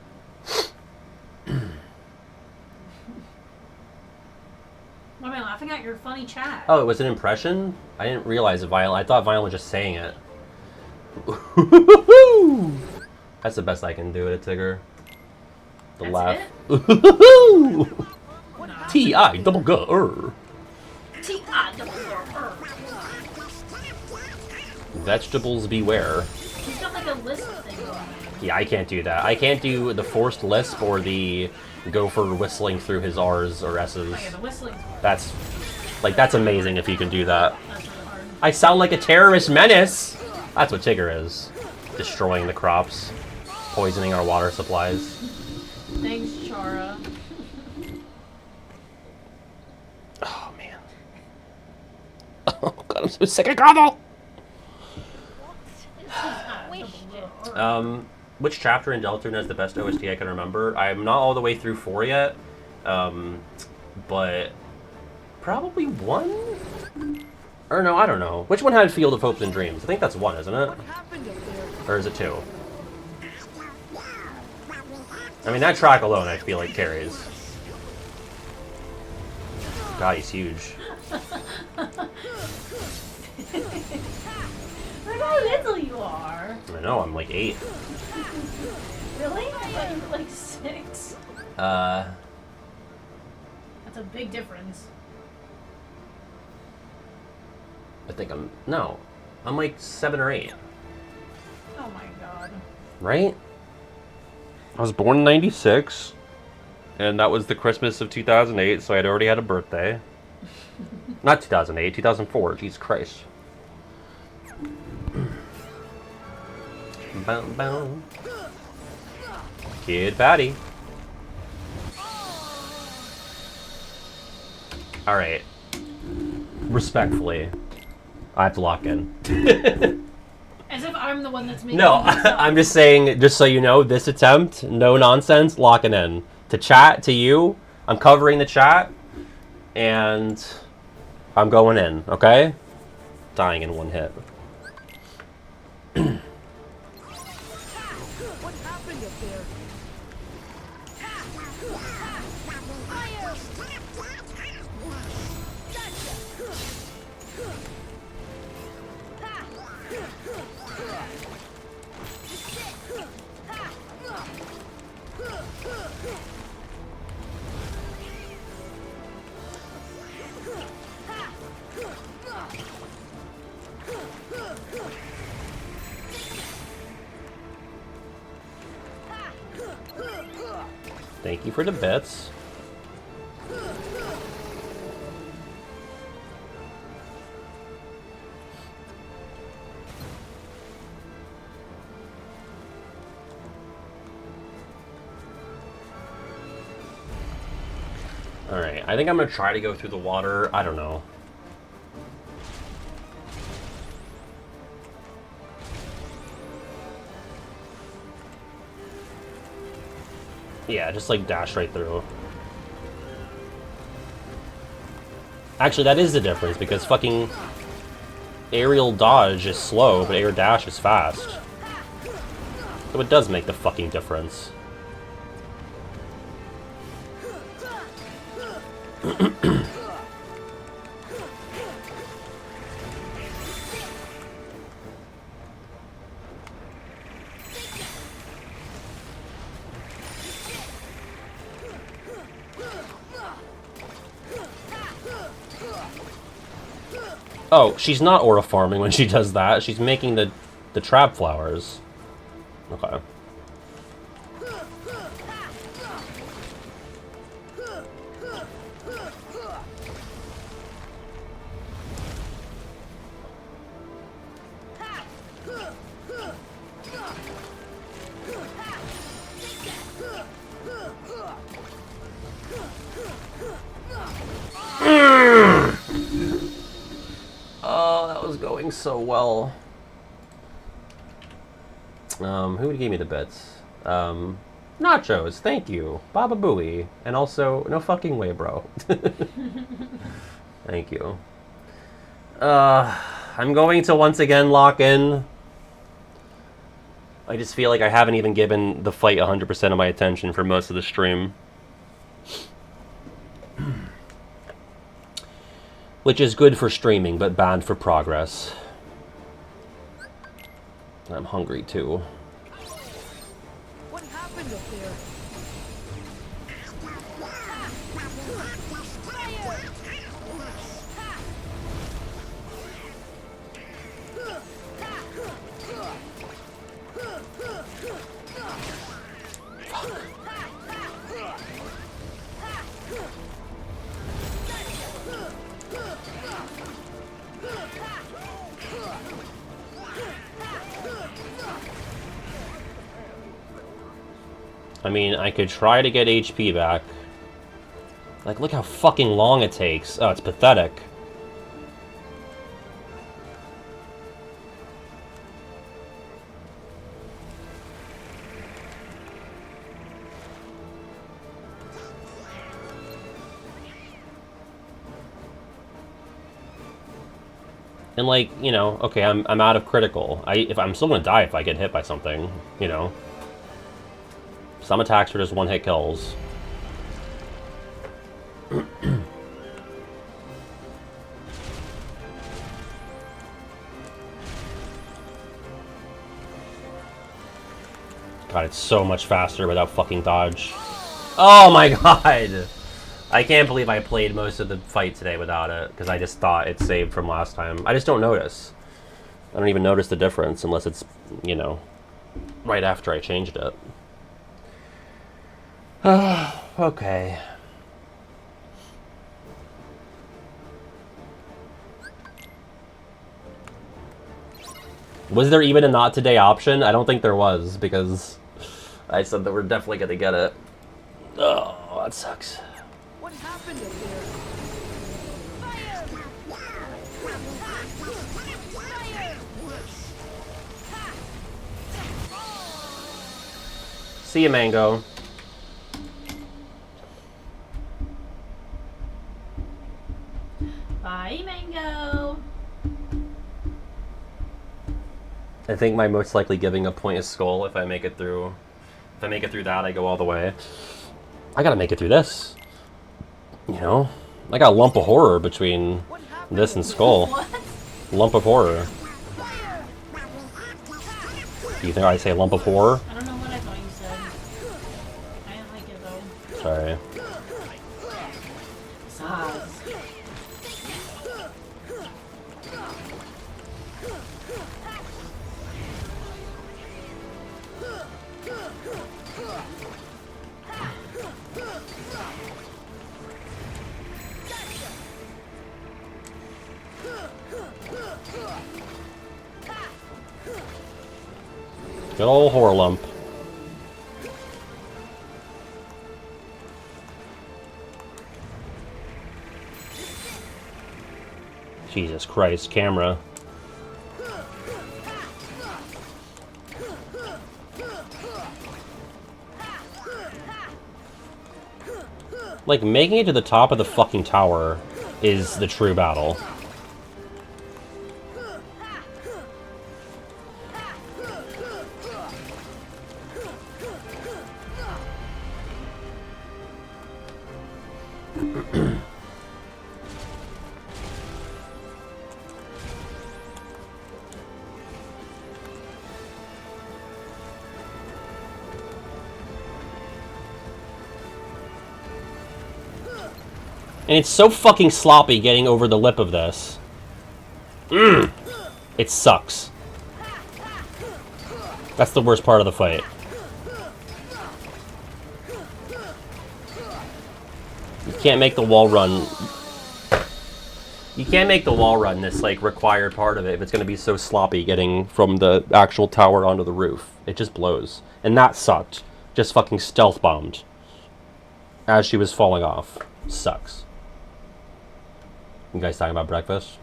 Why am I laughing at your funny chat? Oh, it was an impression? I didn't realize it, Violet. I thought Violet was just saying it. That's the best I can do at a Tigger. The That's laugh. Nah. T-I double G. T-I-double-R. Vegetables beware. He's got like a lisp thing going on. Yeah, I can't do that. I can't do the forced lisp or the gopher whistling through his R's or S's. Oh yeah, the whistling's That's amazing if you can do that. that's really hard. I sound like a terrorist menace! That's what Tigger is. Destroying the crops. Poisoning our water supplies. Thanks, Chara. Oh, man. Oh, God, I'm so sick of Gobble! Which chapter in Deltarune has the best OST I can remember? I'm not all the way through 4 yet. but probably 1? Or no, I don't know. Which one had Field of Hopes and Dreams? I think that's 1, isn't it? What happened up there? Or is it 2? I mean, that track alone, I feel like, carries. God, he's huge. Look how little you are. I know, I'm like 8. Really? I thought you were like 6. Uh, That's a big difference. I think I'm... No. I'm like 7 or 8. Oh my god. Right? I was born in 96. And that was the Christmas of 2008, so I'd already had a birthday. Not 2008, 2004. Jesus Christ. Boom, boom. Kid Patty. Alright. Respectfully, I have to lock in. As if I'm the one that's making No, this up. I'm just saying, just so you know, this attempt, no nonsense, locking in. To chat, to you, I'm covering the chat, and I'm going in, okay? Dying in 1 hit. What happened up there? Thank you for the bits. Alright, I think I'm gonna try to go through the water. I don't know. Yeah, just like dash right through. Actually, that is the difference, because fucking aerial dodge is slow, but air dash is fast. So it does make the fucking difference. Oh, she's not aura farming when she does that. She's making the trap flowers. Okay. Oh, that was going so well. Who gave me the bits? Nachos, thank you. Baba Booey. And also, no fucking way, bro. Thank you. I'm going to once again lock in. I just feel like I haven't even given the fight 100% of my attention for most of the stream. Which is good for streaming, but bad for progress. I'm hungry too. What happened up there? I mean, I could try to get HP back. Like, look how fucking long it takes. Oh, it's pathetic. And like, you know, okay, I'm out of critical. If I'm still gonna die if I get hit by something, you know. Some attacks are just one-hit kills. God, it's so much faster without fucking dodge. Oh my god! I can't believe I played most of the fight today without it, because I just thought it saved from last time. I just don't notice. I don't even notice the difference unless it's, you know, right after I changed it. Okay. Was there even a not today option? I don't think there was, because I said that we're definitely gonna get it. Oh, that sucks. What happened up there? Fire! See you, Mango. Bye, Mango. I think my most likely giving up point is Skull if I make it through. If I make it through that, I go all the way. I gotta make it through this. You know? I got a lump of horror between this and Skull. What? Lump of horror. Do you think I say lump of horror? I don't know what I thought you said. I didn't like it though. Sorry. Size. Good old horror lump. Jesus Christ, camera. Like, making it to the top of the fucking tower is the true battle. And it's so fucking sloppy getting over the lip of this. It sucks. That's the worst part of the fight. You can't make the wall run. You can't make the wall run this, like, required part of it if it's going to be so sloppy getting from the actual tower onto the roof. It just blows. And that sucked. Just fucking stealth bombed. As she was falling off. Sucks. You guys talking about breakfast?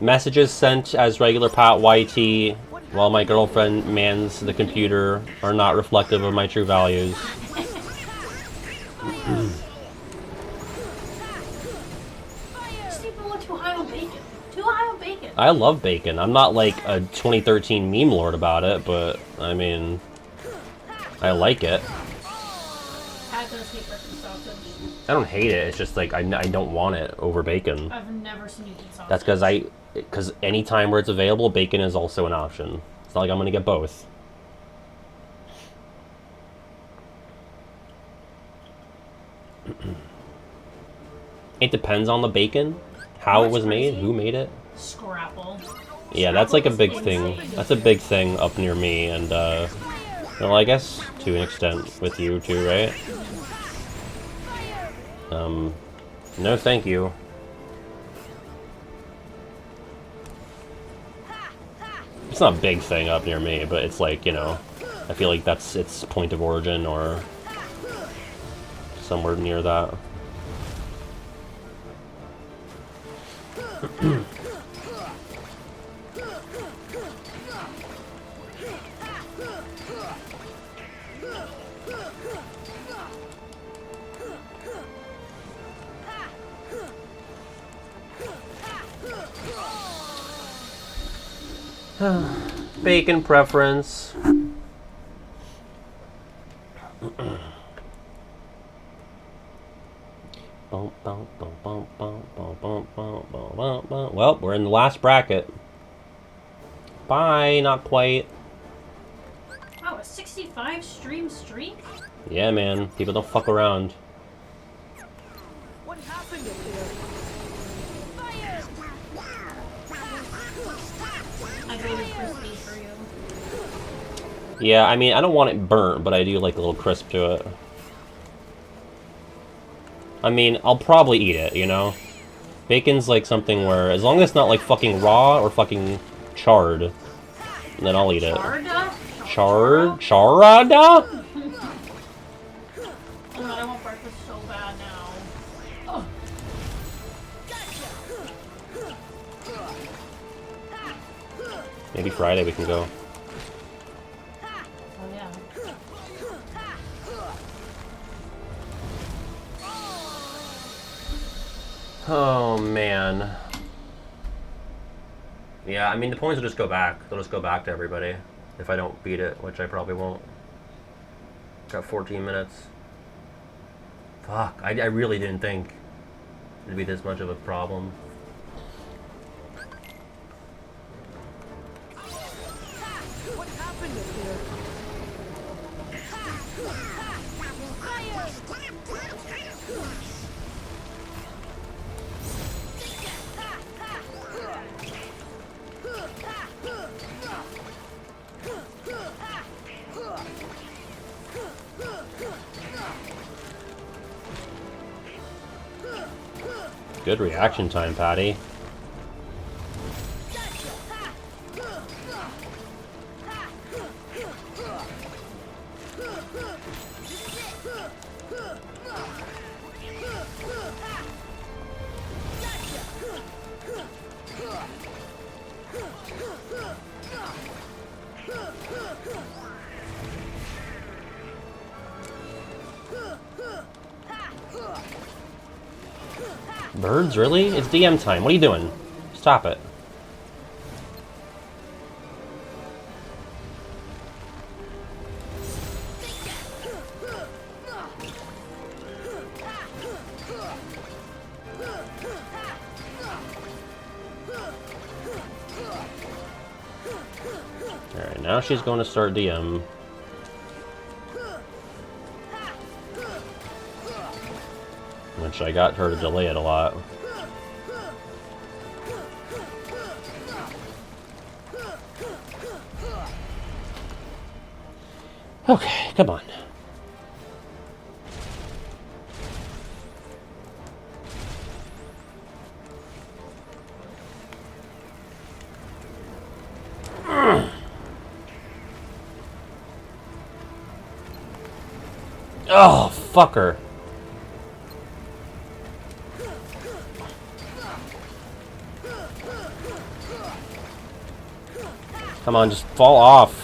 Messages sent as regular Pat YT while my girlfriend mans the computer are not reflective of my true values. These people are too high on bacon. Too high on bacon. I love bacon. I'm not like a 2013 meme lord about it, but I mean, I like it. Pat does hate breakfast sausage. I don't hate it. It's just like I don't want it over bacon. I've never seen you eat sausage. That's because any time where it's available, bacon is also an option. It's not like I'm gonna get both. It depends on the bacon, how it was made, who made it. Scrapple. Yeah, that's like a Scrapple big is thing. insane. That's a big thing up near me, and well, I guess to an extent with you too, right? No, thank you. It's not a big thing up near me, but it's like, you know, I feel like that's its point of origin or somewhere near that. Bacon preference. Well, we're in the last bracket. Bye, not quite. Wow, a 65 stream streak? Yeah, man. People don't fuck around. What happened up there? Fire! I voted crispy for you. Yeah, I mean, I don't want it burnt, but I do like a little crisp to it. I mean, I'll probably eat it, you know? Bacon's like something where, as long as it's not like fucking raw or fucking charred, then I'll eat it. Charda? Charada? Oh god, I want breakfast so bad now. Oh. Maybe Friday we can go. Oh yeah. Oh, man. Yeah, I mean, the points will just go back. They'll just go back to everybody if I don't beat it, which I probably won't. Got 14 minutes. Fuck, I really didn't think it'd be this much of a problem. What happened up there? Good reaction time, Patty. Birds, really? It's DM time. What are you doing? Stop it. Alright, now she's going to start DM. Which I got her to delay it a lot. Okay, come on. Oh, fucker. Come on, just fall off.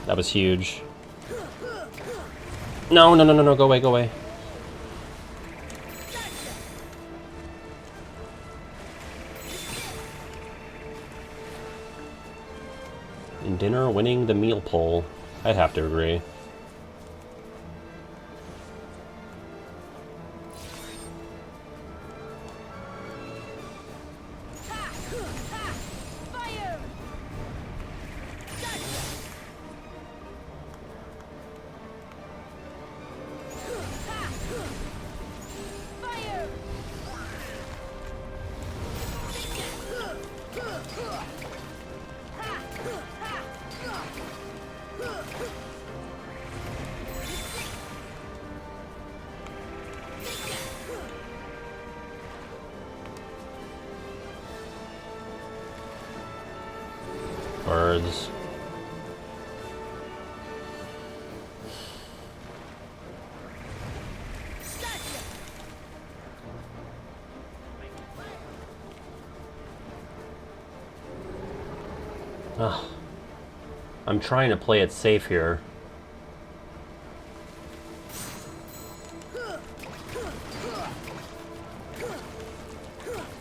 That was huge. No, no, no, no, no, go away, go away. In dinner, winning the meal poll. I'd have to agree. Birds. Ugh. I'm trying to play it safe here.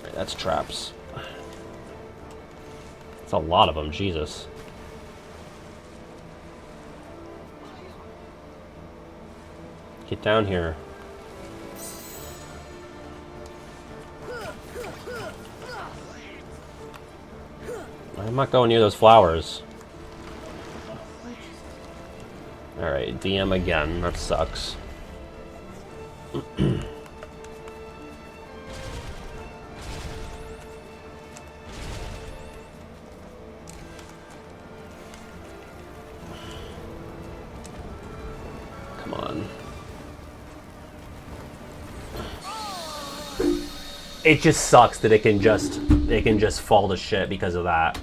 Right, that's traps. It's a lot of them, Jesus. Get down here. I'm not going near those flowers. Alright, DM again. That sucks. Come on. It just sucks that it can just fall to shit because of that.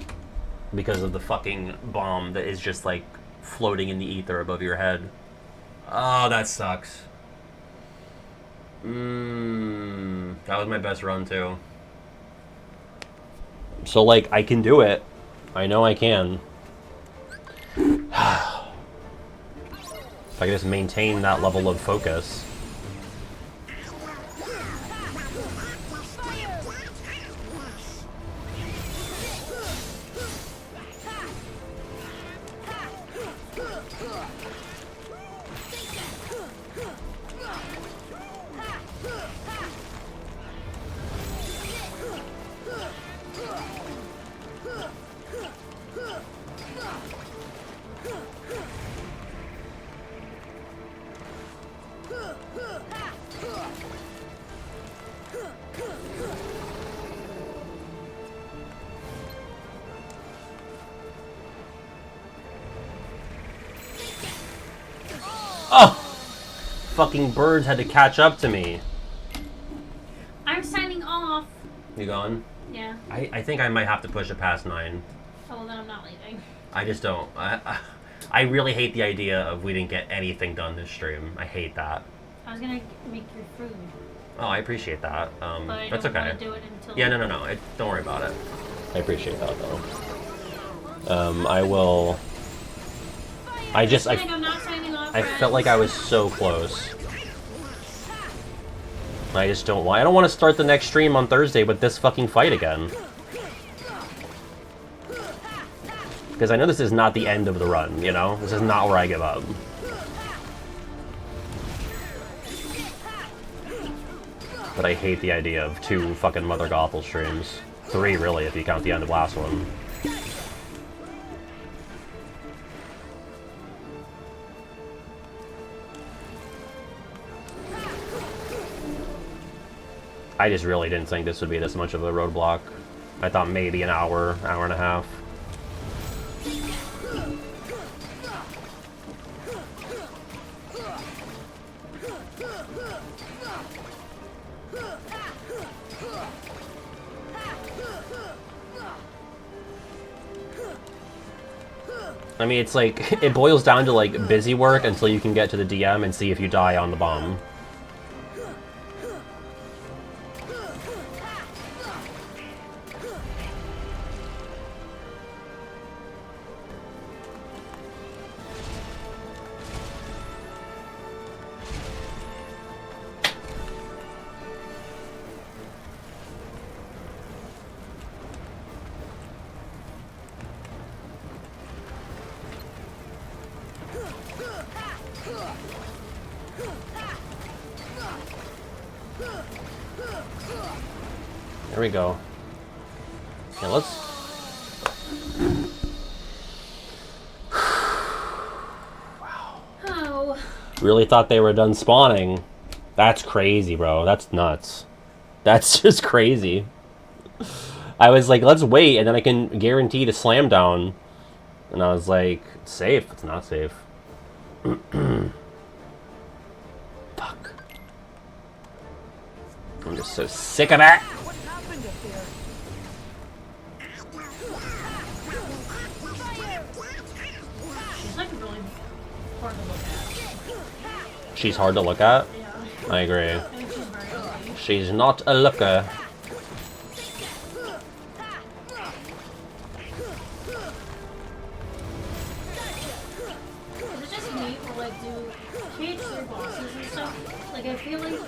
Because of the fucking bomb that is just like floating in the ether above your head. Oh, that sucks. That was my best run too. So like, I can do it. I know I can. If I can just maintain that level of focus. Oh! Fucking birds had to catch up to me. I'm signing off. You gone? Yeah. I think I might have to push it past 9. Oh, well, then I'm not leaving. I just don't. I really hate the idea of we didn't get anything done this stream. I hate that. I was gonna make your food. Oh, I appreciate that. But I that's don't okay. want to do it until... Yeah, no. Don't worry about it. I appreciate that, though. I will... I I'm not signing off, I felt like I was so close. I just don't want... I don't want to start the next stream on Thursday with this fucking fight again. Because I know this is not the end of the run, you know? This is not where I give up. But I hate the idea of 2 fucking Mother Gothel streams. 3, really, if you count the end of last one. I just really didn't think this would be this much of a roadblock. I thought maybe an hour, hour and a half. I mean, it's like, it boils down to like busy work until you can get to the DM and see if you die on the bomb. There we go. Yeah, let's... Wow. Oh. Really thought they were done spawning. That's crazy, bro. That's nuts. That's just crazy. I was like, let's wait, and then I can guarantee to slam down. And I was like, it's safe. It's not safe. Fuck. I'm just so sick of it. What happened up there? She's like really hard to look at. She's hard to look at? Yeah. I agree. I think she's very ugly. She's not a looker. Is it just me or like do KH3 bosses and stuff? Like I feel like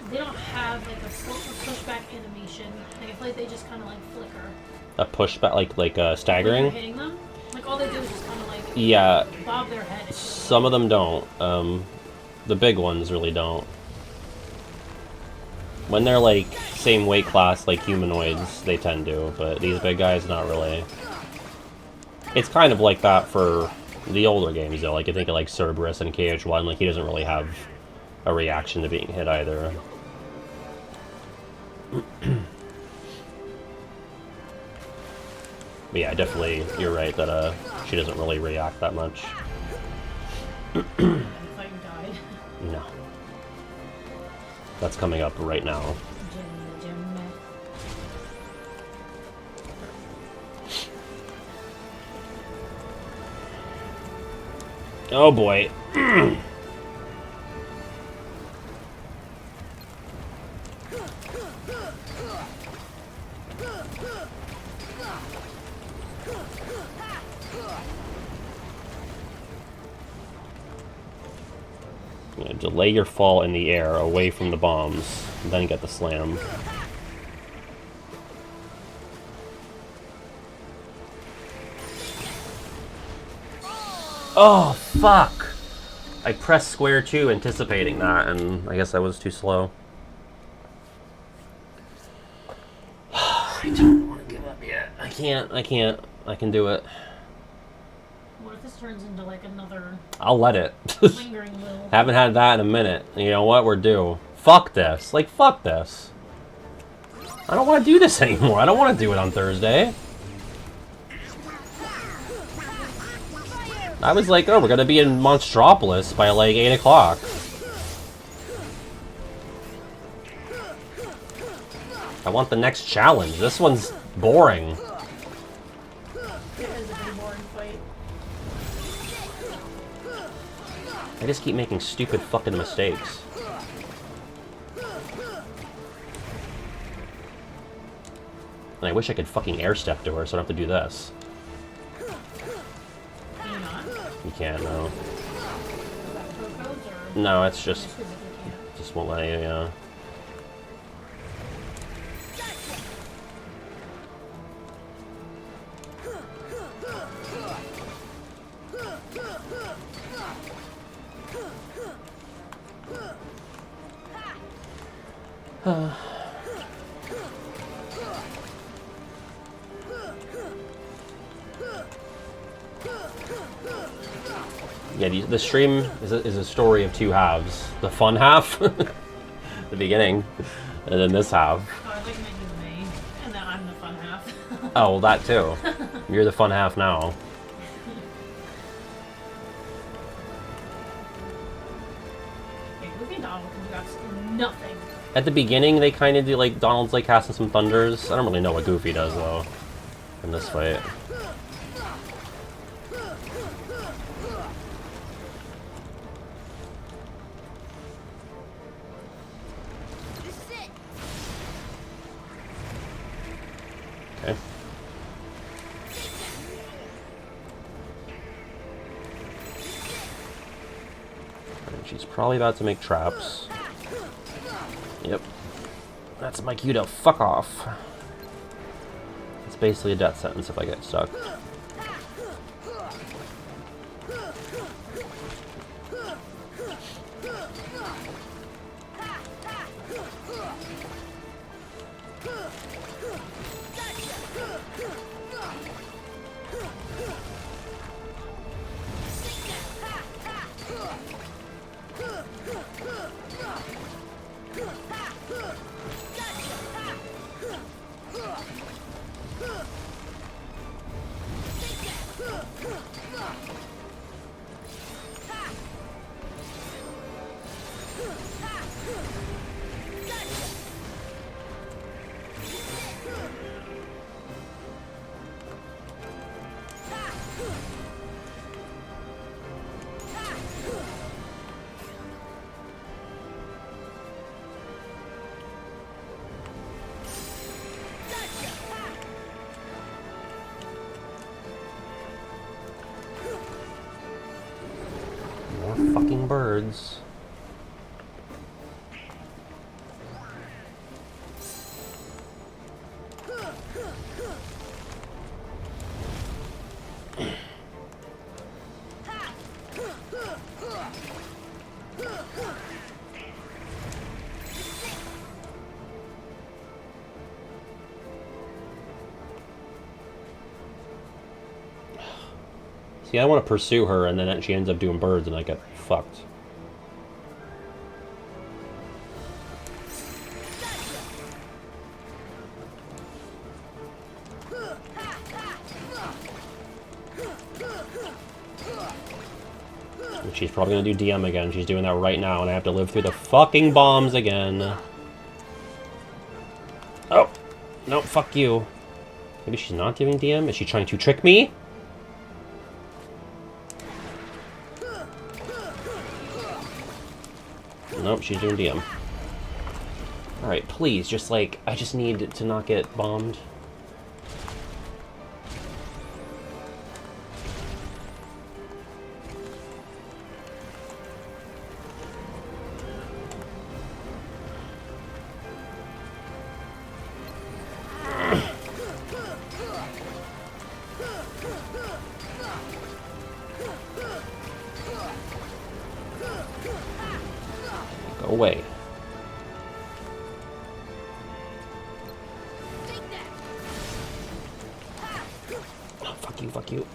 they don't have like a pushback animation. Like I feel like they just kind of like flicker. A pushback, like When you're staggering. hitting them, like all they do is just kind of like Yeah, bob their head. some of them don't. The big ones really don't. When they're like same weight class like humanoids, they tend to, but these big guys, not really. It's kind of like that for the older games though. Like I think of like Cerberus and KH1, like he doesn't really have a reaction to being hit either. But yeah, definitely, you're right that she doesn't really react that much. I thought you died. No. That's coming up right now. Jim. Oh boy. Delay your fall in the air away from the bombs, and then get the slam. Oh, fuck! I pressed square 2 anticipating that, and I guess I was too slow. I don't want to give up yet. I can't. I can do it. What if this turns into like another I'll let it. lingering little... Haven't had that in a minute. You know what? We're due. Fuck this. Like, fuck this. I don't want to do this anymore. I don't want to do it on Thursday. I was like, oh, we're going to be in Monstropolis by like 8 o'clock. I want the next challenge. This one's boring. It is a pretty boring fight. I just keep making stupid fucking mistakes. And I wish I could fucking air step to her so I don't have to do this. Can you not? You can't, no. Is that pro codes or No, it's just just physically can't? just won't let you, yeah. Yeah, the stream is a story of two halves. The fun half, the beginning, and then this half. Oh, I'd like to make it me, and then I'm the fun half. Oh, well, that too. You're the fun half now. Okay, Goofy and Donald can do absolutely nothing. At the beginning, they kind of do, like, Donald's, like, casting some thunders. I don't really know what Goofy does, though, in this fight. Okay. And she's probably about to make traps. Yep. That's my cue to fuck off. It's basically a death sentence if I get stuck. More fucking birds. See, I want to pursue her, and then she ends up doing birds, and I get fucked. She's probably gonna do DM again. She's doing that right now, and I have to live through the fucking bombs again. Oh! No, fuck you. Maybe she's not doing DM? Is she trying to trick me? Nope, she's doing DM. Alright, please, just like, I just need to not get bombed. Go away. Oh, fuck you, fuck you.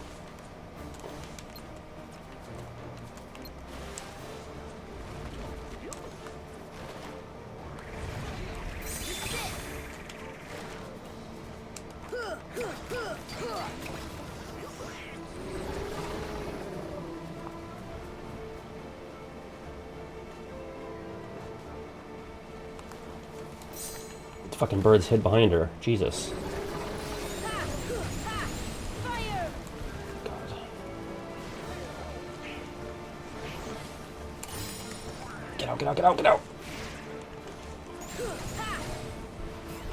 The fucking bird's hid behind her. Jesus. God. Get out, get out, get out, get out!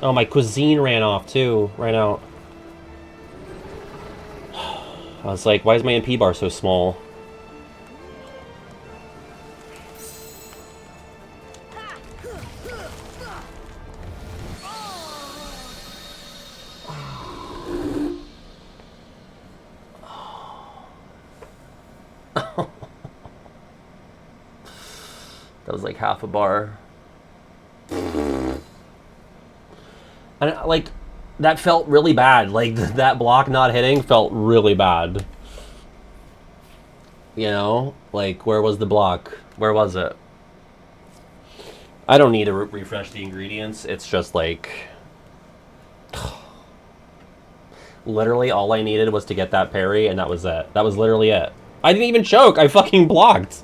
Oh, my cuisine ran off too. Ran out. I was like, why is my MP bar so small? That was like half a bar. And like, that felt really bad. Like, that block not hitting felt really bad. You know? Like, where was the block? Where was it? I don't need to refresh the ingredients. It's just like... Literally, all I needed was to get that parry, and that was it. That was literally it. I didn't even choke! I fucking blocked!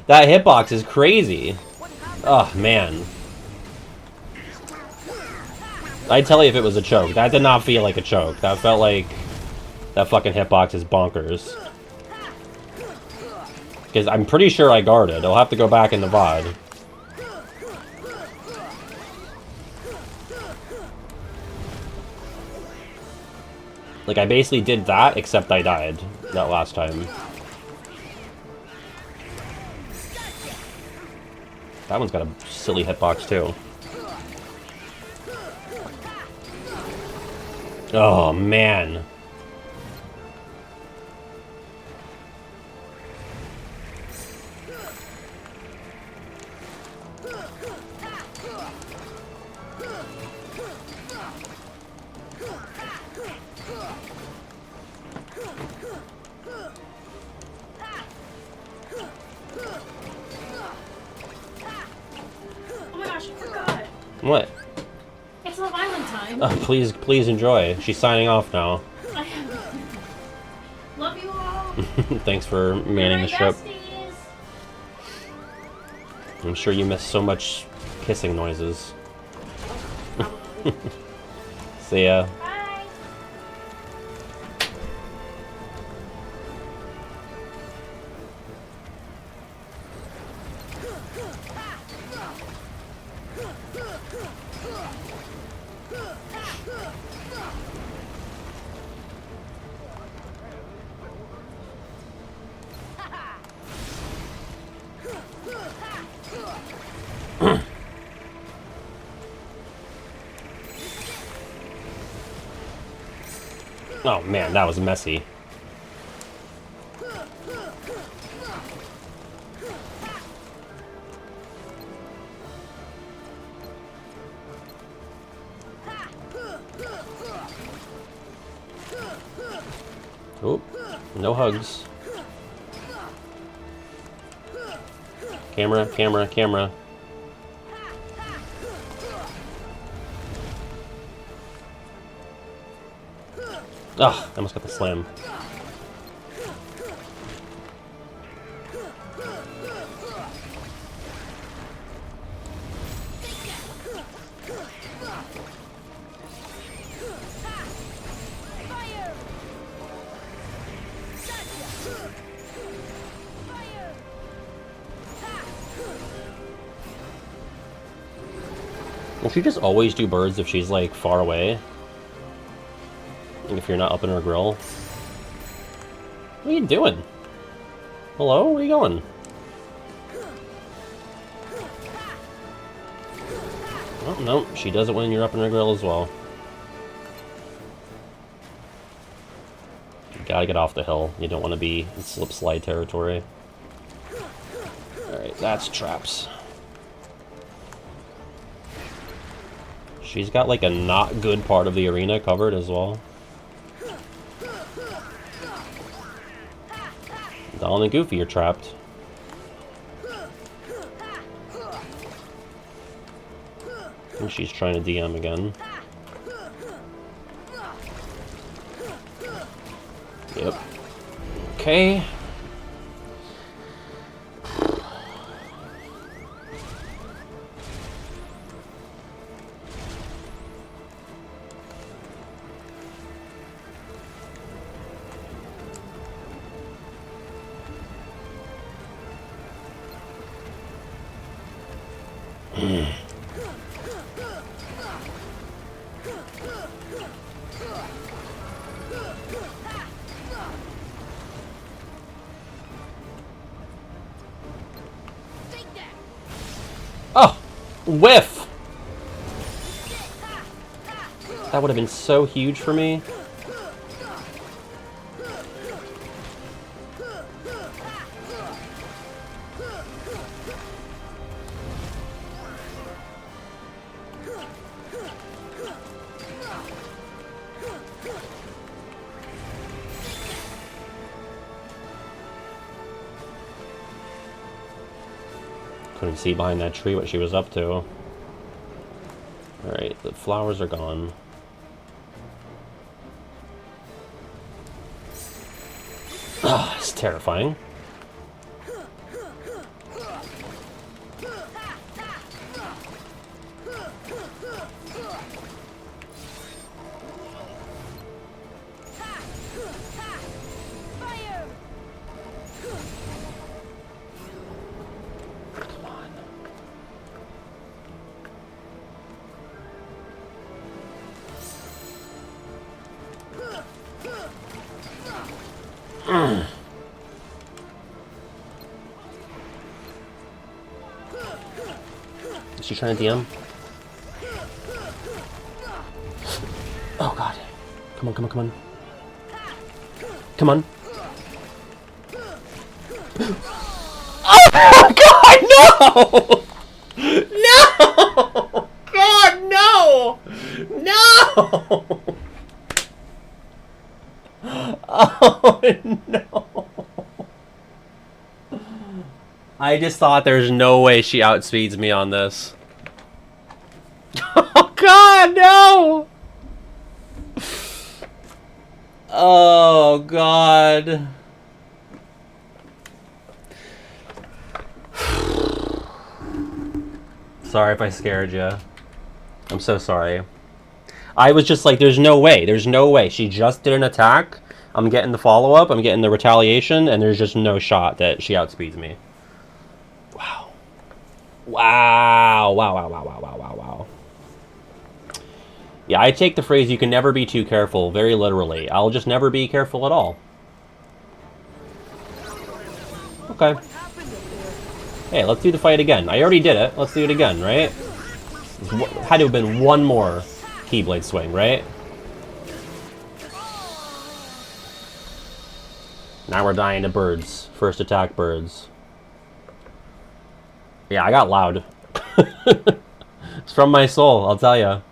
That hitbox is crazy. Oh, man. I'd tell you if it was a choke. That did not feel like a choke. That felt like... That fucking hitbox is bonkers. Because I'm pretty sure I guarded. I'll have to go back in the VOD. Like, I basically did that, except I died that last time. That one's got a silly hitbox, too. Oh, man. What? It's Love Island time. Oh, please enjoy. She's signing off now. Love you all. Thanks for manning the ship. Besties. I'm sure you missed so much kissing noises. See ya. Bye. Oh man, that was messy. Oh, no hugs. Camera, camera, camera. Ugh, I almost got the slam. Fire! Gotcha! Fire! Will she just always do birds if she's, like, far away? Like, if you're not up in her grill? What are you doing? Hello? Where are you going? Oh, no. She does it when you're up in her grill as well. You gotta get off the hill. You don't want to be in slip-slide territory. Alright, that's traps. She's got, like, a not good part of the arena covered as well. Donald and Goofy are trapped. I think she's trying to DM again. Yep. Okay. Oh! Whiff! That would have been so huge for me. Couldn't see behind that tree what she was up to. Alright, the flowers are gone. Ah, it's terrifying. Fire! Is she trying to DM? Oh god. Come on, come on, come on. Come on. Oh god, no! No! God, no! No! Oh no! I just thought there's no way she outspeeds me on this. Oh god, no! Oh god. Sorry if I scared you. I'm so sorry. I was just like, there's no way. There's no way. She just did an attack. I'm getting the follow-up. I'm getting the retaliation. And there's just no shot that she outspeeds me. Wow. Wow. Wow, wow, wow, wow, wow, wow, wow. Yeah, I take the phrase, you can never be too careful, very literally. I'll just never be careful at all. Okay. Hey, let's do the fight again. I already did it. Let's do it again, right? Had to have been one more Keyblade swing, right? Now we're dying to birds. First attack, birds. Yeah, I got loud. It's from my soul, I'll tell ya.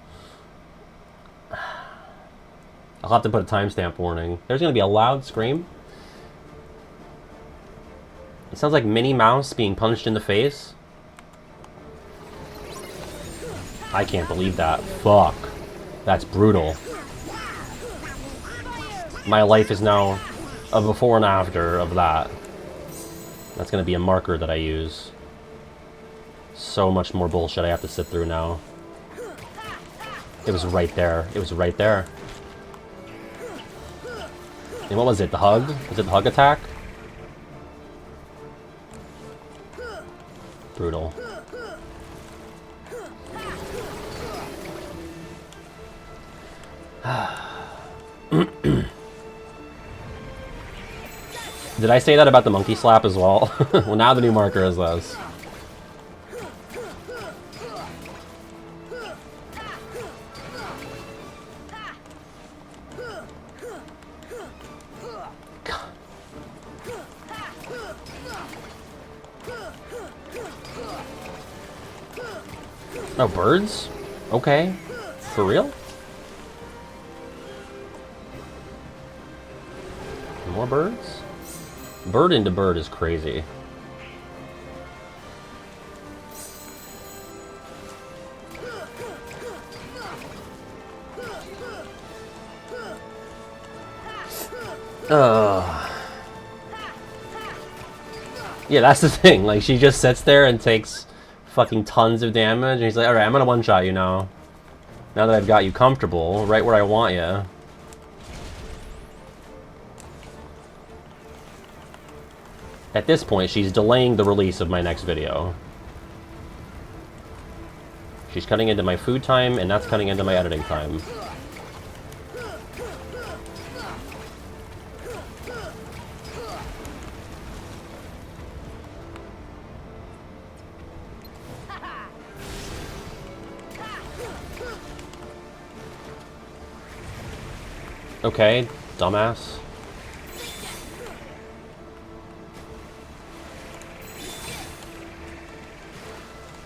I'll have to put a timestamp warning. There's gonna be a loud scream. It sounds like Minnie Mouse being punched in the face. I can't believe that. Fuck. That's brutal. My life is now a before and after of that. That's gonna be a marker that I use. So much more bullshit I have to sit through now. It was right there. It was right there. And what was it? The hug? Was it the hug attack? Brutal. Did I say that about the monkey slap as well? Well, now the new marker is this. No birds? Okay. For real? More birds? Bird into bird is crazy. Yeah, that's the thing. Like, she just sits there and takes fucking tons of damage, and he's like, alright, I'm gonna one-shot you now. Now that I've got you comfortable, right where I want you. At this point, she's delaying the release of my next video. She's cutting into my food time, and that's cutting into my editing time. Okay, dumbass.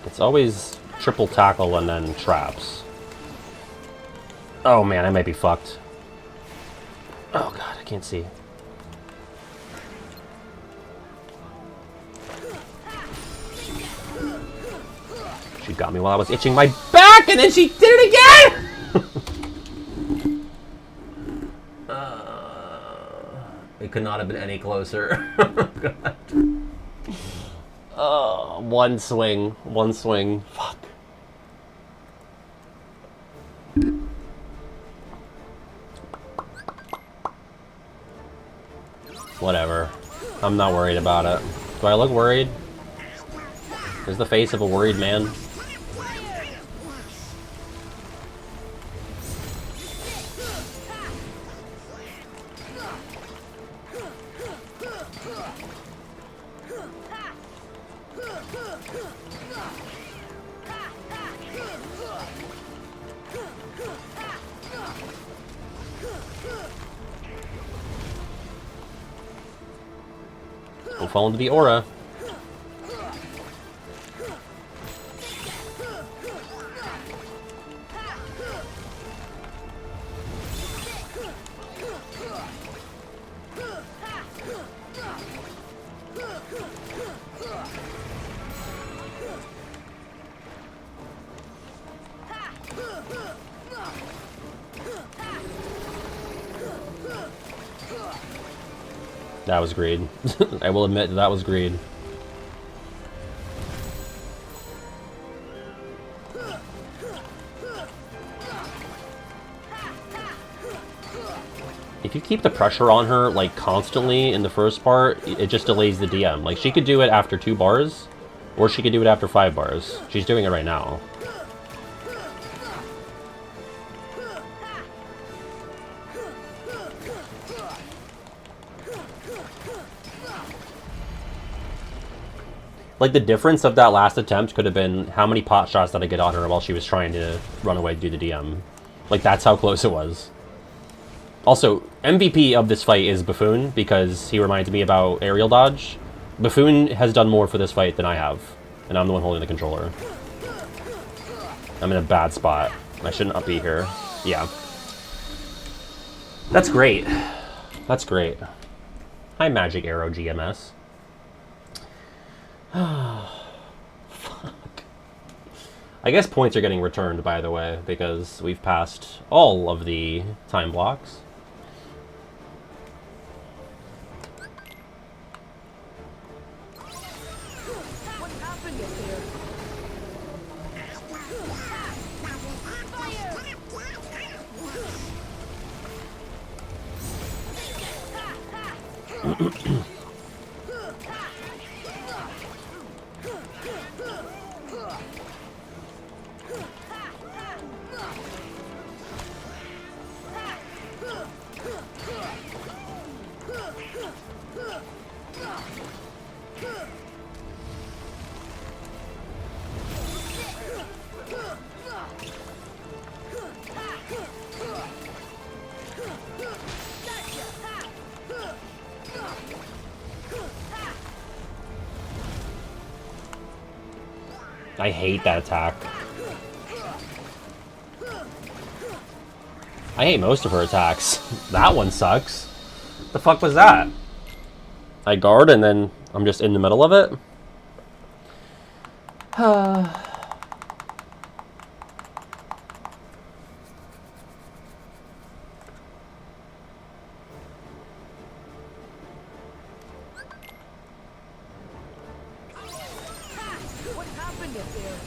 It's always triple tackle and then traps. Oh man, I might be fucked. Oh god, I can't see. She got me while I was itching my back, and then she did it again! It could not have been any closer. God. Oh, one swing. One swing. Fuck. Whatever. I'm not worried about it. Do I look worried? Is the face of a worried man? Don't fall into the aura. That was greed. I will admit that was greed. If you keep the pressure on her, like, constantly in the first part, it just delays the DM. Like, she could do it after 2 bars, or she could do it after 5 bars. She's doing it right now. Like, the difference of that last attempt could have been how many pot shots did I get on her while she was trying to run away to do the DM. Like, that's how close it was. Also, MVP of this fight is Buffoon, because he reminds me about aerial dodge. Buffoon has done more for this fight than I have, and I'm the one holding the controller. I'm in a bad spot. I should not be here. Yeah. That's great. That's great. Hi, Magic Arrow GMS. Fuck. I guess points are getting returned, by the way, because we've passed all of the time blocks. What happened up there? I hate that attack. I hate most of her attacks. That one sucks. The fuck was that? I guard and then I'm just in the middle of it? What happened up there?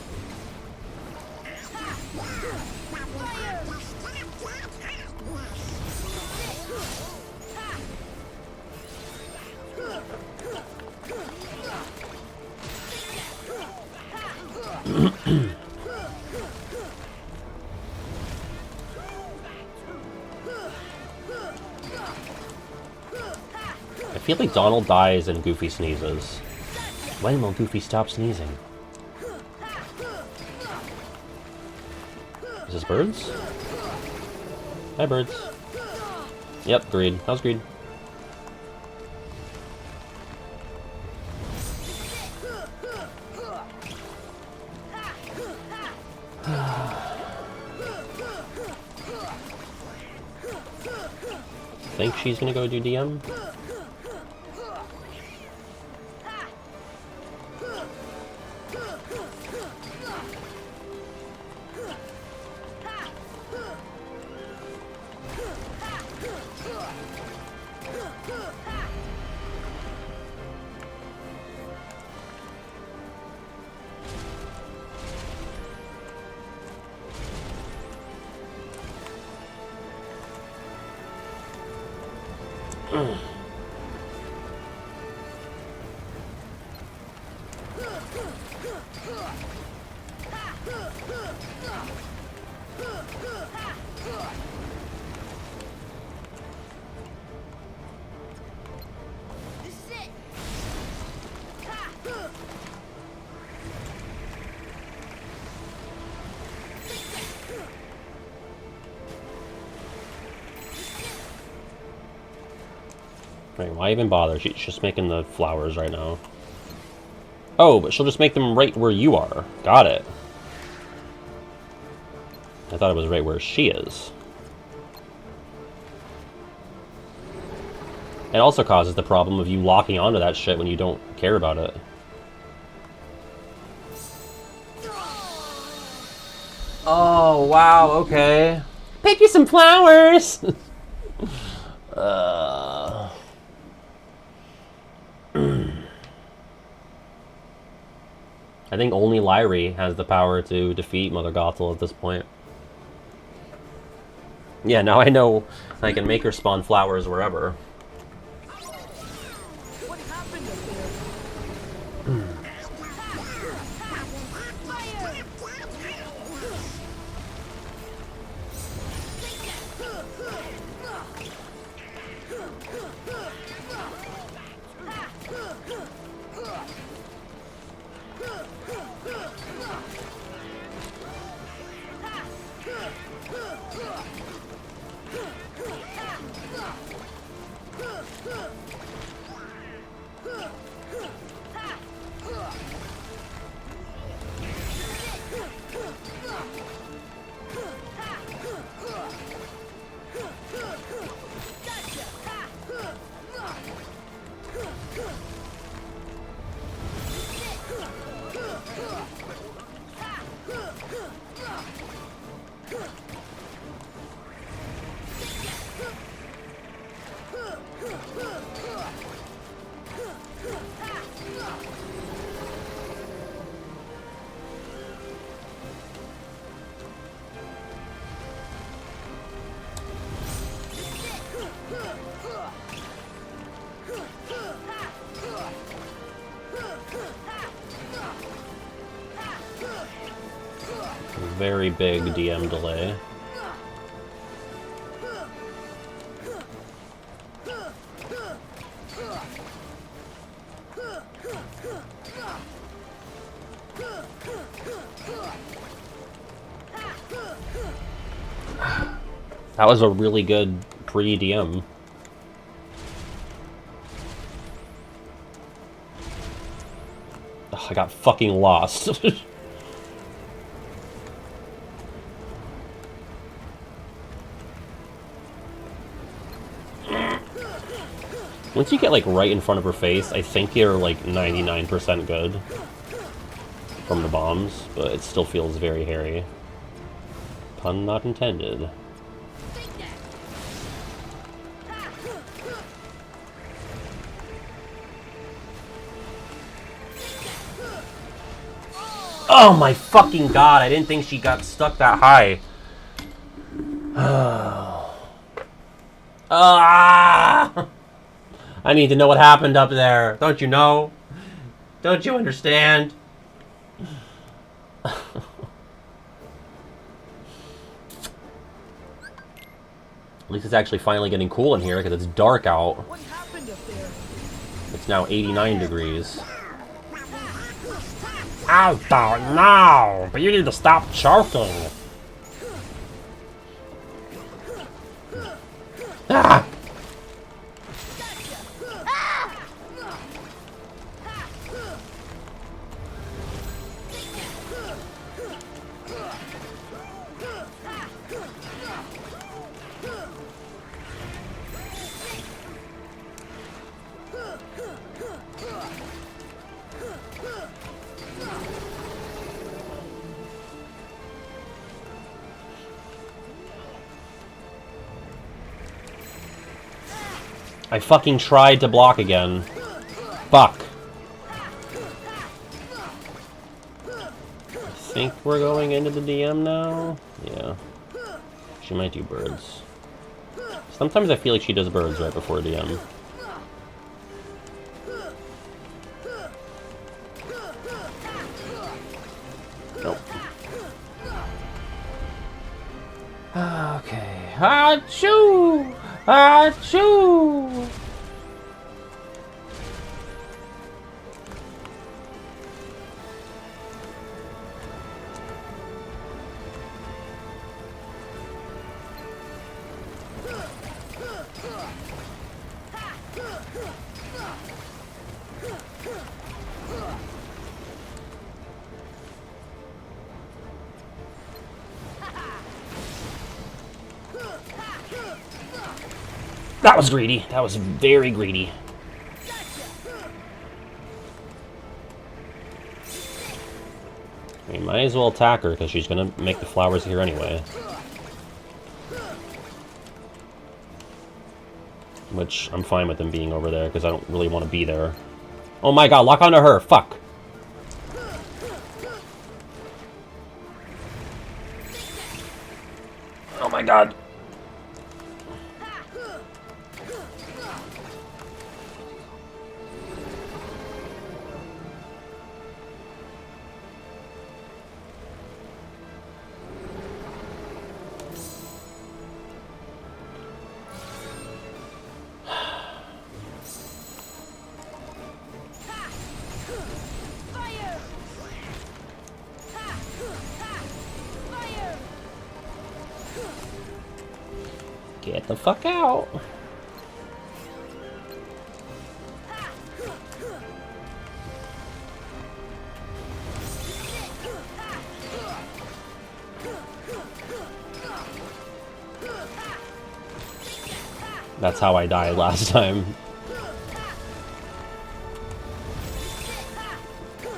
I feel like Donald dies and Goofy sneezes. When will Goofy stop sneezing? Is this birds? Hi, birds. Yep, Greed. How's Greed? Think she's gonna go do DM? Right, why even bother? She's just making the flowers right now. Oh, but she'll just make them right where you are. Got it. I thought it was right where she is. It also causes the problem of you locking onto that shit when you don't care about it. Oh, wow, okay. Pick you some flowers! I think only Lyrie has the power to defeat Mother Gothel at this point. Yeah, now I know I can make her spawn flowers wherever. What happened up there? very big DM delay. That was a really good pre-DM. I got fucking lost. Once you get like right in front of her face, I think you're like 99% good from the bombs, but it still feels very hairy. Pun not intended. Oh my fucking god, I didn't think she got stuck that high. Ah! I need to know what happened up there. Don't you know? Don't you understand? At least it's actually finally getting cool in here because it's dark out. What happened up there? It's now 89 degrees. I don't know, but you need to stop choking. Ah! I fucking tried to block again. Fuck. I think we're going into the DM now? Yeah. She might do birds. Sometimes I feel like she does birds right before DM. Nope. Okay. Achoo! Achoo! That was greedy. That was very greedy. We might as well attack her because she's gonna make the flowers here anyway. Which I'm fine with them being over there because I don't really want to be there. Oh my god, lock onto her. Fuck. Oh my god. Get the fuck out. That's how I died last time.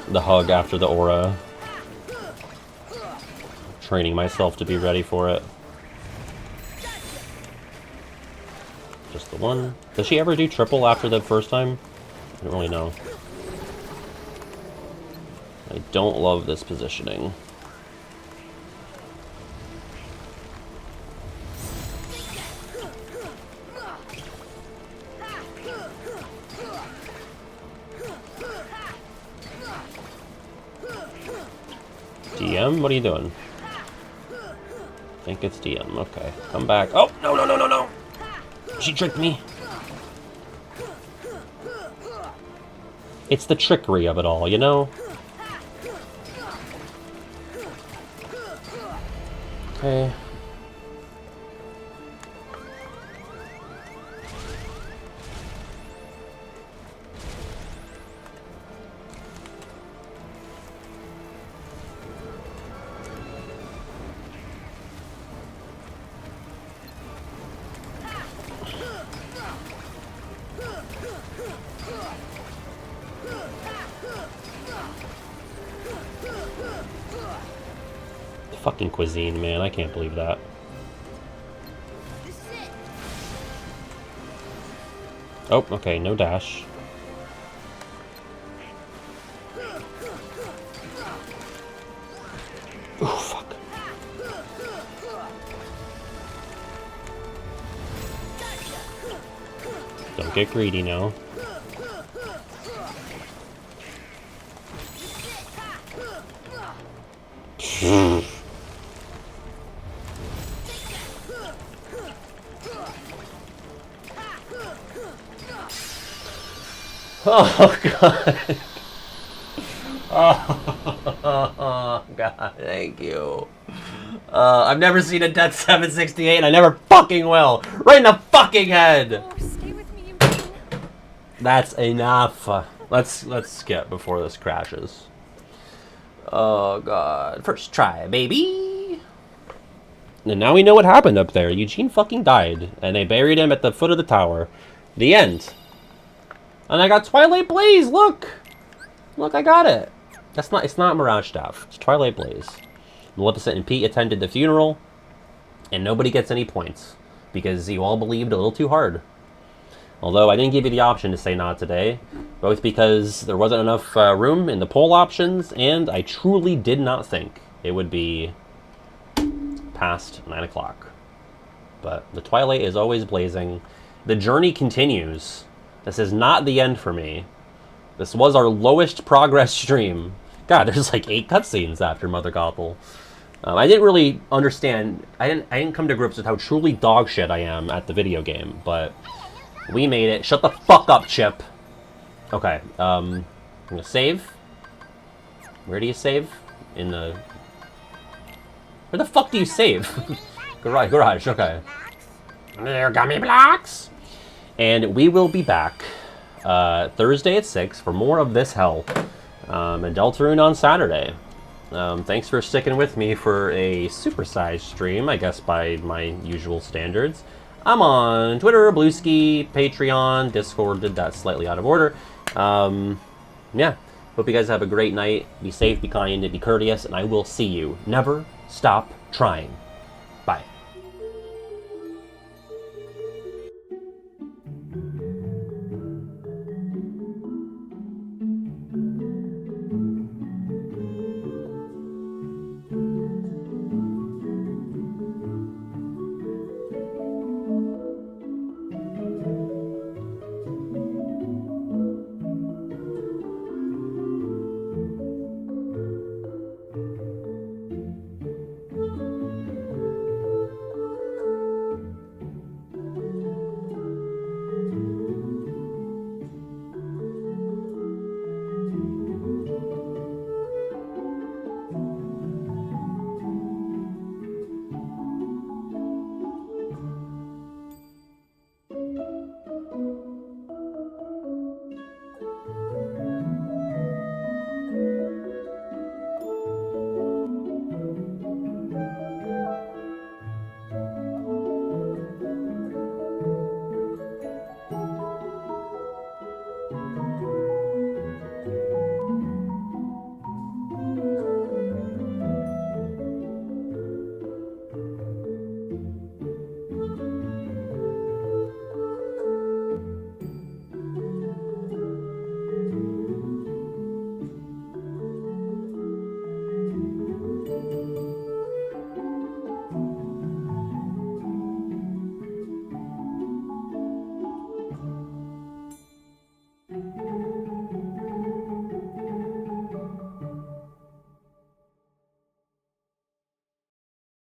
The hug after the aura. Training myself to be ready for it. Just the one. Does she ever do triple after the first time? I don't really know. I don't love this positioning. DM, what are you doing? think it's DM. Okay, come back. Oh, no, no, no, no, no! She tricked me. It's the trickery of it all, you know? Okay. Fucking cuisine, man. I can't believe that. Oh, okay, no dash. Oh, fuck. Don't get greedy now. Oh, God. Oh, God, thank you. I've never seen a Death 768, and I never fucking will. Right in the fucking head. Oh, stay with me, Eugene. That's enough. Let's skip before this crashes. Oh, God. First try, baby. And now we know what happened up there. Eugene fucking died, and they buried him at the foot of the tower. The end. And I got Twilight Blaze, look! Look, I got it. It's not Mirage Staff. It's Twilight Blaze. Maleficent and Pete attended the funeral, and nobody gets any points, because you all believed a little too hard. Although I didn't give you the option to say not today, both because there wasn't enough room in the poll options, and I truly did not think it would be past 9 o'clock. But the Twilight is always blazing. The journey continues. This is not the end for me. This was our lowest progress stream. God, there's like 8 cutscenes after Mother Gothel. I didn't really understand. I didn't come to grips with how truly dog shit I am at the video game, but we made it. Shut the fuck up, Chip. Okay, I'm gonna save. Where do you save? In the... Where the fuck do you save? Garage, okay. There, gummy blocks! And we will be back Thursday at 6 for more of this hell. And Deltarune on Saturday. Thanks for sticking with me for a supersized stream, I guess by my usual standards. I'm on Twitter, Bluesky, Patreon, Discord, did that slightly out of order. Yeah, hope you guys have a great night. Be safe, be kind, and be courteous, and I will see you. Never stop trying. Bye.